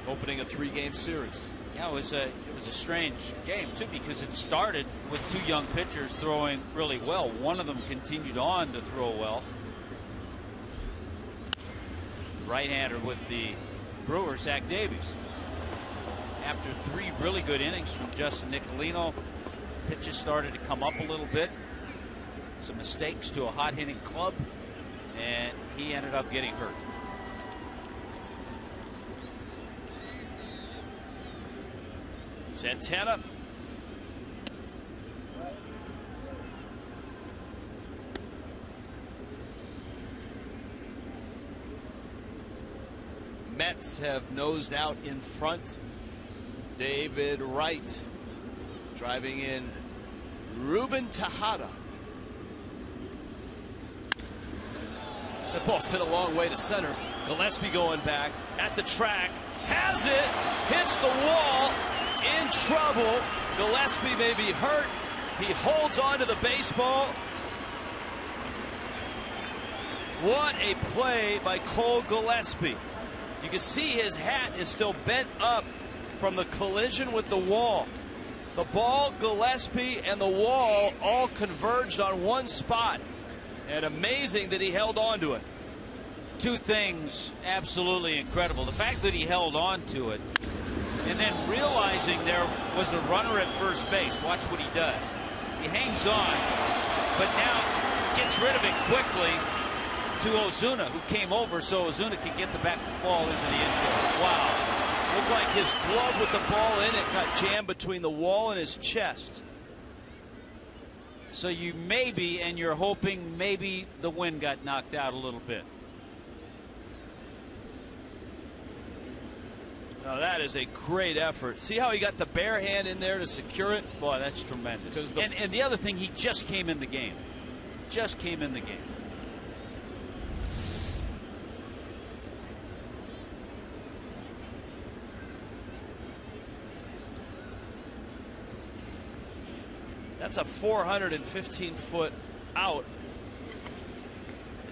opening a 3-game series. Yeah, it was a strange game too, because it started with two young pitchers throwing really well. One of them continued on to throw well. Right-hander with the Brewers, Zach Davies. After 3 really good innings from Justin Nicolino, pitches started to come up a little bit. Some mistakes to a hot-hitting club, and he ended up getting hurt. Santana. Mets have nosed out in front David Wright driving in Ruben Tejada. The ball's hit a long way to center. Gillespie going back at the track. Has it. Hits the wall. In trouble. Gillespie may be hurt. He holds on to the baseball. What a play by Cole Gillespie. You can see his hat is still bent up from the collision with the wall. The ball, Gillespie, and the wall all converged on one spot. And amazing that he held on to it. Two things absolutely incredible. The fact that he held on to it, and then realizing there was a runner at first base. Watch what he does. He hangs on, but now gets rid of it quickly to Ozuna, who came over so Ozuna could get the back ball into the infield. Wow. Looked like his glove with the ball in it got jammed between the wall and his chest. So you maybe, and you're hoping maybe the wind got knocked out a little bit. Now that is a great effort. See how he got the bare hand in there to secure it? Boy, that's tremendous. And the other thing, he just came in the game. Just came in the game. That's a 415-foot out.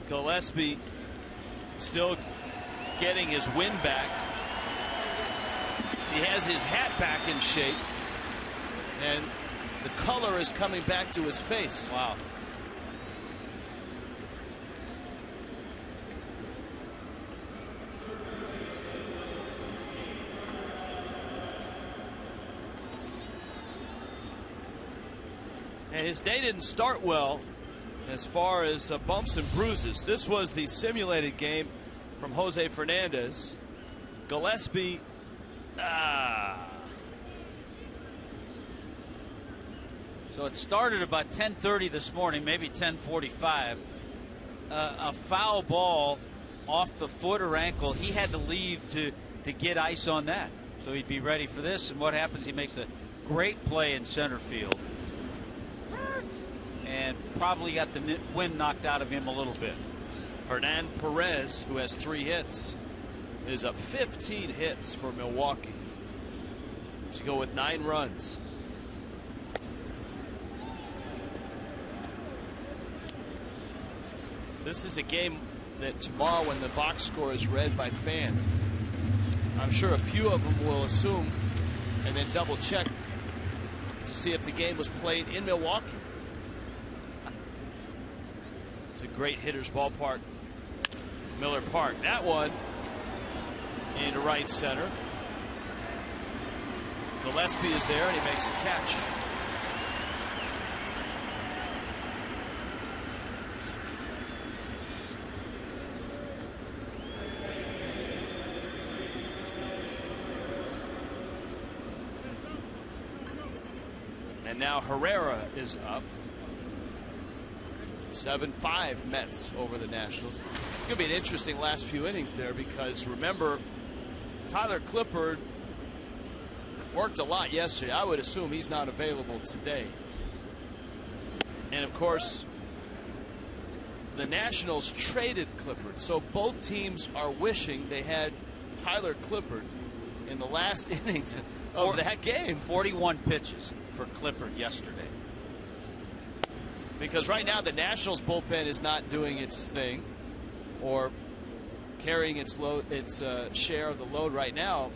Gillespie still getting his wind back. He has his hat back in shape, and the color is coming back to his face. Wow. And his day didn't start well as far as bumps and bruises. This was the simulated game from Jose Fernandez. Gillespie. So it started about 10:30 this morning, maybe 10:45. A foul ball off the foot or ankle. He had to leave to get ice on that, so he'd be ready for this. And what happens? He makes a great play in center field, and probably got the wind knocked out of him a little bit. Hernan Perez, who has 3 hits, is up 15 hits for Milwaukee to go with 9 runs. This is a game that tomorrow, when the box score is read by fans, I'm sure a few of them will assume and then double check to see if the game was played in Milwaukee. It's a great hitter's ballpark, Miller Park. That one into right center. Gillespie is there, and he makes the catch. And now Herrera is up. 7-5 Mets over the Nationals. It's going to be an interesting last few innings there, because remember, Tyler Clippard worked a lot yesterday. I would assume he's not available today. And of course, the Nationals traded Clippard, so both teams are wishing they had Tyler Clippard in the last innings of that game. 41 pitches for Clippard yesterday. Because right now the Nationals bullpen is not doing its thing, or carrying its load, its share of the load right now.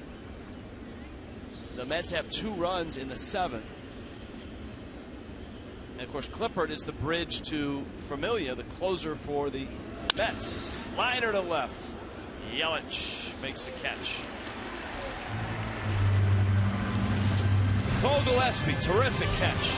The Mets have 2 runs in the 7th. And of course, Clippard is the bridge to Familia, the closer for the Mets. Liner to left. Yelich makes the catch. Cole Gillespie, terrific catch.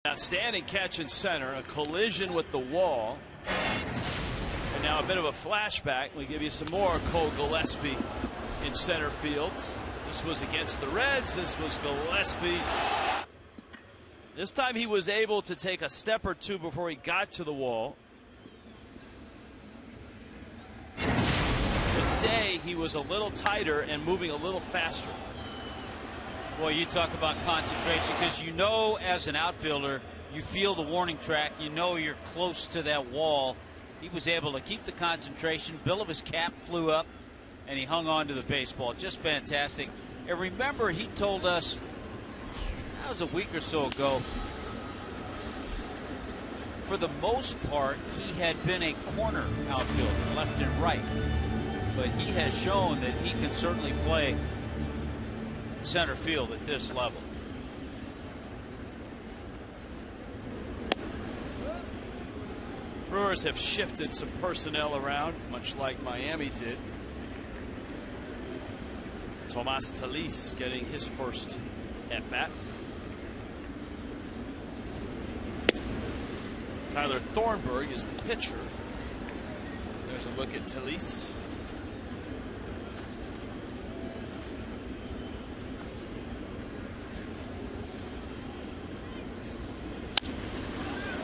Outstanding catch in center, a collision with the wall. And now a bit of a flashback. We give you some more Cole Gillespie in center field. This was against the Reds. This was Gillespie. This time he was able to take a step or two before he got to the wall. Today he was a little tighter and moving a little faster. Boy, you talk about concentration, because you know as an outfielder, you feel the warning track, you know you're close to that wall. He was able to keep the concentration. Bill of his cap flew up, and he hung on to the baseball. Just fantastic. And remember, he told us, that was a week or so ago, for the most part, he had been a corner outfielder, left and right. But he has shown that he can certainly play center field at this level. Brewers have shifted some personnel around, much like Miami did. Tomas Talis getting his first at bat. Tyler Thornburg is the pitcher. There's a look at Talis.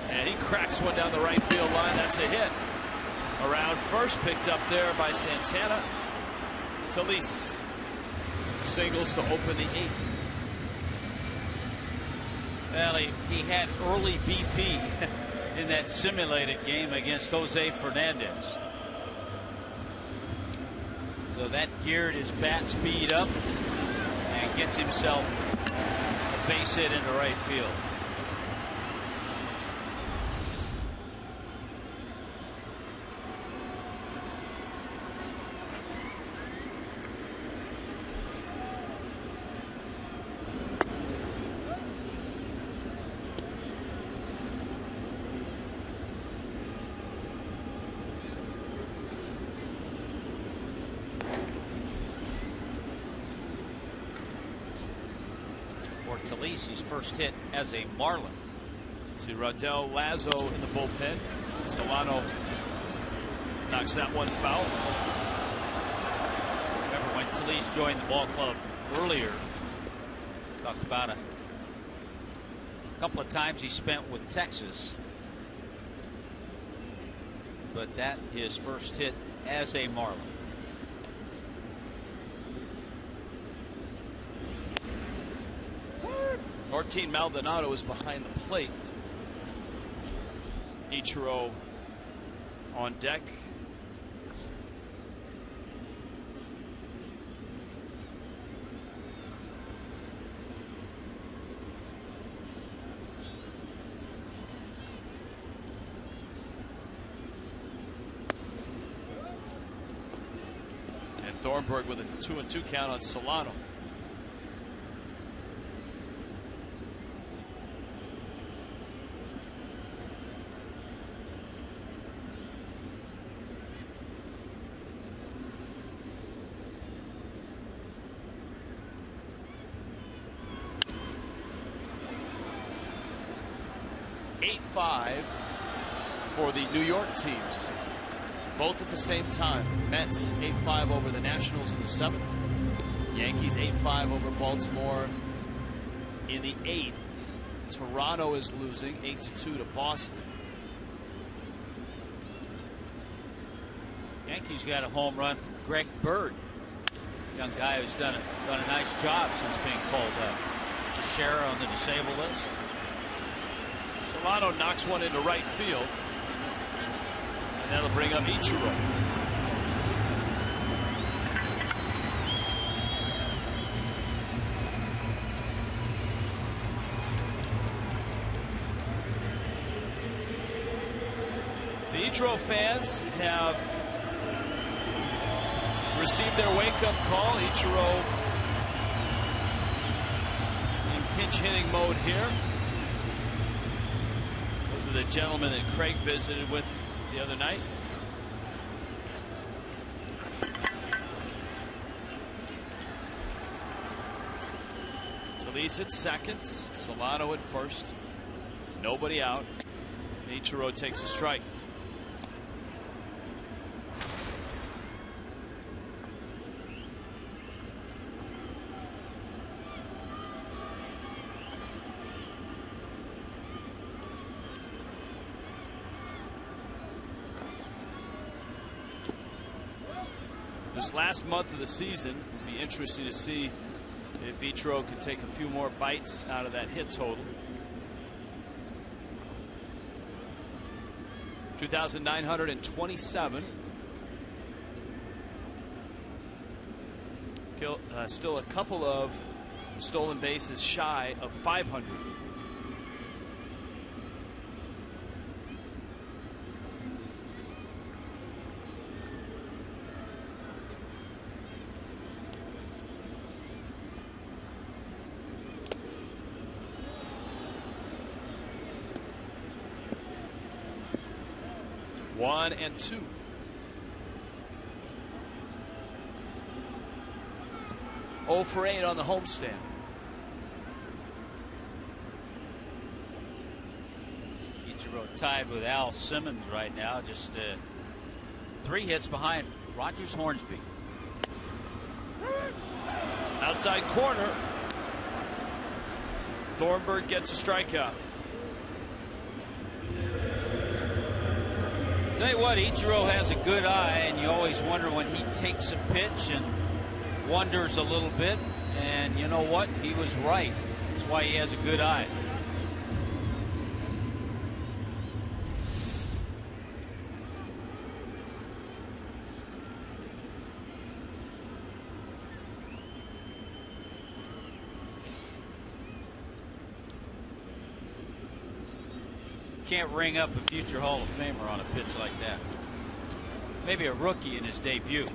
And he cracks one down the right field line. That's a hit. Around first, picked up there by Santana. Talis singles to open the 8th. Well, he had early BP in that simulated game against Jose Fernandez. So that geared his bat speed up and gets himself a base hit into right field. His first hit as a Marlin. See Rodell Lazo in the bullpen. Solano knocks that one foul. Remember when Talis joined the ball club earlier, talked about a couple of times he spent with Texas, but that his first hit as a Marlin. Martin Maldonado is behind the plate. Ichiro on deck. And Thornburg with a 2-2 count on Solano. For the New York teams, both at the same time. Mets 8-5 over the Nationals in the 7th. Yankees 8-5 over Baltimore in the 8th. Toronto is losing 8-2 to Boston. Yankees got a home run from Greg Bird, young guy who's done a nice job since being called up. Teixeira on the disabled list. Solano knocks one into right field. And that'll bring up Ichiro. The Ichiro fans have received their wake-up call. Ichiro in pinch hitting mode here. Those are the gentlemen that Craig visited with the other night. Talis at second, Solano at first. Nobody out. Ichiro takes a strike. This last month of the season will be interesting to see if Ichiro can take a few more bites out of that hit total. 2,927. Still a couple of stolen bases shy of 500. One and two. Oh for 8 on the homestand. Ichiro tied with Al Simmons right now, just 3 hits behind Rogers Hornsby. Outside corner. Thornburg gets a strikeout. Tell you what, Ichiro has a good eye, and you always wonder when he takes a pitch and wonders a little bit. And you know what? He was right. That's why he has a good eye. Can't ring up a future Hall of Famer on a pitch like that. Maybe a rookie in his debut.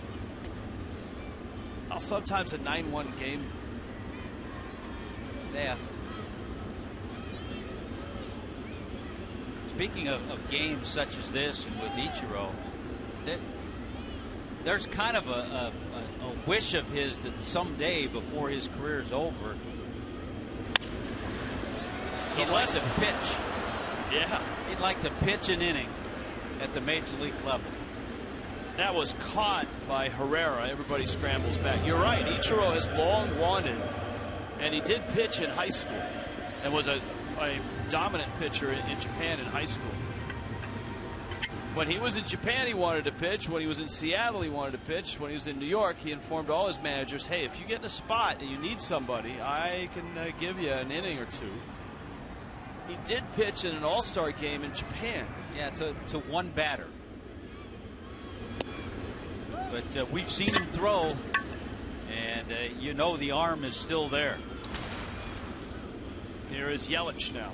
Oh, sometimes a 9-1 game. Yeah. Speaking of games such as this and with Ichiro, there's kind of a wish of his that someday before his career is over, he'd like to pitch. Yeah. He'd like to pitch an inning at the major league level. That was caught by Herrera. Everybody scrambles back. You're right. Ichiro has long wanted, and he did pitch in high school and was a dominant pitcher in Japan in high school. When he was in Japan, he wanted to pitch. When he was in Seattle, he wanted to pitch. When he was in New York, he informed all his managers, hey, if you get in a spot and you need somebody, I can give you an inning or two. He did pitch in an all-star game in Japan. Yeah, to one batter. But we've seen him throw, and you know the arm is still there. Here is Yelich now.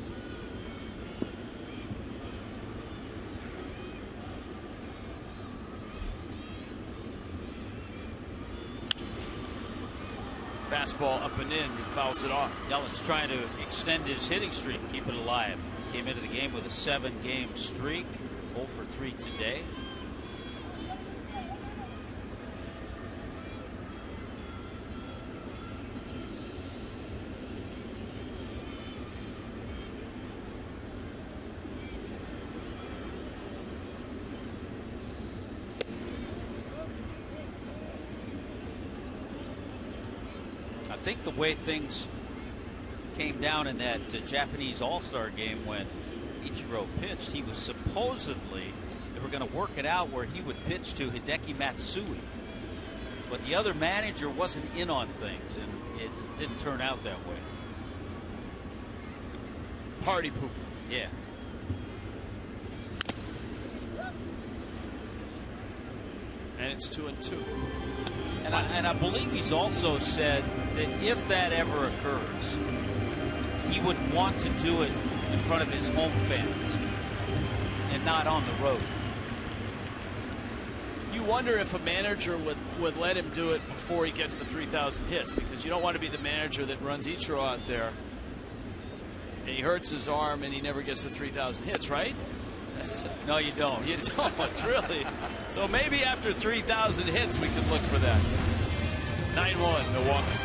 Fastball up and in, he fouls it off. Yelich trying to extend his hitting streak, keep it alive. Came into the game with a 7-game streak, 0 for 3 today. I think the way things came down in that Japanese All-Star game when Ichiro pitched, he was supposedly, they were going to work it out where he would pitch to Hideki Matsui, but the other manager wasn't in on things, and it didn't turn out that way. Party pooper. Yeah. And it's 2-2. And I believe he's also said that if that ever occurs, he would want to do it in front of his home fans and not on the road. You wonder if a manager would let him do it before he gets to 3,000 hits, because you don't want to be the manager that runs Ichiro out there and he hurts his arm and he never gets to 3,000 hits, right? No, you don't. You don't, really. So maybe after 3,000 hits, we can look for that. 9-1, Milwaukee.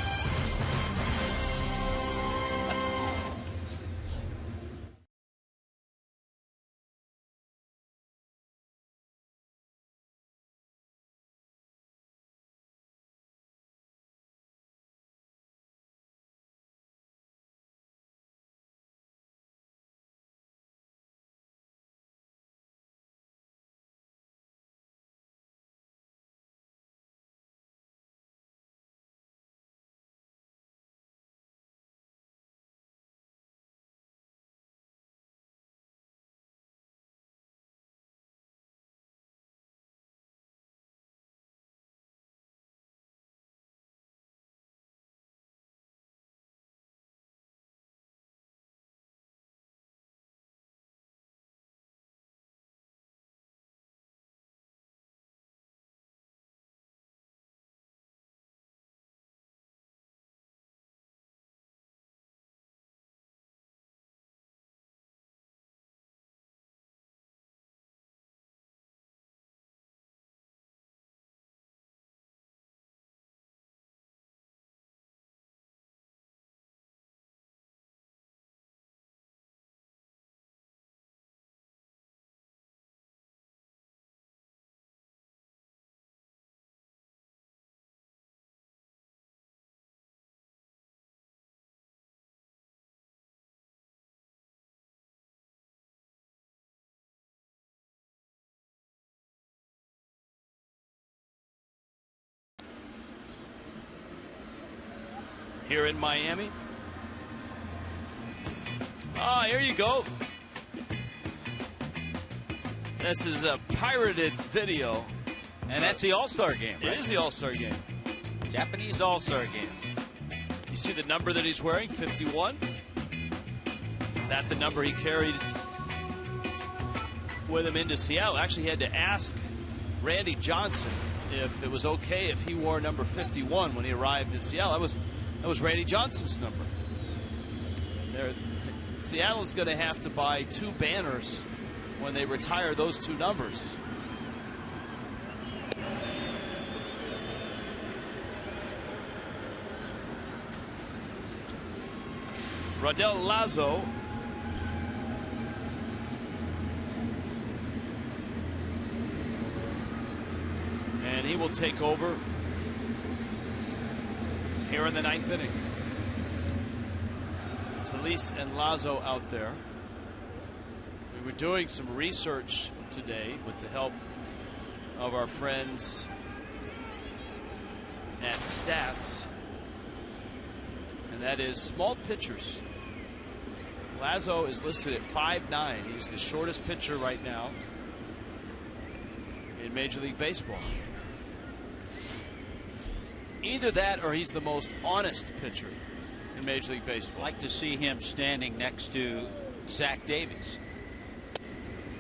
here in Miami. Ah, here you go. This is a pirated video. And that's the All-Star game, right? It is the All-Star game. Japanese All-Star game. You see the number that he's wearing, 51? That's the number he carried with him into Seattle. Actually, he had to ask Randy Johnson if it was okay if he wore number 51 when he arrived in Seattle. That was Randy Johnson's number. Seattle's going to have to buy 2 banners when they retire those 2 numbers. Rodel Lazo and he will take over here in the 9th inning. Talise and Lazo out there. We were doing some research today with the help of our friends at Stats, and that is small pitchers. Lazo is listed at 5'9". He's the shortest pitcher right now in Major League Baseball. Either that or he's the most honest pitcher in Major League Baseball. I'd like to see him standing next to Zach Davies.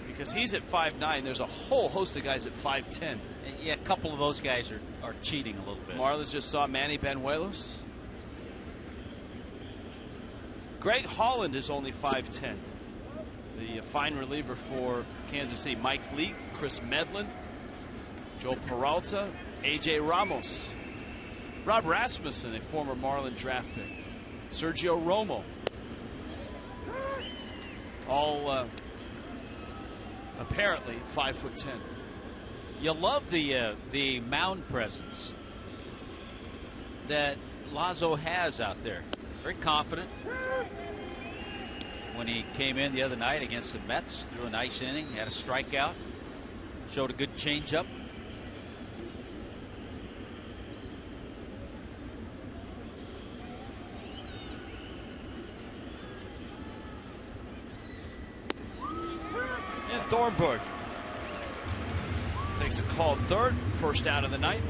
Because he's at 5'9". There's a whole host of guys at 5'10". Yeah, a couple of those guys are cheating a little bit. Marlins just saw Manny Banuelos. Greg Holland is only 5'10". The fine reliever for Kansas City. Mike Leake, Chris Medlin, Joe Peralta, A.J. Ramos, Rob Rasmussen, a former Marlin draft pick, Sergio Romo. All apparently 5'10". You love the mound presence that Lazo has out there. Very confident. When he came in the other night against the Mets, threw a nice inning, had a strikeout, showed a good changeup. And Thornburg takes a called third, first out of the night.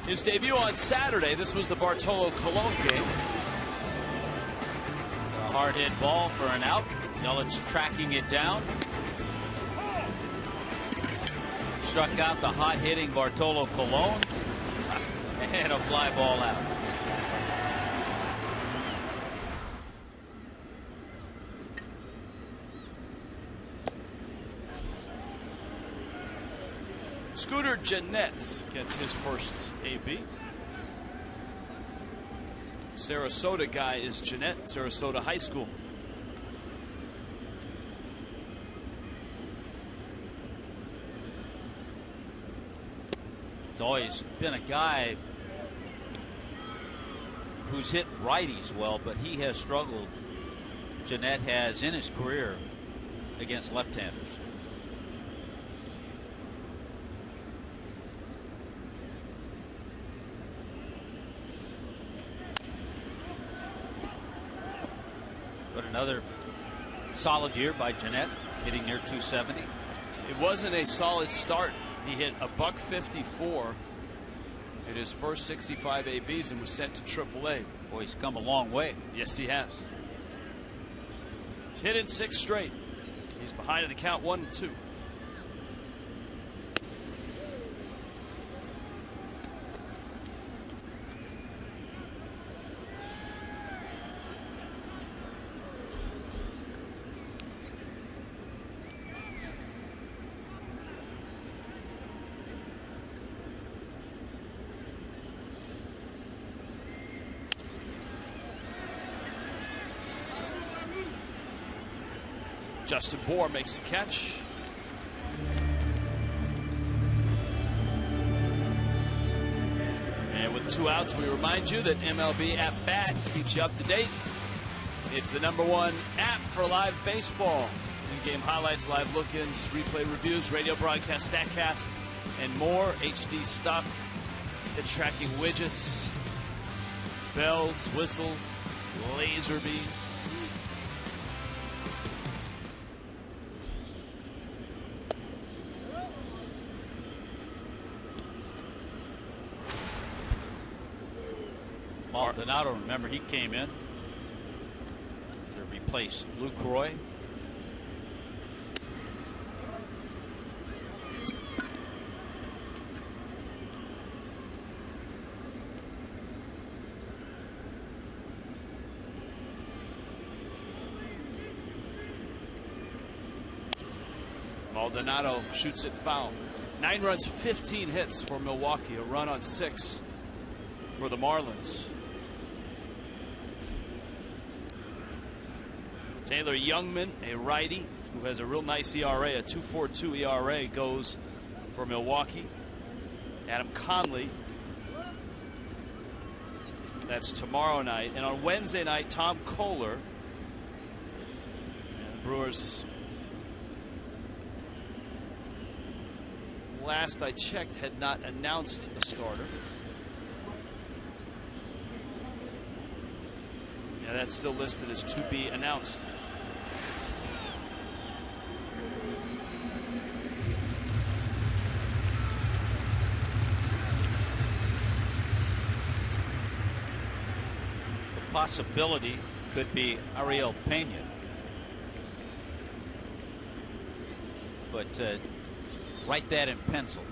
His debut on Saturday, this was the Bartolo Colon game. A hard hit ball for an out. Yelich tracking it down. Struck out the hot hitting Bartolo Colon. And a fly ball out. Scooter Gennett gets his first AB. Sarasota guy is Gennett, Sarasota High School. He's always been a guy who's hit righties well, but he has struggled. Gennett has in his career against left-handers. But another solid year by Gennett, hitting near 270. It wasn't a solid start. He hit a .154 in his first 65 ABs and was sent to AAA. Boy, he's come a long way. Yes, he has. He's hit in 6 straight. He's behind in the count 1-2. Justin Bour makes the catch. And with 2 outs, we remind you that MLB At Bat keeps you up to date. It's the #1 app for live baseball. In-game highlights, live look-ins, replay reviews, radio broadcast, StatCast, and more. HD stuff pitch tracking widgets, bells, whistles, laser beams. Maldonado, remember, he came in to replace Luke Roy. Maldonado shoots it foul. 9 runs, 15 hits for Milwaukee. A run on 6 for the Marlins. Taylor Youngman, a righty who has a real nice ERA, a 2.42 ERA, goes for Milwaukee. Adam Conley. That's tomorrow night. And on Wednesday night, Tom Kohler. And the Brewers, last I checked, had not announced a starter. Yeah, that's still listed as to be announced. The possibility could be Ariel Pena. But write that in pencil.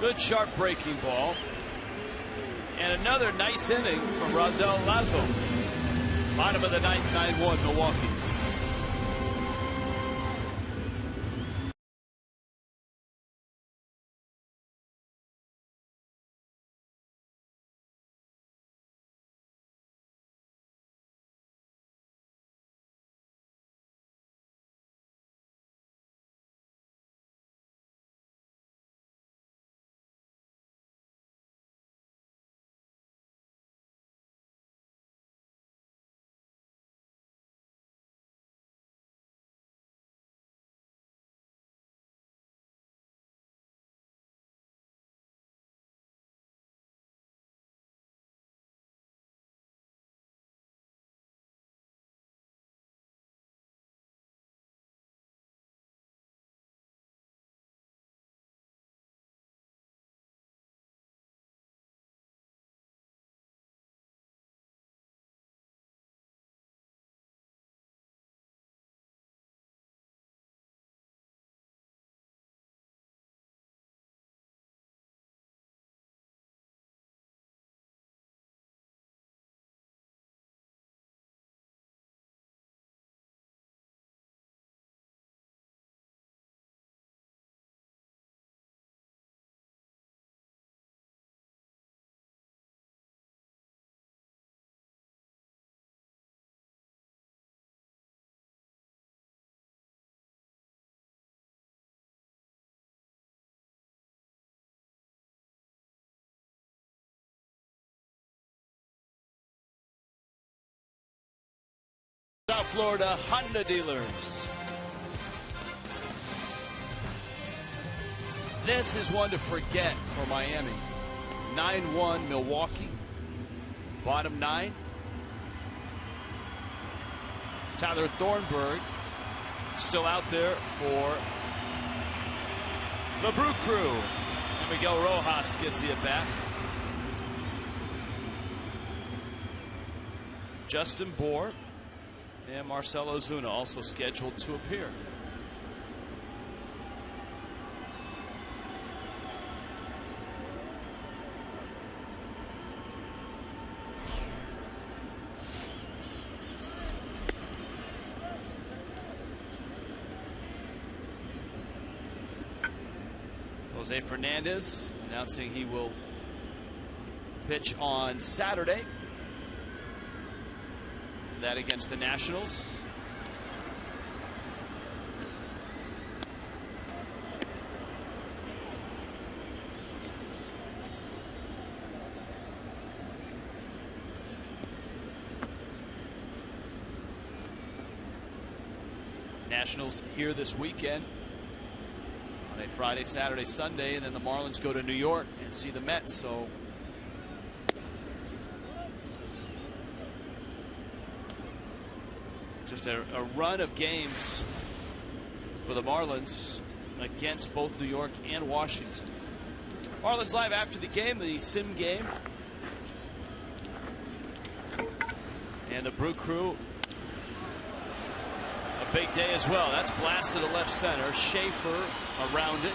Good sharp breaking ball. And another nice inning from Rondell Lazo. Bottom of the ninth, 9-1 Milwaukee. South Florida Honda dealers. This is one to forget for Miami. 9-1 Milwaukee. Bottom 9. Tyler Thornburg still out there for the Brew Crew. And Miguel Rojas gets the at bat. Justin Bohr and Marcell Ozuna also scheduled to appear. Jose Fernandez announcing he will pitch on Saturday. That against the Nationals. Nationals here this weekend on a Friday, Saturday, Sunday, and then the Marlins go to New York and see the Mets. So just a run of games for the Marlins against both New York and Washington. Marlins live after the game, the sim game. And the Brew Crew, a big day as well. That's blasted to left center. Schaefer around it.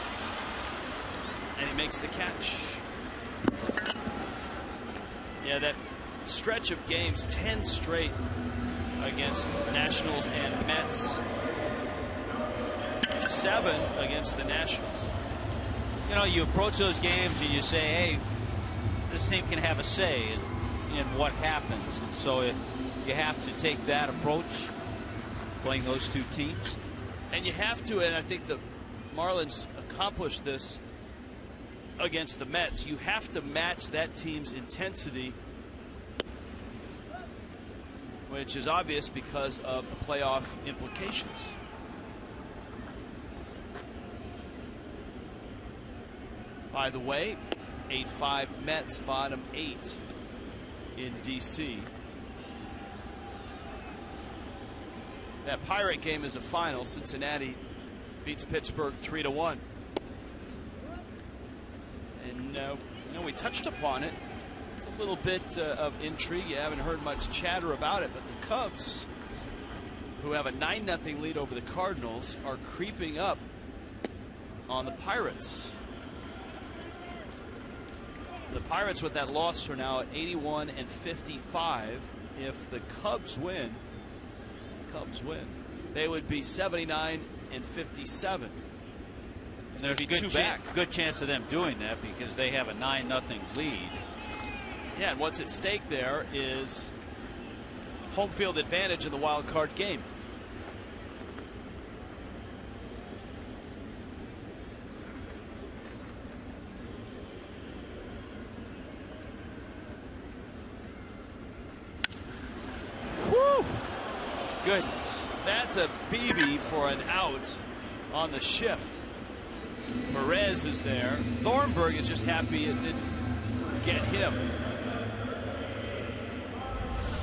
And he makes the catch. Yeah, that stretch of games, 10 straight against Nationals and Mets. 7 against the Nationals. You know, you approach those games and you say, hey, this team can have a say in what happens. And so you have to take that approach playing those two teams. And you have to, and I think the Marlins accomplished this against the Mets. You have to match that team's intensity, which is obvious because of the playoff implications. By the way, 8-5 Mets, bottom 8 in D.C. That Pirate game is a final. Cincinnati beats Pittsburgh 3-1. And you know, we touched upon it. It's a little bit of intrigue. You haven't heard much chatter about it, but the Cubs, who have a 9-0 lead over the Cardinals, are creeping up on the Pirates. The Pirates with that loss are now at 81 and 55. If the Cubs win, they would be 79 and 57. There's a good chance of them doing that because they have a 9-0 lead. Yeah, and what's at stake there is home field advantage in the wild card game. Goodness. That's a BB for an out on the shift. Perez is there. Thornburg is just happy it didn't get him.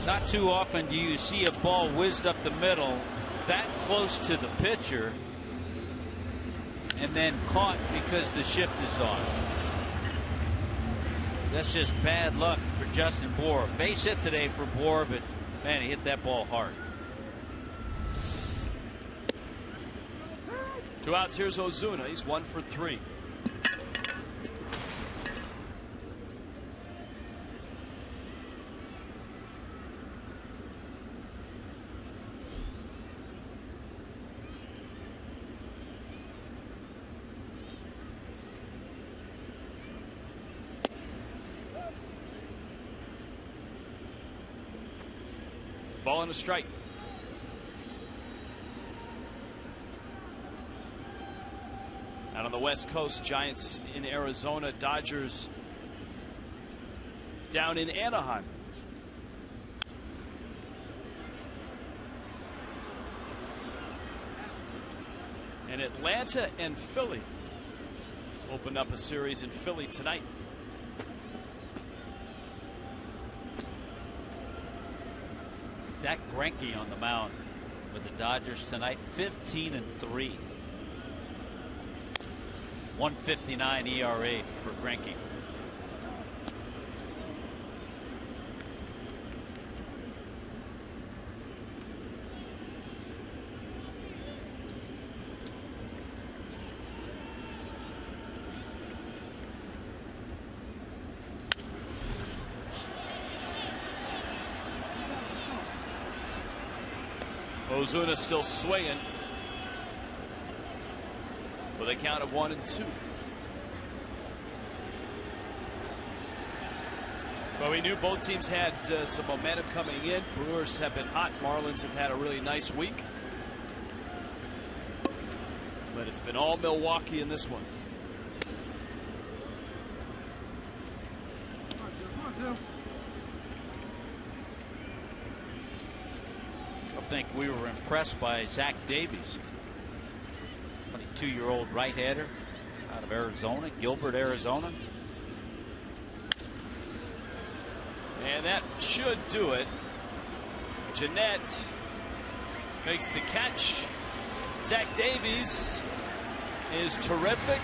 Not too often do you see a ball whizzed up the middle that close to the pitcher and then caught because the shift is on. That's just bad luck for Justin Bour. Base hit today for Bour, but man, he hit that ball hard. 2 outs. Here's Ozuna. He's 1 for 3. Ball and a strike. Out on the West Coast, Giants in Arizona, Dodgers down in Anaheim. And Atlanta and Philly open up a series in Philly tonight. Zach Greinke on the mound with the Dodgers tonight, 15-3. 1.59 ERA for Greinke. Ozuna still swinging with a count of 1-2. But we knew both teams had some momentum coming in. Brewers have been hot. Marlins have had a really nice week. But it's been all Milwaukee in this one. I think we were impressed by Zach Davies, 22-year-old right-hander out of Arizona, Gilbert, Arizona. And that should do it. Jeanette makes the catch. Zach Davies is terrific.